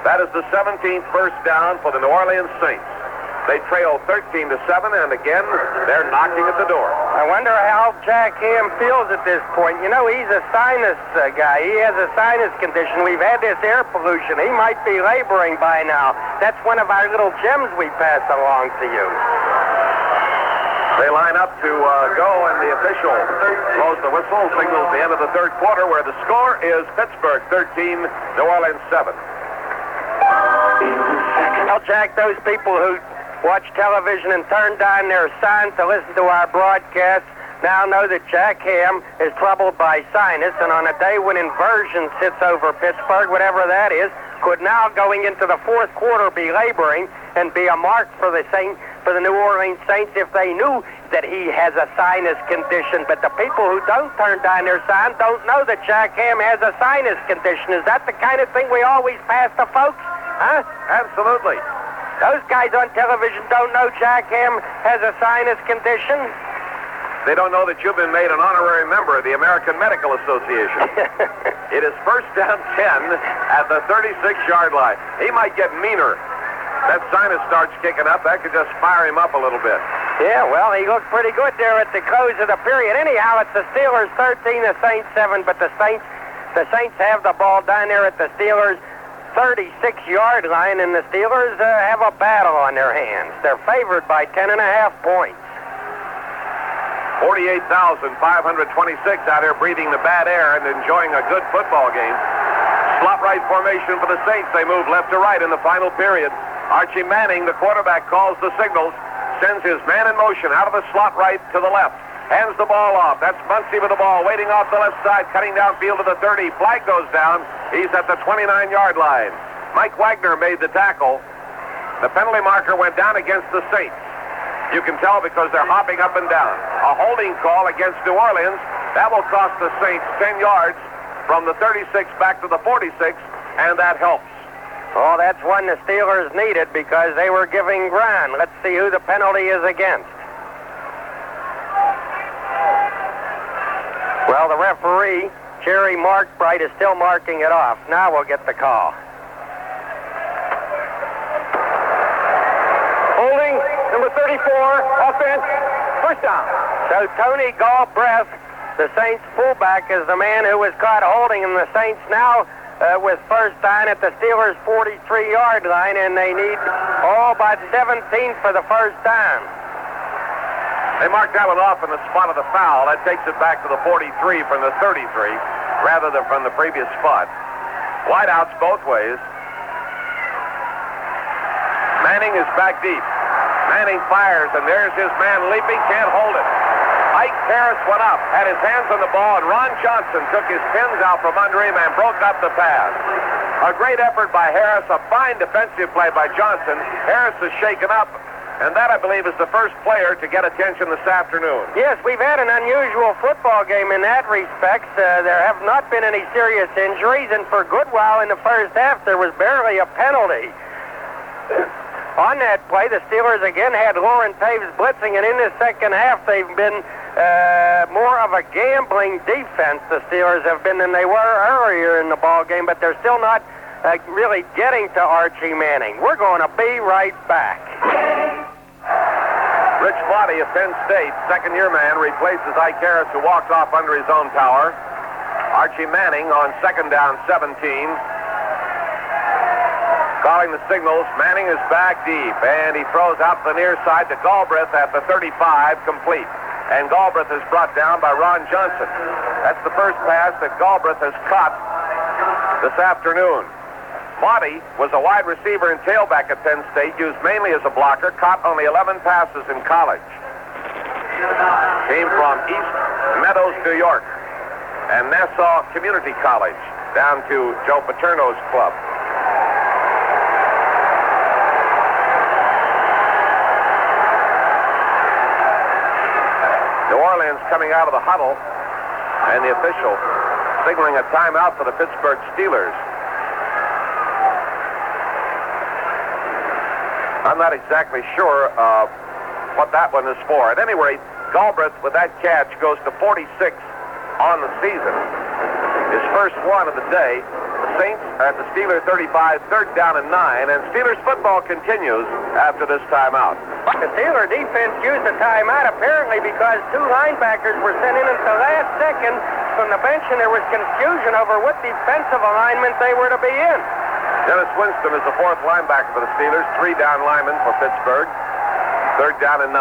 That is the 17th first down for the New Orleans Saints. They trail 13-7, and again, they're knocking at the door.
I wonder how Jack Ham feels at this point. You know, he's a sinus guy. He has a sinus condition. We've had this air pollution. He might be laboring by now. That's one of our little gems we pass along to you.
They line up to go, and the official blows the whistle, signals the end of the third quarter, where the score is Pittsburgh 13, New Orleans 7.
Well, Jack, those people who watch television and turn down their signs to listen to our broadcast now know that Jack Ham is troubled by sinus, and on a day when inversion sits over Pittsburgh, whatever that is, could now, going into the fourth quarter, be laboring and be a mark for the New Orleans Saints if they knew that he has a sinus condition. But the people who don't turn down their sign don't know that Jack Ham has a sinus condition. Is that the kind of thing we always pass to folks? Huh?
Absolutely.
Those guys on television don't know Jack Ham has a sinus condition.
They don't know that you've been made an honorary member of the American Medical Association. It is first down 10 at the 36-yard line. He might get meaner. That sinus starts kicking up. That could just fire him up a little bit.
Yeah, well, he looked pretty good there at the close of the period. Anyhow, it's the Steelers 13, the Saints 7, but the Saints The Saints have the ball down there at the Steelers' 36-yard line, and the Steelers have a battle on their hands. They're favored by 10.5 points.
48,526 out here breathing the bad air and enjoying a good football game. Slot right formation for the Saints. They move left to right in the final period. Archie Manning, the quarterback, calls the signals, sends his man in motion out of the slot right to the left. Hands the ball off. That's Muncie with the ball, waiting off the left side, cutting downfield to the 30. Flag goes down. He's at the 29-yard line. Mike Wagner made the tackle. The penalty marker went down against the Saints. You can tell because they're hopping up and down. A holding call against New Orleans. That will cost the Saints 10 yards from the 36 back to the 46, and that helps.
Oh, that's one the Steelers needed because they were giving ground. Let's see who the penalty is against. Well, the referee, Jerry Markbright, is still marking it off. Now we'll get the call.
Holding, number 34, offense, first down.
So Tony Galbraith, the Saints fullback, is the man who was caught holding him. The Saints now with first down at the Steelers' 43-yard line, and they need about 17 for the first down.
They marked that one off in the spot of the foul. That takes it back to the 43 from the 33, rather than from the previous spot. Wideouts both ways. Manning is back deep. Manning fires, and there's his man leaping, can't hold it. Ike Harris went up, had his hands on the ball, and Ron Johnson took his pins out from under him and broke up the pass. A great effort by Harris, a fine defensive play by Johnson. Harris is shaken up, and that, I believe, is the first player to get attention this afternoon.
Yes, we've had an unusual football game in that respect. There have not been any serious injuries, and for a good while in the first half, there was barely a penalty. On that play, the Steelers again had Lauren Taves blitzing, and in the second half, they've been more of a gambling defense, the Steelers have been, than they were earlier in the ball game, but they're still not really getting to Archie Manning. We're going to be right back.
Rich Flotty of Penn State, second-year man, replaces Ike Harris, who walked off under his own power. Archie Manning on second down 17. Calling the signals. Manning is back deep, and he throws out the near side to Galbraith at the 35, complete. And Galbraith is brought down by Ron Johnson. That's the first pass that Galbraith has caught this afternoon. Monty was a wide receiver and tailback at Penn State, used mainly as a blocker, caught only 11 passes in college. Came from East Meadows, New York, and Nassau Community College, down to Joe Paterno's club. New Orleans coming out of the huddle, and the official signaling a timeout for the Pittsburgh Steelers. I'm not exactly sure what that one is for. At any rate, Galbraith, with that catch, goes to 46 on the season. His first one of the day. The Saints are at the Steelers 35, third down and 9, and Steelers football continues after this timeout.
The Steeler defense used a timeout apparently because two linebackers were sent in at the last second from the bench, and there was confusion over what defensive alignment they were to be in.
Dennis Winston is the fourth linebacker for the Steelers, three down lineman for Pittsburgh. Third down and 9.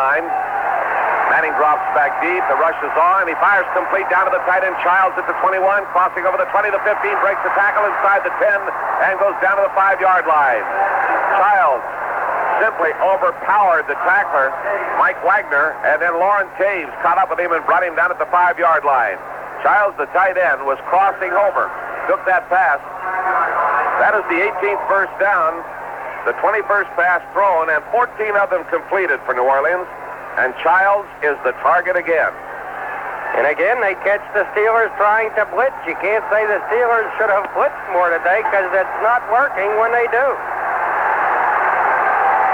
Manning drops back deep. The rush is on. He fires complete down to the tight end. Childs at the 21, crossing over the 20 to 15, breaks the tackle inside the 10, and goes down to the 5-yard line. Childs simply overpowered the tackler, Mike Wagner, and then Lauren Taves caught up with him and brought him down at the 5-yard line. Childs, the tight end, was crossing over, took that pass. That is the 18th first down, the 21st pass thrown, and 14 of them completed for New Orleans. And Childs is the target again.
And again, they catch the Steelers trying to blitz. You can't say the Steelers should have blitzed more today because it's not working when they do.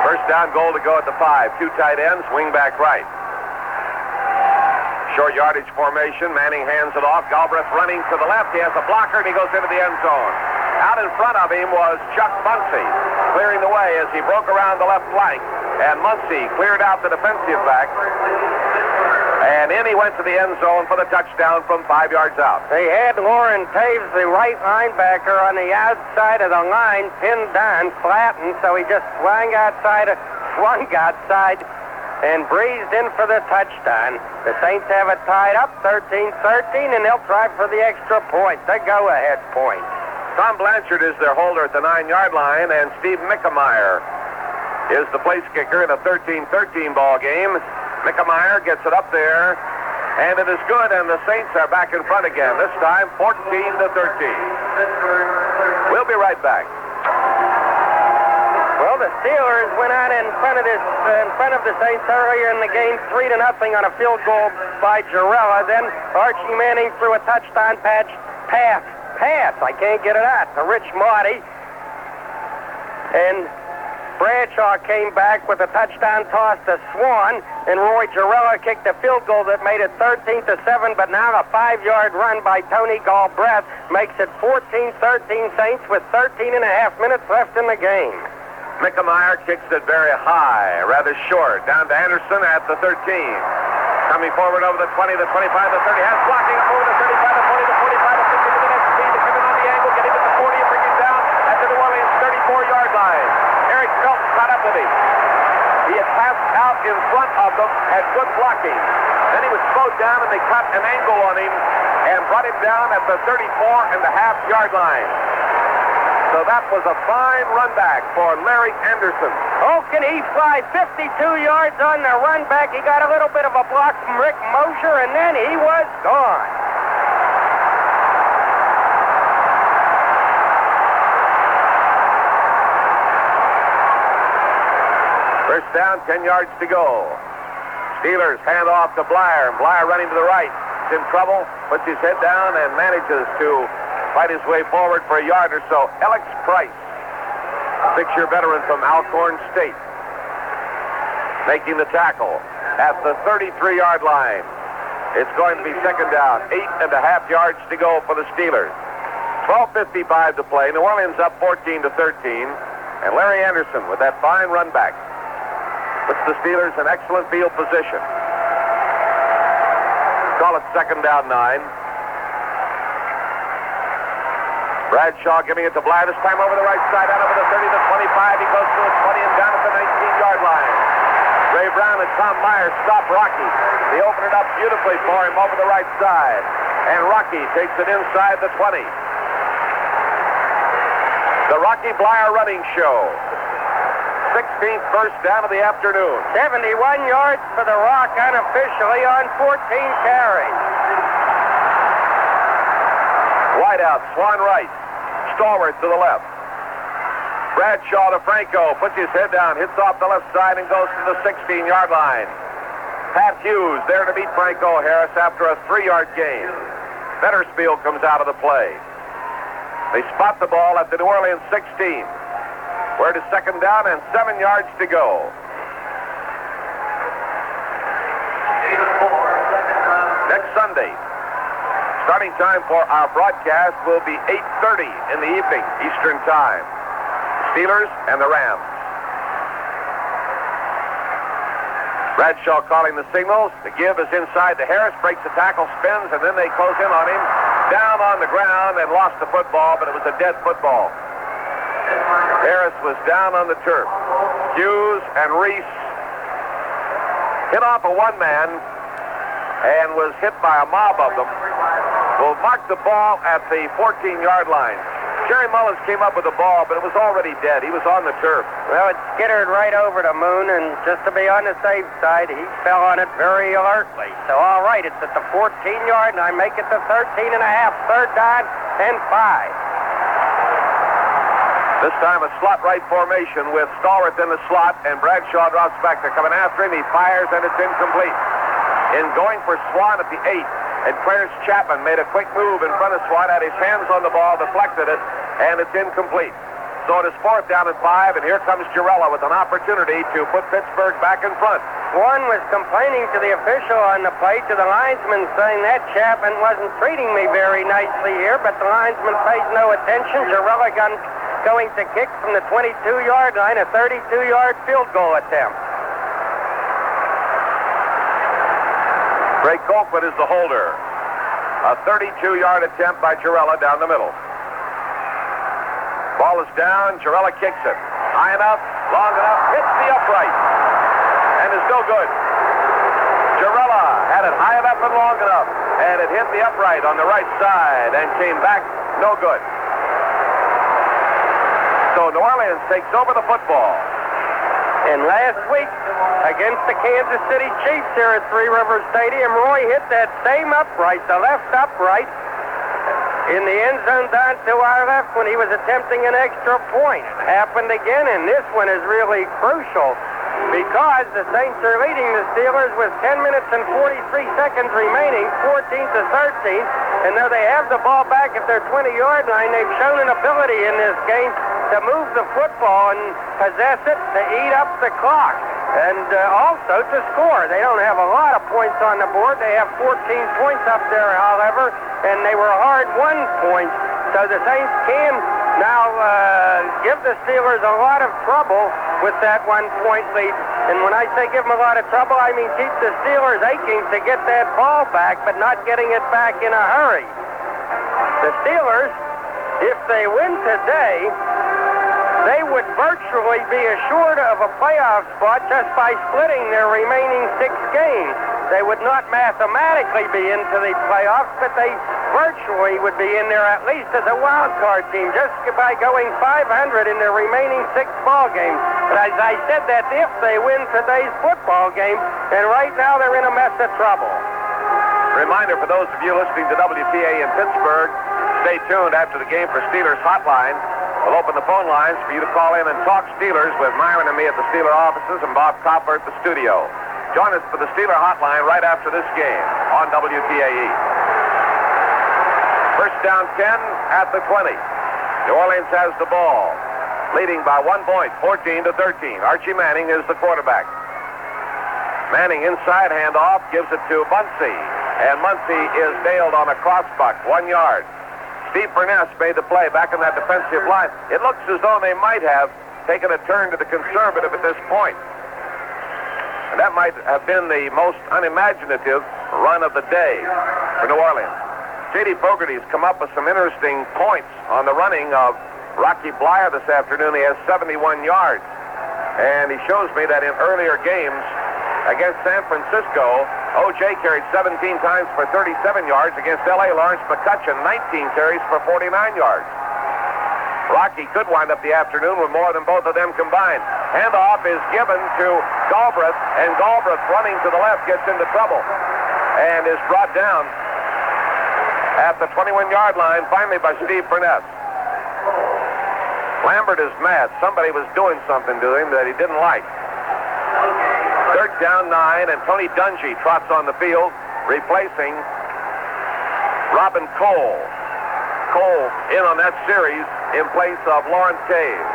First down goal to go at the 5. Two tight ends, wing back right. Short yardage formation. Manning hands it off. Galbraith running to the left. He has a blocker, and he goes into the end zone. Out in front of him was Chuck Muncie, clearing the way as he broke around the left flank. And Muncie cleared out the defensive back. And in he went to the end zone for the touchdown from 5 yards out.
They had Lauren Taves, the right linebacker, on the outside of the line, pinned down, flattened, so he just swung outside, and breezed in for the touchdown. The Saints have it tied up, 13-13, and they'll try for the extra point, the go-ahead point.
Tom Blanchard is their holder at the 9-yard line, and Steve Mickemeyer is the place kicker in a 13-13 ball game. Mickemeyer gets it up there, and it is good, and the Saints are back in front again, this time 14-13. We'll be right back.
Well, the Steelers went out in front of the Saints earlier in the game, 3-0 on a field goal by Jarrella. Then Archie Manning threw a touchdown pass. I can't get it out to Rich Marty. And Bradshaw came back with a touchdown toss to Swan, and Roy Jarrella kicked a field goal that made it 13-7, but now a 5-yard run by Tony Galbraith makes it 14-13 Saints with 13 and a half minutes left in the game.
Mickemeyer kicks it very high, rather short, down to Anderson at the 13. Coming forward over the 20, the 25, the 30, has blocking up over the 35, the 40, the 45, the 50, to the next speed, coming on the angle, getting to the 40, and bringing down at the New Orleans 34-yard line. Eric Shelton caught up with him. He had passed out in front of them, had good blocking. Then he was slowed down, and they cut an angle on him and brought him down at the 34.5-yard line. So that was a fine run back for Larry Anderson.
Oh, can he fly 52 yards on the run back? He got a little bit of a block from Rick Mosher, and then he was gone.
First down, 10 yards to go. Steelers hand off to Blyer, and Blyer running to the right. He's in trouble, puts his head down, and manages to fight his way forward for a yard or so. Alex Price, 6-year veteran from Alcorn State, making the tackle at the 33-yard line. It's going to be second down, 8.5 yards to go for the Steelers. 12:55 to play. New Orleans up 14-13, and Larry Anderson with that fine run back puts the Steelers in excellent field position. Call it second down 9. Bradshaw giving it to Blyer, this time over the right side, out over the 30, the 25. He goes to the 20 and down at the 19-yard line. Ray Brown and Tom Myers stop Rocky. They open it up beautifully for him over the right side. And Rocky takes it inside the 20. The Rocky Blyer running show. 16th first down of the afternoon.
71 yards for the Rock unofficially on 14 carries.
Wide out, Swan right. Stallworth to the left. Bradshaw to Franco, puts his head down, hits off the left side, and goes to the 16-yard line. Pat Hughes there to beat Franco Harris after a 3-yard gain. Fettersfield comes out of the play. They spot the ball at the New Orleans 16. We're to second down and 7 yards to go. Next Sunday, starting time for our broadcast will be 8:30 in the evening, Eastern Time. Steelers and the Rams. Bradshaw calling the signals. The give is inside to Harris, breaks the tackle, spins, and then they close in on him. Down on the ground and lost the football, but it was a dead football. Harris was down on the turf. Hughes and Reese hit off a one-man and was hit by a mob of them. Will mark the ball at the 14-yard line. Jerry Mullins came up with the ball, but it was already dead. He was on the turf.
Well, it skittered right over to Moon, and just to be on the safe side, he fell on it very alertly. So, all right, it's at the 14-yard line. Make it the 13.5, third down and 5.
This time a slot right formation with Stallworth in the slot, and Bradshaw drops back. They're coming after him. He fires, and it's incomplete. In going for Swan at the 8, and Clarence Chapman made a quick move in front of Swan, had his hands on the ball, deflected it, and it's incomplete. So it is fourth down and 5, and here comes Jarrella with an opportunity to put Pittsburgh back in front.
Swan was complaining to the official on the play, to the linesman, saying that Chapman wasn't treating me very nicely here, but the linesman pays no attention. Jarrella going to kick from the 22-yard line, a 32-yard field goal attempt.
Ray Colquitt is the holder. A 32-yard attempt by Jarrella down the middle. Ball is down. Jarrella kicks it. High enough, long enough, hits the upright, and is no good. Jarrella had it high enough and long enough, and it hit the upright on the right side and came back no good. So New Orleans takes over the football.
And last week, against the Kansas City Chiefs here at Three Rivers Stadium, Roy hit that same upright, the left upright, in the end zone down to our left when he was attempting an extra point. It happened again, and this one is really crucial because the Saints are leading the Steelers with 10 minutes and 43 seconds remaining, 14-13, and though they have the ball back at their 20-yard line, they've shown an ability in this game to move the football and possess it, to eat up the clock, and also to score. They don't have a lot of points on the board. They have 14 points up there, however, and they were hard-won points. So the Saints can now give the Steelers a lot of trouble with that 1-point lead. And when I say give them a lot of trouble, I mean keep the Steelers aching to get that ball back, but not getting it back in a hurry. The Steelers, if they win today, they would virtually be assured of a playoff spot just by splitting their remaining 6 games. They would not mathematically be into the playoffs, but they virtually would be in there at least as a wild card team just by going 500 in their remaining 6 ball games. But as I said, that if they win today's football game, and right now they're in a mess of trouble.
Reminder for those of you listening to WTAE in Pittsburgh, stay tuned after the game for Steelers Hotline. We'll open the phone lines for you to call in and talk Steelers with Myron and me at the Steeler offices and Bob Copper at the studio. Join us for the Steeler Hotline right after this game on WTAE. First down 10 at the 20. New Orleans has the ball, leading by 1 point, 14-13. Archie Manning is the quarterback. Manning inside handoff, gives it to Muncie, and Muncie is nailed on a crossbuck, 1 yard. Steve Burness made the play back in that defensive line. It looks as though they might have taken a turn to the conservative at this point. And that might have been the most unimaginative run of the day for New Orleans. J.D. Fogarty's come up with some interesting points on the running of Rocky Blyer this afternoon. He has 71 yards. And he shows me that in earlier games against San Francisco, O.J. carried 17 times for 37 yards. Against L.A., Lawrence McCutcheon, 19 carries for 49 yards. Rocky could wind up the afternoon with more than both of them combined. Handoff is given to Galbraith, and Galbraith running to the left gets into trouble and is brought down at the 21-yard line, finally by Steve Burnett. Lambert is mad. Somebody was doing something to him that he didn't like. Third down 9, and Tony Dungy trots on the field, replacing Robin Cole. Cole in on that series in place of Lawrence Taves.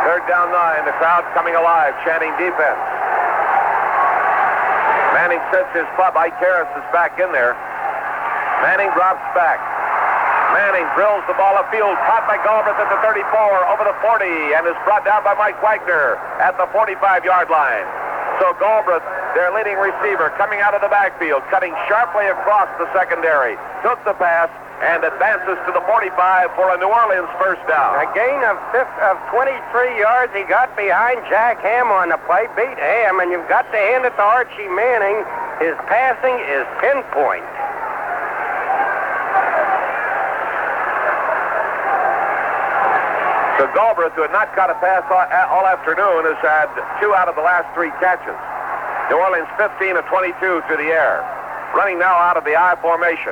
Third down 9, the crowd coming alive, chanting defense. Manning sets his pup. Ike Harris is back in there. Manning drops back. Manning drills the ball upfield, caught by Galbraith at the 34, over the 40, and is brought down by Mike Wagner at the 45-yard line. So Galbraith, their leading receiver, coming out of the backfield, cutting sharply across the secondary, took the pass and advances to the 45 for a New Orleans first down.
A gain of 23 yards. He got behind Jack Ham on the play, beat Ham, and you've got to hand it to Archie Manning. His passing is pinpoint.
So Galbraith, who had not caught a pass all afternoon, has had 2 out of the last 3 catches. New Orleans 15 of 22 through the air. Running now out of the I formation.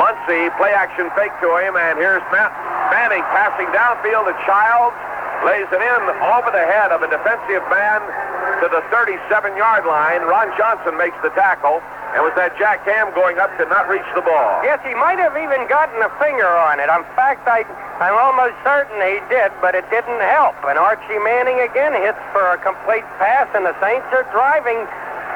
Muncie, play action fake to him, and here's Manning passing downfield to Childs. Lays it in over the head of a defensive man to the 37-yard line. Ron Johnson makes the tackle. And was that Jack Ham going up to not reach the ball?
Yes, he might have even gotten a finger on it. In fact, I'm almost certain he did, but it didn't help. And Archie Manning again hits for a complete pass, and the Saints are driving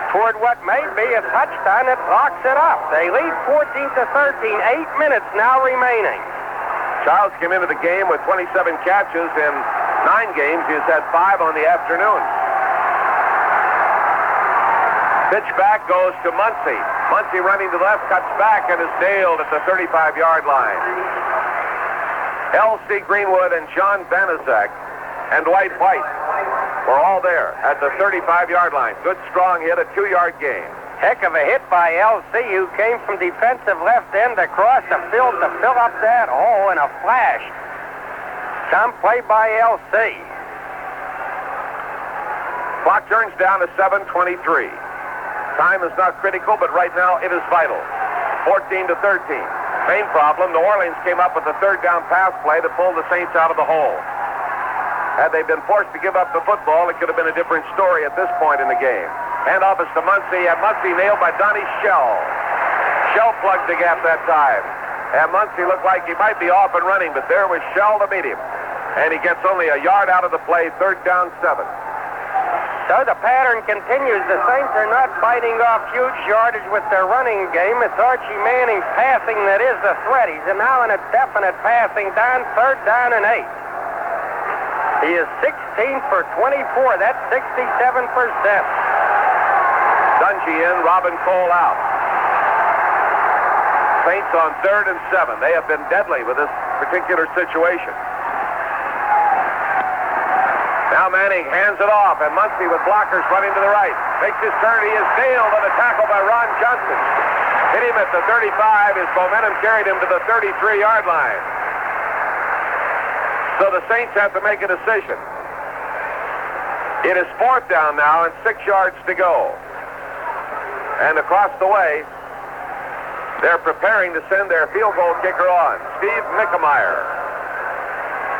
toward what may be a touchdown that locks it up. They lead 14-13, 8 minutes now remaining.
Childs came into the game with 27 catches in 9 games. He has had 5 on the afternoon. Pitch back goes to Muncie. Muncie running to the left, cuts back, and is nailed at the 35-yard line. L.C. Greenwood and John Banaszak and Dwight White were all there at the 35-yard line. Good, strong hit, a 2-yard gain.
Heck of a hit by L.C., who came from defensive left end across the field to fill up that hole in a flash. Some play by L.C.
Clock turns down to 7:23. Time is not critical, but right now it is vital. 14-13. Main problem, New Orleans came up with a 3rd down pass play to pull the Saints out of the hole. Had they been forced to give up the football, it could have been a different story at this point in the game. Handoff is to Muncie, and Muncie nailed by Donnie Shell. Shell plugged the gap that time. And Muncie looked like he might be off and running, but there was Shell to meet him. And he gets only a yard out of the play, 3rd down 7.
So the pattern continues. The Saints are not biting off huge yardage with their running game. It's Archie Manning's passing that is the threat. He's now in a definite passing down, 3rd down and 8. He is 16 for 24. That's 67%.
Dungy in, Robin Cole out. Saints on 3rd and 7. They have been deadly with this particular situation. Now Manning hands it off, and Muncie with blockers running to the right. Makes his turn. He is nailed on a tackle by Ron Johnson. Hit him at the 35. His momentum carried him to the 33-yard line. So the Saints have to make a decision. It is 4th down now and 6 yards to go. And across the way, they're preparing to send their field goal kicker on, Steve Mickemeyer.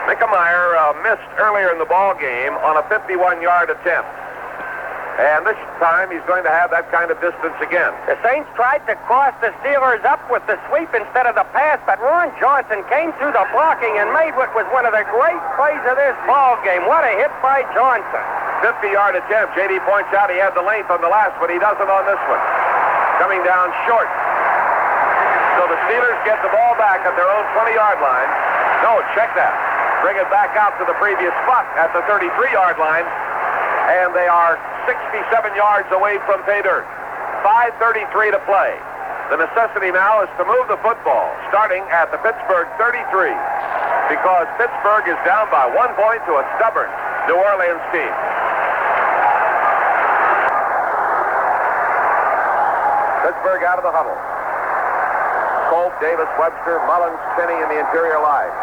Mickemeyer missed earlier in the ball game on a 51-yard attempt. And this time he's going to have that kind of distance again.
The Saints tried to cross the Steelers up with the sweep instead of the pass, but Ron Johnson came through the blocking and made what was one of the great plays of this ball game. What a hit by Johnson.
50-yard attempt. J.D. points out he had the length on the last, but he doesn't on this one. Coming down short. So the Steelers get the ball back at their own 20-yard line. No, check that. Bring it back out to the previous spot at the 33-yard line. And they are 67 yards away from pay dirt. 5:33 to play. The necessity now is to move the football, starting at the Pittsburgh 33, because Pittsburgh is down by 1 point to a stubborn New Orleans team. Pittsburgh out of the huddle. Colt, Davis, Webster, Mullins, Finney in the interior line.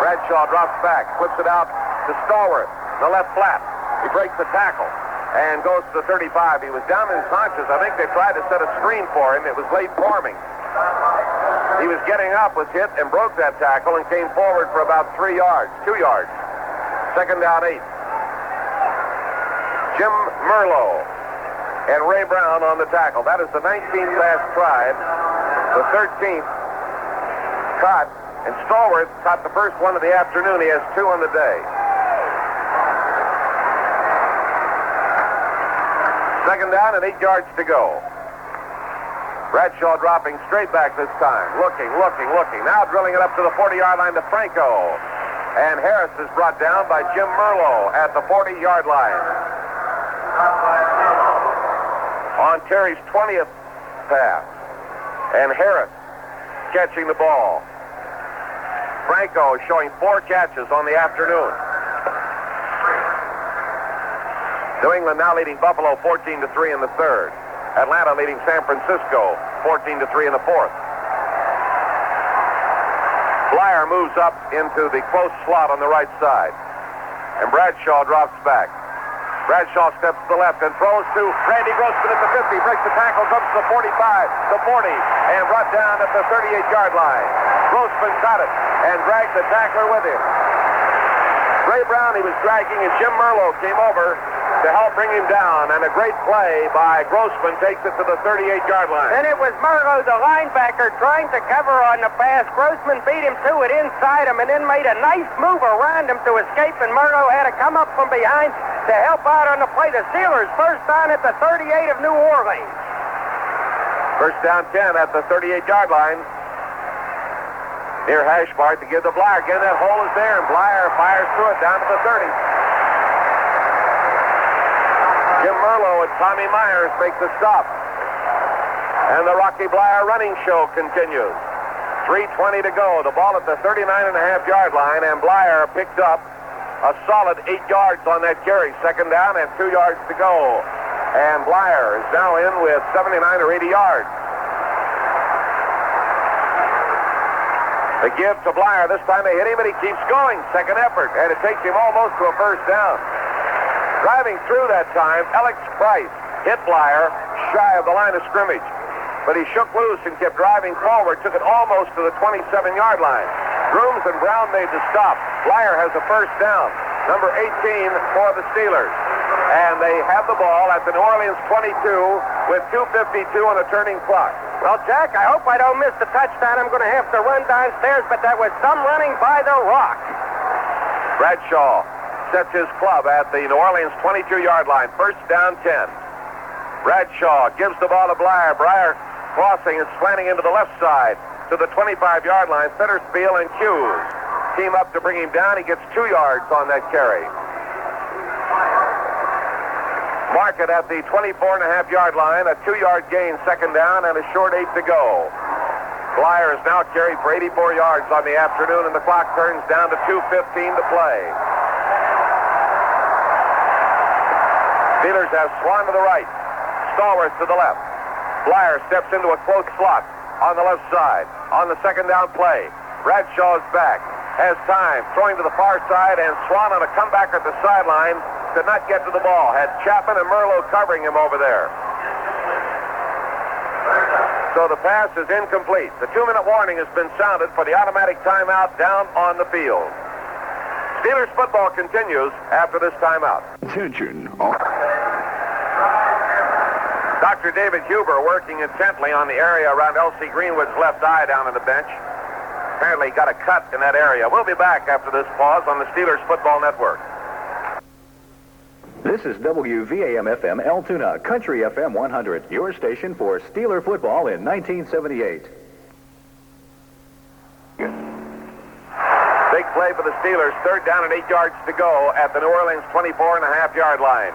Bradshaw drops back, flips it out to Stallworth, the left flat. He breaks the tackle and goes to the 35. He was down in his haunches. I think they tried to set a screen for him. It was late forming. He was getting up, was hit, and broke that tackle and came forward for about 2 yards. 2nd down 8. Jim Merlo and Ray Brown on the tackle. That is the 19th pass tried. The 13th caught. And Stallworth caught the first one of the afternoon. He has 2 on the day. 2nd down and 8 yards to go. Bradshaw dropping straight back this time. Looking. Now drilling it up to the 40-yard line to Franco. And Harris is brought down by Jim Merlo at the 40-yard line. On Terry's 20th pass. And Harris catching the ball. Franco showing 4 catches on the afternoon. New England now leading Buffalo 14-3 in the 3rd. Atlanta leading San Francisco 14-3 in the 4th. Blyer moves up into the close slot on the right side. And Bradshaw drops back. Bradshaw steps to the left and throws to Randy Grossman at the 50. Breaks the tackle, comes to the 45, the 40, and brought down at the 38-yard line. Grossman got it and dragged the tackler with him. Ray Brown he was dragging, and Jim Merlo came over to help bring him down, and a great play by Grossman takes it to the 38-yard line.
And it was Merlo, the linebacker, trying to cover on the pass. Grossman beat him to it inside him and then made a nice move around him to escape, and Merlo had to come up from behind to help out on the play. The Steelers first down at the 38 of New Orleans.
First down 10 at the 38-yard line. near hash mark to give to Blyer. Again, that hole is there, and Blyer fires through it down to the 30. Jim Merlo and Tommy Myers make the stop. And the Rocky Blyer running show continues. 3:20 to go. The ball at the 39.5-yard line, and Blyer picked up a solid 8 yards on that carry. Second down and 2 yards to go. And Blyer is now in with 79 or 80 yards. The give to Blyer. This time they hit him, and he keeps going. Second effort, and it takes him almost to a first down. Driving through that time, Alex Price hit Blyer shy of the line of scrimmage. But he shook loose and kept driving forward, took it almost to the 27-yard line. Grooms and Brown made the stop. Blyer has a first down, number 18 for the Steelers. And they have the ball at the New Orleans 22 with 2:52 on the turning clock.
Well, Jack, I hope I don't miss the touchdown. I'm going to have to run downstairs, but that was some running by the rock.
Bradshaw sets his club at the New Orleans 22-yard line. First down, 10. Bradshaw gives the ball to Blyer. Blyer crossing and slanting into the left side to the 25-yard line. Fetterspiel and Hughes team up to bring him down. He gets 2 yards on that carry. Mark it at the 24.5-yard line. A 2-yard gain, second down, and a short 8 to go. Blyer is now carried for 84 yards on the afternoon, and the clock turns down to 2:15 to play. Steelers have Swan to the right, Stallworth to the left. Blyer steps into a close slot on the left side. On the second down play, Bradshaw is back, has time, throwing to the far side, and Swan on a comeback at the sideline could not get to the ball. Had Chapman and Merlo covering him over there. So the pass is incomplete. The 2-minute warning has been sounded for the automatic timeout down on the field. Steelers football continues after this timeout.
Attention.
Dr. David Huber working intently on the area around L.C. Greenwood's left eye down on the bench. Apparently got a cut in that area. We'll be back after this pause on the Steelers Football Network.
This is WVAM-FM Altoona, Country FM 100, your station for Steeler football in 1978.
Big play for the Steelers. Third down and 8 yards to go at the New Orleans 24.5-yard line.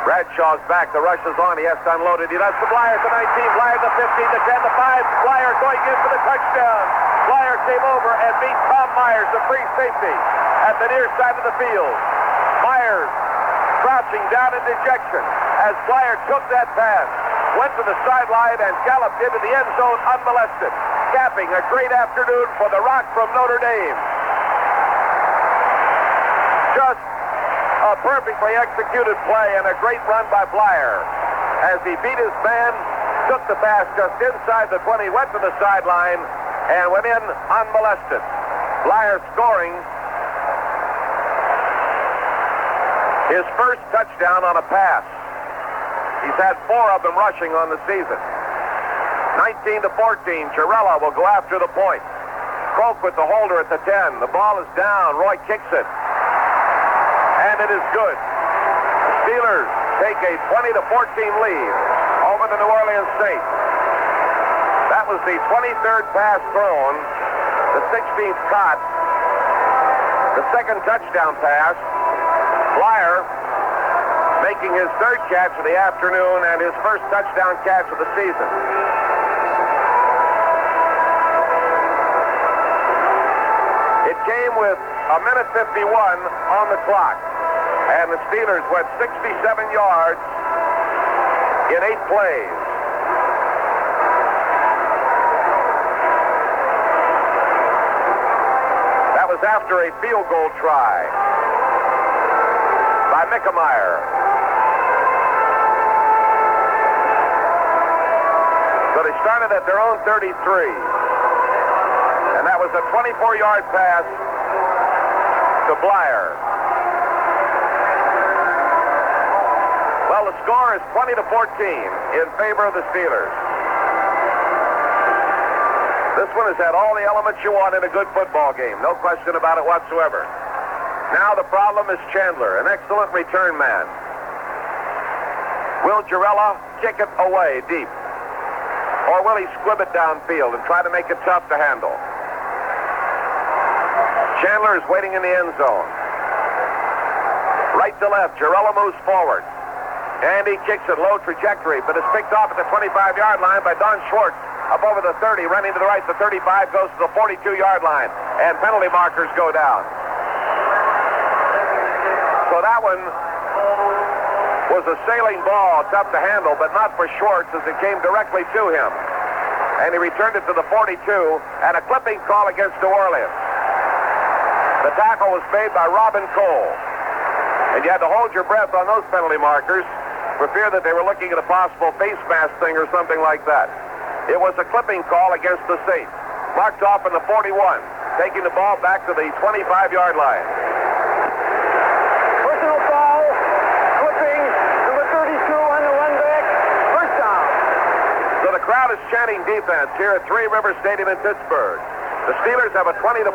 Bradshaw's back. The rush is on. He has to unload it. He does to Blyer at the 19. Blyer at the 15, the 10, the 5. Blyer going in for the touchdown. Blyer came over and beat Tom Myers, the free safety, at the near side of the field. Myers crouching down in dejection as Blyer took that pass, went to the sideline, and galloped into the end zone unmolested, capping a great afternoon for the Rock from Notre Dame. Just a perfectly executed play and a great run by Blyer as he beat his man, took the pass just inside the 20, went to the sideline, and went in unmolested. Blyer scoring his first touchdown on a pass. He's had 4 of them rushing on the season. 19-14, Girella will go after the point. Croak with the holder at the 10. The ball is down. Roy kicks it. And it is good. The Steelers take a 20-14 lead over the New Orleans Saints. That was the 23rd pass thrown, the 16th caught, the second touchdown pass. Blyer making his third catch of the afternoon and his first touchdown catch of the season. It came with a minute 51 on the clock, and the Steelers went 67 yards in 8 plays. That was after a field goal try by Mickemeyer. So they started at their own 33. And that was a 24-yard pass to Blyer. Well, the score is 20-14 in favor of the Steelers. This one has had all the elements you want in a good football game. No question about it whatsoever. Now the problem is Chandler, an excellent return man. Will Girella kick it away deep? Or will he squib it downfield and try to make it tough to handle? Chandler is waiting in the end zone. Right to left, Girella moves forward. And he kicks it low trajectory, but is picked off at the 25-yard line by Don Schwartz. Up over the 30, running to the right, the 35 goes to the 42-yard line. And penalty markers go down. So that one was a sailing ball, tough to handle, but not for Schwartz as it came directly to him. And he returned it to the 42, and a clipping call against New Orleans. The tackle was made by Robin Cole. And you had to hold your breath on those penalty markers for fear that they were looking at a possible face mask thing or something like that. It was a clipping call against the Saints. Marked off in the 41, taking the ball back to the 25-yard line.
Personal foul, clipping, number 32 on the run back, first down.
So the crowd is chanting defense here at Three Rivers Stadium in Pittsburgh. The Steelers have a 20-14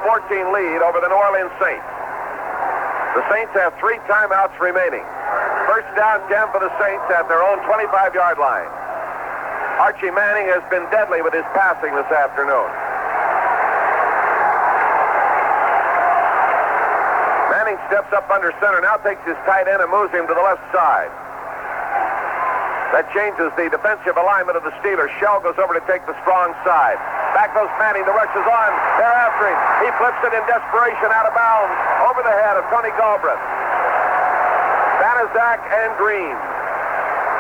lead over the New Orleans Saints. The Saints have 3 timeouts remaining. First down 10 for the Saints at their own 25-yard line. Archie Manning has been deadly with his passing this afternoon. Manning steps up under center, now takes his tight end and moves him to the left side. That changes the defensive alignment of the Steelers. Shell goes over to take the strong side. Back goes Manning. The rush is on. They're after him. He flips it in desperation out of bounds over the head of Tony Galbraith. Banaszak and Green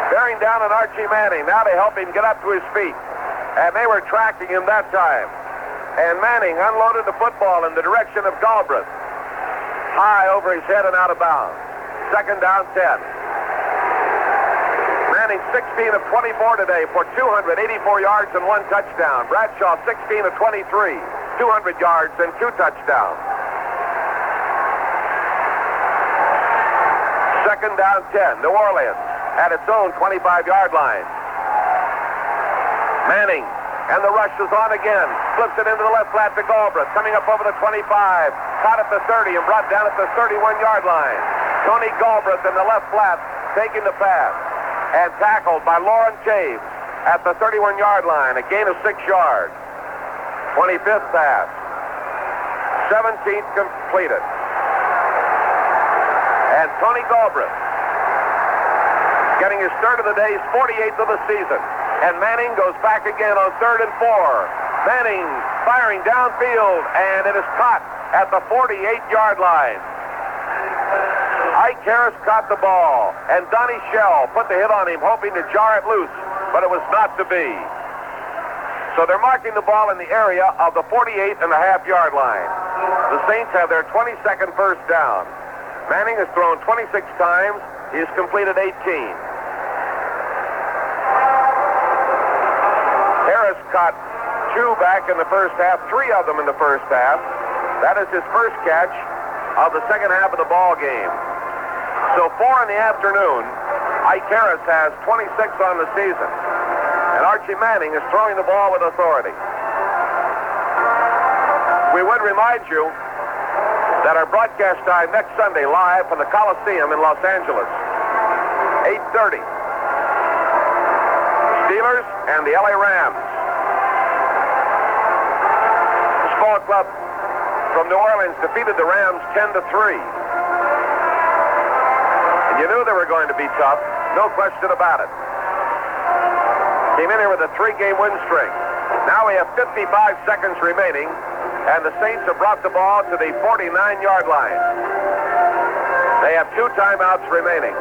bearing down on Archie Manning. Now they help him get up to his feet. And they were tracking him that time. And Manning unloaded the football in the direction of Galbraith. High over his head and out of bounds. Second down 10. Manning 16 of 24 today for 284 yards and 1 touchdown. Bradshaw 16 of 23, 200 yards and 2 touchdowns. Second down 10, New Orleans at its own 25-yard line. Manning, and the rush is on again. Flips it into the left flat to Galbraith, coming up over the 25, caught at the 30 and brought down at the 31-yard line. Tony Galbraith in the left flat taking the pass. And tackled by Lauren Taves at the 31-yard line. A gain of 6 yards. 25th pass. 17th completed. And Tony Galbraith getting his third of the day, 48th of the season. And Manning goes back again on 3rd and 4. Manning firing downfield, and it is caught at the 48-yard line. Ike Harris caught the ball, and Donnie Shell put the hit on him, hoping to jar it loose, but it was not to be. So they're marking the ball in the area of the 48.5-yard line. The Saints have their 22nd first down. Manning has thrown 26 times. He has completed 18. Harris caught 2 back in the first half, 3 of them in the first half. That is his first catch of the second half of the ball game. So 4 in the afternoon. Ike Harris has 26 on the season. And Archie Manning is throwing the ball with authority. We would remind you that our broadcast time next Sunday live from the Coliseum in Los Angeles. 8:30. Steelers and the LA Rams. This ball club from New Orleans defeated the Rams 10-3. And you knew they were going to be tough, no question about it. Came in here with a 3-game win streak. Now we have 55 seconds remaining, and the Saints have brought the ball to the 49-yard line. They have 2 timeouts remaining.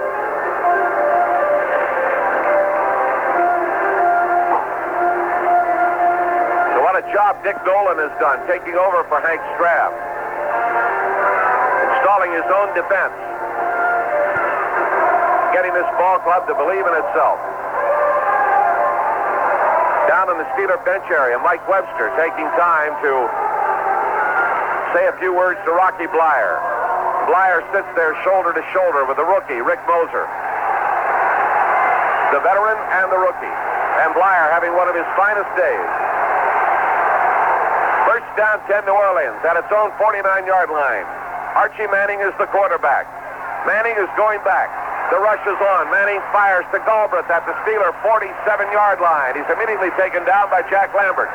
So what a job Dick Nolan has done, taking over for Hank Straff. Installing his own defense. Getting this ball club to believe in itself. Down in the Steeler bench area, Mike Webster taking time to say a few words to Rocky Blyer. Blyer sits there shoulder to shoulder with the rookie, Rick Moser. The veteran and the rookie. And Blyer having one of his finest days. First down 10 New Orleans at its own 49-yard line. Archie Manning is the quarterback. Manning is going back. The rush is on. Manning fires to Galbraith at the Steeler 47-yard line. He's immediately taken down by Jack Lambert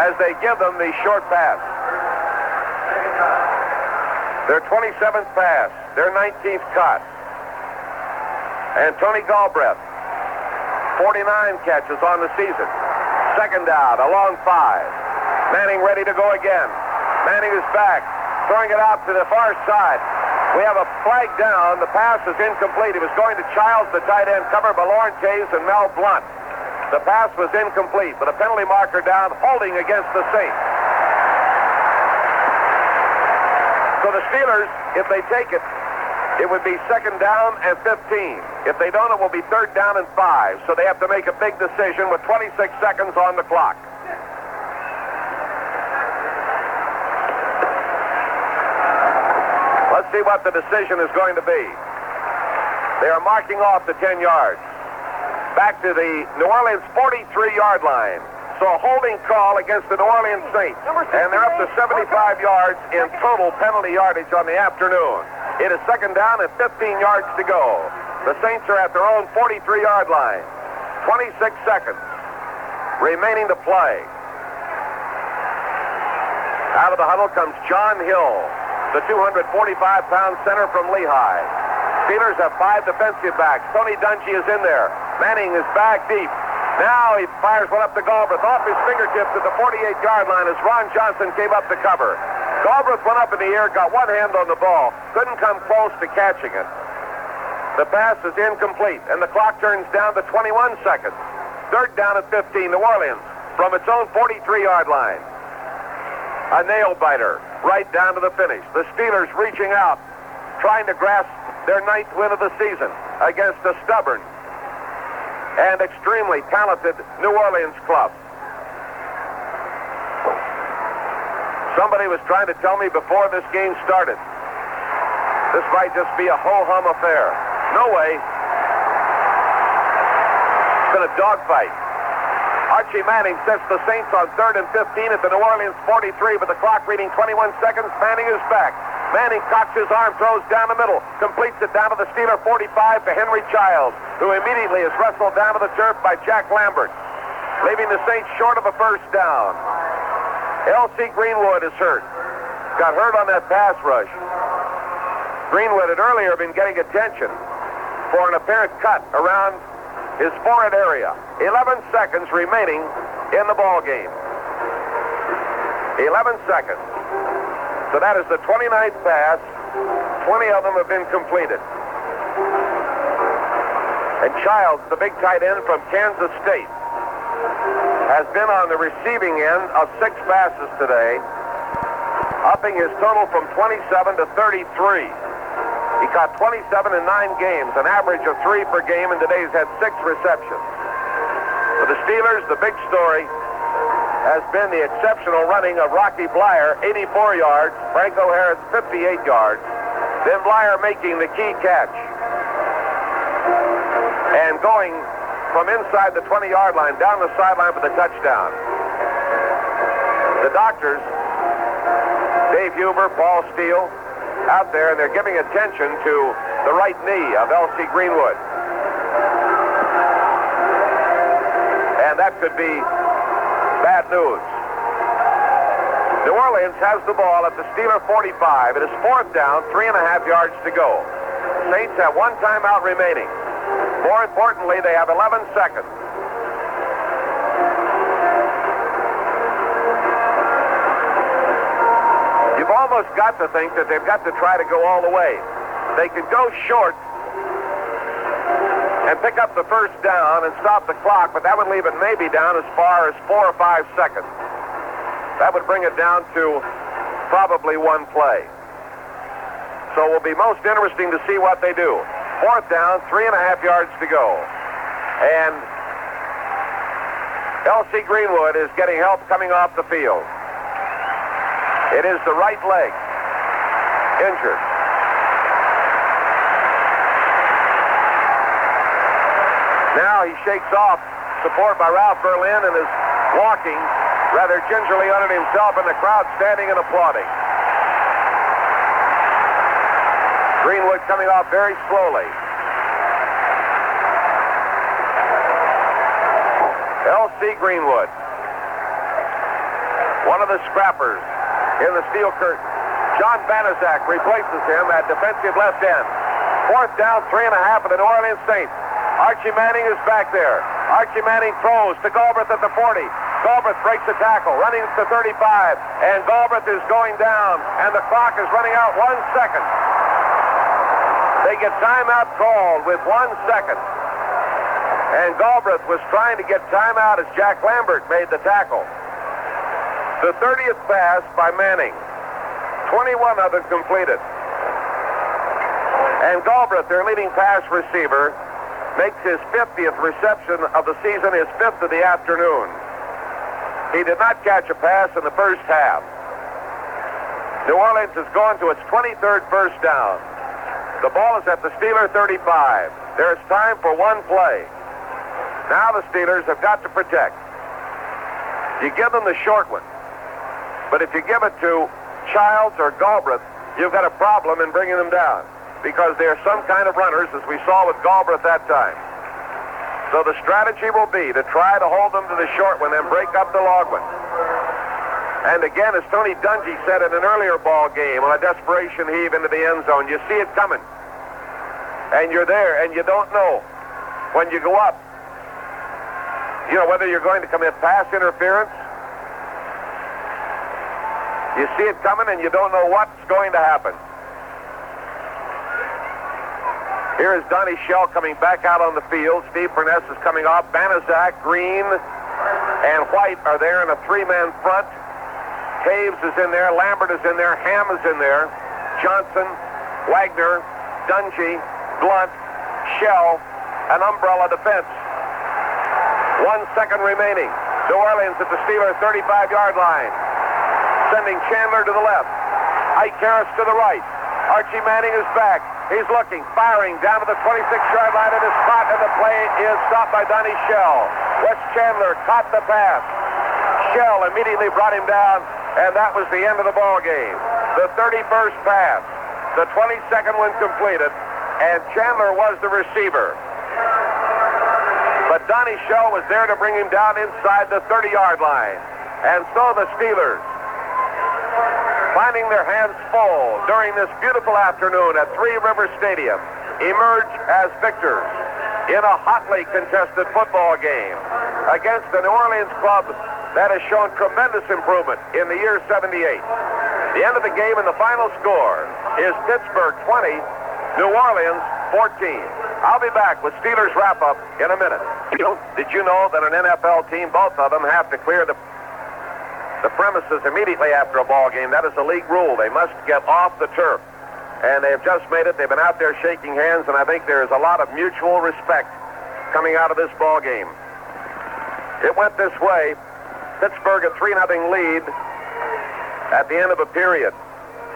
as they give them the short pass. Their 27th pass. Their 19th cut. And Tony Galbraith, 49 catches on the season. Second down, a long 5. Manning ready to go again. Manning is back, throwing it out to the far side. We have a flag down. The pass is incomplete. It was going to Childs, the tight end, covered by Lauren Taves and Mel Blunt. The pass was incomplete, but a penalty marker down, holding against the Saints. So the Steelers, if they take it, it would be second down and 15. If they don't, it will be third down and 5. So they have to make a big decision with 26 seconds on the clock. Let's see what the decision is going to be. They are marking off the 10 yards. Back to the New Orleans 43-yard line. So a holding call against the New Orleans Saints. And they're up to 75 yards in total penalty yardage on the afternoon. It is second down and 15 yards to go. The Saints are at their own 43-yard line. 26 seconds remaining to play. Out of the huddle comes John Hill, the 245-pound center from Lehigh. Steelers have 5 defensive backs. Tony Dungy is in there. Manning is back deep. Now he fires one up to Galbraith off his fingertips at the 48-yard line as Ron Johnson came up to cover. Galbraith went up in the air, got one hand on the ball, couldn't come close to catching it. The pass is incomplete, and the clock turns down to 21 seconds. Third down at 15, New Orleans from its own 43-yard line. A nail-biter right down to the finish. The Steelers reaching out, trying to grasp their 9th win of the season against a stubborn and extremely talented New Orleans club. Somebody was trying to tell me before this game started, this might just be a ho-hum affair. No way. It's been a dogfight. Archie Manning sets the Saints on 3rd and 15 at the New Orleans 43, with the clock reading 21 seconds. Manning is back. Manning cocks his arm, throws down the middle, completes it down to the Steeler 45 to Henry Childs, who immediately is wrestled down to the turf by Jack Lambert, leaving the Saints short of a first down. L.C. Greenwood is hurt. Got hurt on that pass rush. Greenwood had earlier been getting attention for an apparent cut around his forehead area. 11 seconds remaining in the ball game. 11 seconds. So that is the 29th pass. 20 of them have been completed. And Childs, the big tight end from Kansas State, has been on the receiving end of 6 passes today, upping his total from 27 to 33. He caught 27 in 9 games, an average of 3 per game, and today's had 6 receptions. For the Steelers, the big story has been the exceptional running of Rocky Blyer, 84 yards, Franco Harris, 58 yards, then Blyer making the key catch and going from inside the 20-yard line down the sideline for the touchdown. The doctors, Dave Huber, Paul Steele, out there, and they're giving attention to the right knee of L.C. Greenwood. And that could be bad news. New Orleans has the ball at the Steeler 45. It is 4th down, 3.5 yards to go. Saints have 1 timeout remaining. More importantly, they have 11 seconds. You've almost got to think that they've got to try to go all the way. They could go short and pick up the first down and stop the clock, but that would leave it maybe down as far as 4 or 5 seconds. That would bring it down to probably 1 play. So it will be most interesting to see what they do. 4th down, 3.5 yards to go. And L.C. Greenwood is getting help coming off the field. It is the right leg, injured. Now he shakes off support by Ralph Berlin and is walking rather gingerly on it himself, and the crowd standing and applauding. Greenwood coming off very slowly. L.C. Greenwood, one of the scrappers in the Steel Curtain. John Banaszak replaces him at defensive left end. 4th down, 3.5 for the New Orleans Saints. Archie Manning is back there. Archie Manning throws to Galbraith at the 40. Galbraith breaks the tackle, running to 35, and Galbraith is going down, and the clock is running out 1 second. They get timeout called with 1 second. And Galbraith was trying to get timeout as Jack Lambert made the tackle. The 30th pass by Manning. 21 of it completed. And Galbraith, their leading pass receiver, makes his 50th reception of the season, his 5th of the afternoon. He did not catch a pass in the first half. New Orleans has gone to its 23rd first down. The ball is at the Steeler 35. There's time for one play. Now the Steelers have got to protect. You give them the short one. But if you give it to Childs or Galbraith, you've got a problem in bringing them down, because they're some kind of runners, as we saw with Galbraith that time. So the strategy will be to try to hold them to the short one and break up the long one. And again, as Tony Dungy said in an earlier ball game, on a desperation heave into the end zone, you see it coming. And you're there, and you don't know when you go up, whether you're going to commit pass interference. You see it coming, and you don't know what's going to happen. Here is Donnie Shell coming back out on the field. Steve Furness is coming off. Banaszak, Green, and White are there in a 3-man front. Taves is in there. Lambert is in there. Ham is in there. Johnson, Wagner, Dungy, Blunt, Shell, an umbrella defense. 1 second remaining. New Orleans at the Steelers' 35-yard line. Sending Chandler to the left. Ike Harris to the right. Archie Manning is back. He's looking, firing down to the 26-yard line at his spot, and the play is stopped by Donnie Shell. Wes Chandler caught the pass. Shell immediately brought him down, and that was the end of the ball game. The 31st pass, the 22nd one completed, and Chandler was the receiver. But Donnie Shell was there to bring him down inside the 30-yard line. And so the Steelers, finding their hands full during this beautiful afternoon at Three River Stadium, emerge as victors in a hotly contested football game against the New Orleans club that has shown tremendous improvement in the year 78. The end of the game and the final score is Pittsburgh 20, New Orleans 14. I'll be back with Steelers wrap-up in a minute. Did you know that an NFL team, both of them, have to clear the premises immediately after a ball game? That is a league rule. They must get off the turf. And they've just made it. They've been out there shaking hands, and I think there's a lot of mutual respect coming out of this ball game. It went this way. Pittsburgh a 3-0 lead at the end of a period.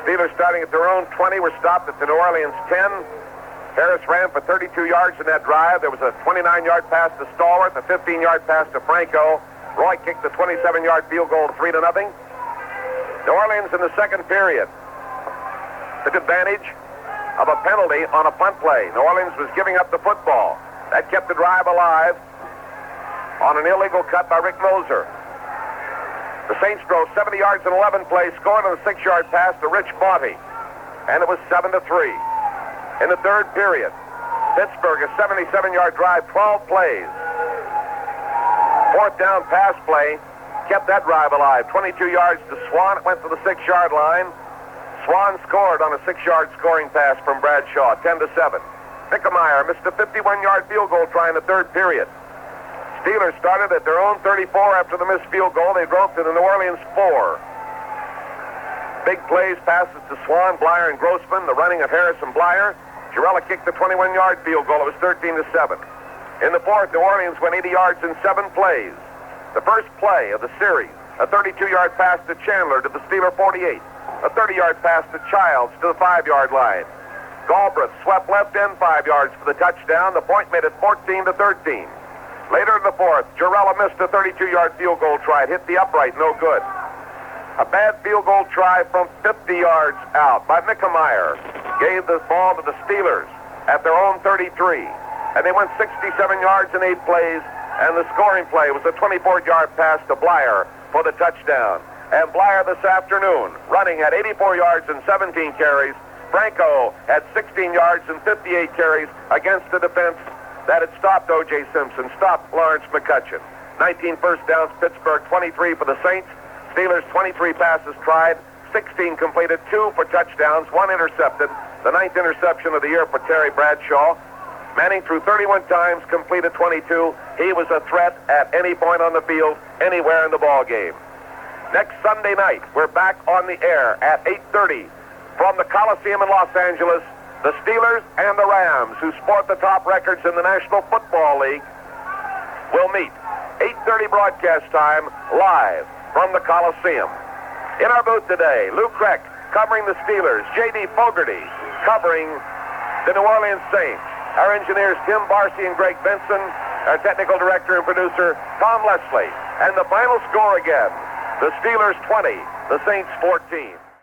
Steelers starting at their own 20 were stopped at the New Orleans 10. Harris ran for 32 yards in that drive. There was a 29-yard pass to Stallworth, a 15-yard pass to Franco. Roy kicked the 27-yard field goal 3-0. New Orleans in the second period took advantage of a penalty on a punt play. New Orleans was giving up the football. That kept the drive alive on an illegal cut by Rick Moser. The Saints drove 70 yards in 11 plays, scored on a 6-yard pass to Rich Monty, and it was 7-3. In the third period, Pittsburgh a 77-yard drive, 12 plays. Fourth down pass play kept that drive alive. 22 yards to Swan. It went to the 6-yard line. Swan scored on a 6-yard scoring pass from Bradshaw, 10-7. Mickemeyer missed a 51-yard field goal try in the third period. Steelers started at their own 34 after the missed field goal. They drove to the New Orleans 4. Big plays, passes to Swan, Blyer, and Grossman. The running of Harris and Blyer. Girella kicked the 21-yard field goal. It was 13-7. In the fourth, New Orleans went 80 yards in 7 plays. The first play of the series, a 32-yard pass to Chandler to the Steeler 48. A 30-yard pass to Childs to the 5-yard line. Galbraith swept left end 5 yards for the touchdown. The point made it 14-13. Later in the fourth, Girella missed a 32-yard field goal try. It hit the upright, no good. A bad field goal try from 50 yards out by Mickemeyer gave the ball to the Steelers at their own 33. And they went 67 yards in 8 plays, and the scoring play was a 24-yard pass to Blyer for the touchdown. and Blyer this afternoon, running at 84 yards and 17 carries. Franco had 16 yards and 58 carries against the defense that had stopped O.J. Simpson, stopped Lawrence McCutcheon. 19 first downs, Pittsburgh 23 for the Saints. Steelers 23 passes tried, 16 completed, 2 for touchdowns, 1 intercepted. The 9th interception of the year for Terry Bradshaw. Manning threw 31 times, completed 22. He was a threat at any point on the field, anywhere in the ball game. Next Sunday night, we're back on the air at 8:30 from the Coliseum in Los Angeles. The Steelers and the Rams, who sport the top records in the National Football League, will meet. 8:30 broadcast time, live from the Coliseum. In our booth today, Lou Kreck covering the Steelers, J.D. Fogarty covering the New Orleans Saints. Our engineers, Tim Barcy and Greg Benson. Our technical director and producer, Tom Leslie. And the final score again, the Steelers 20, the Saints 14.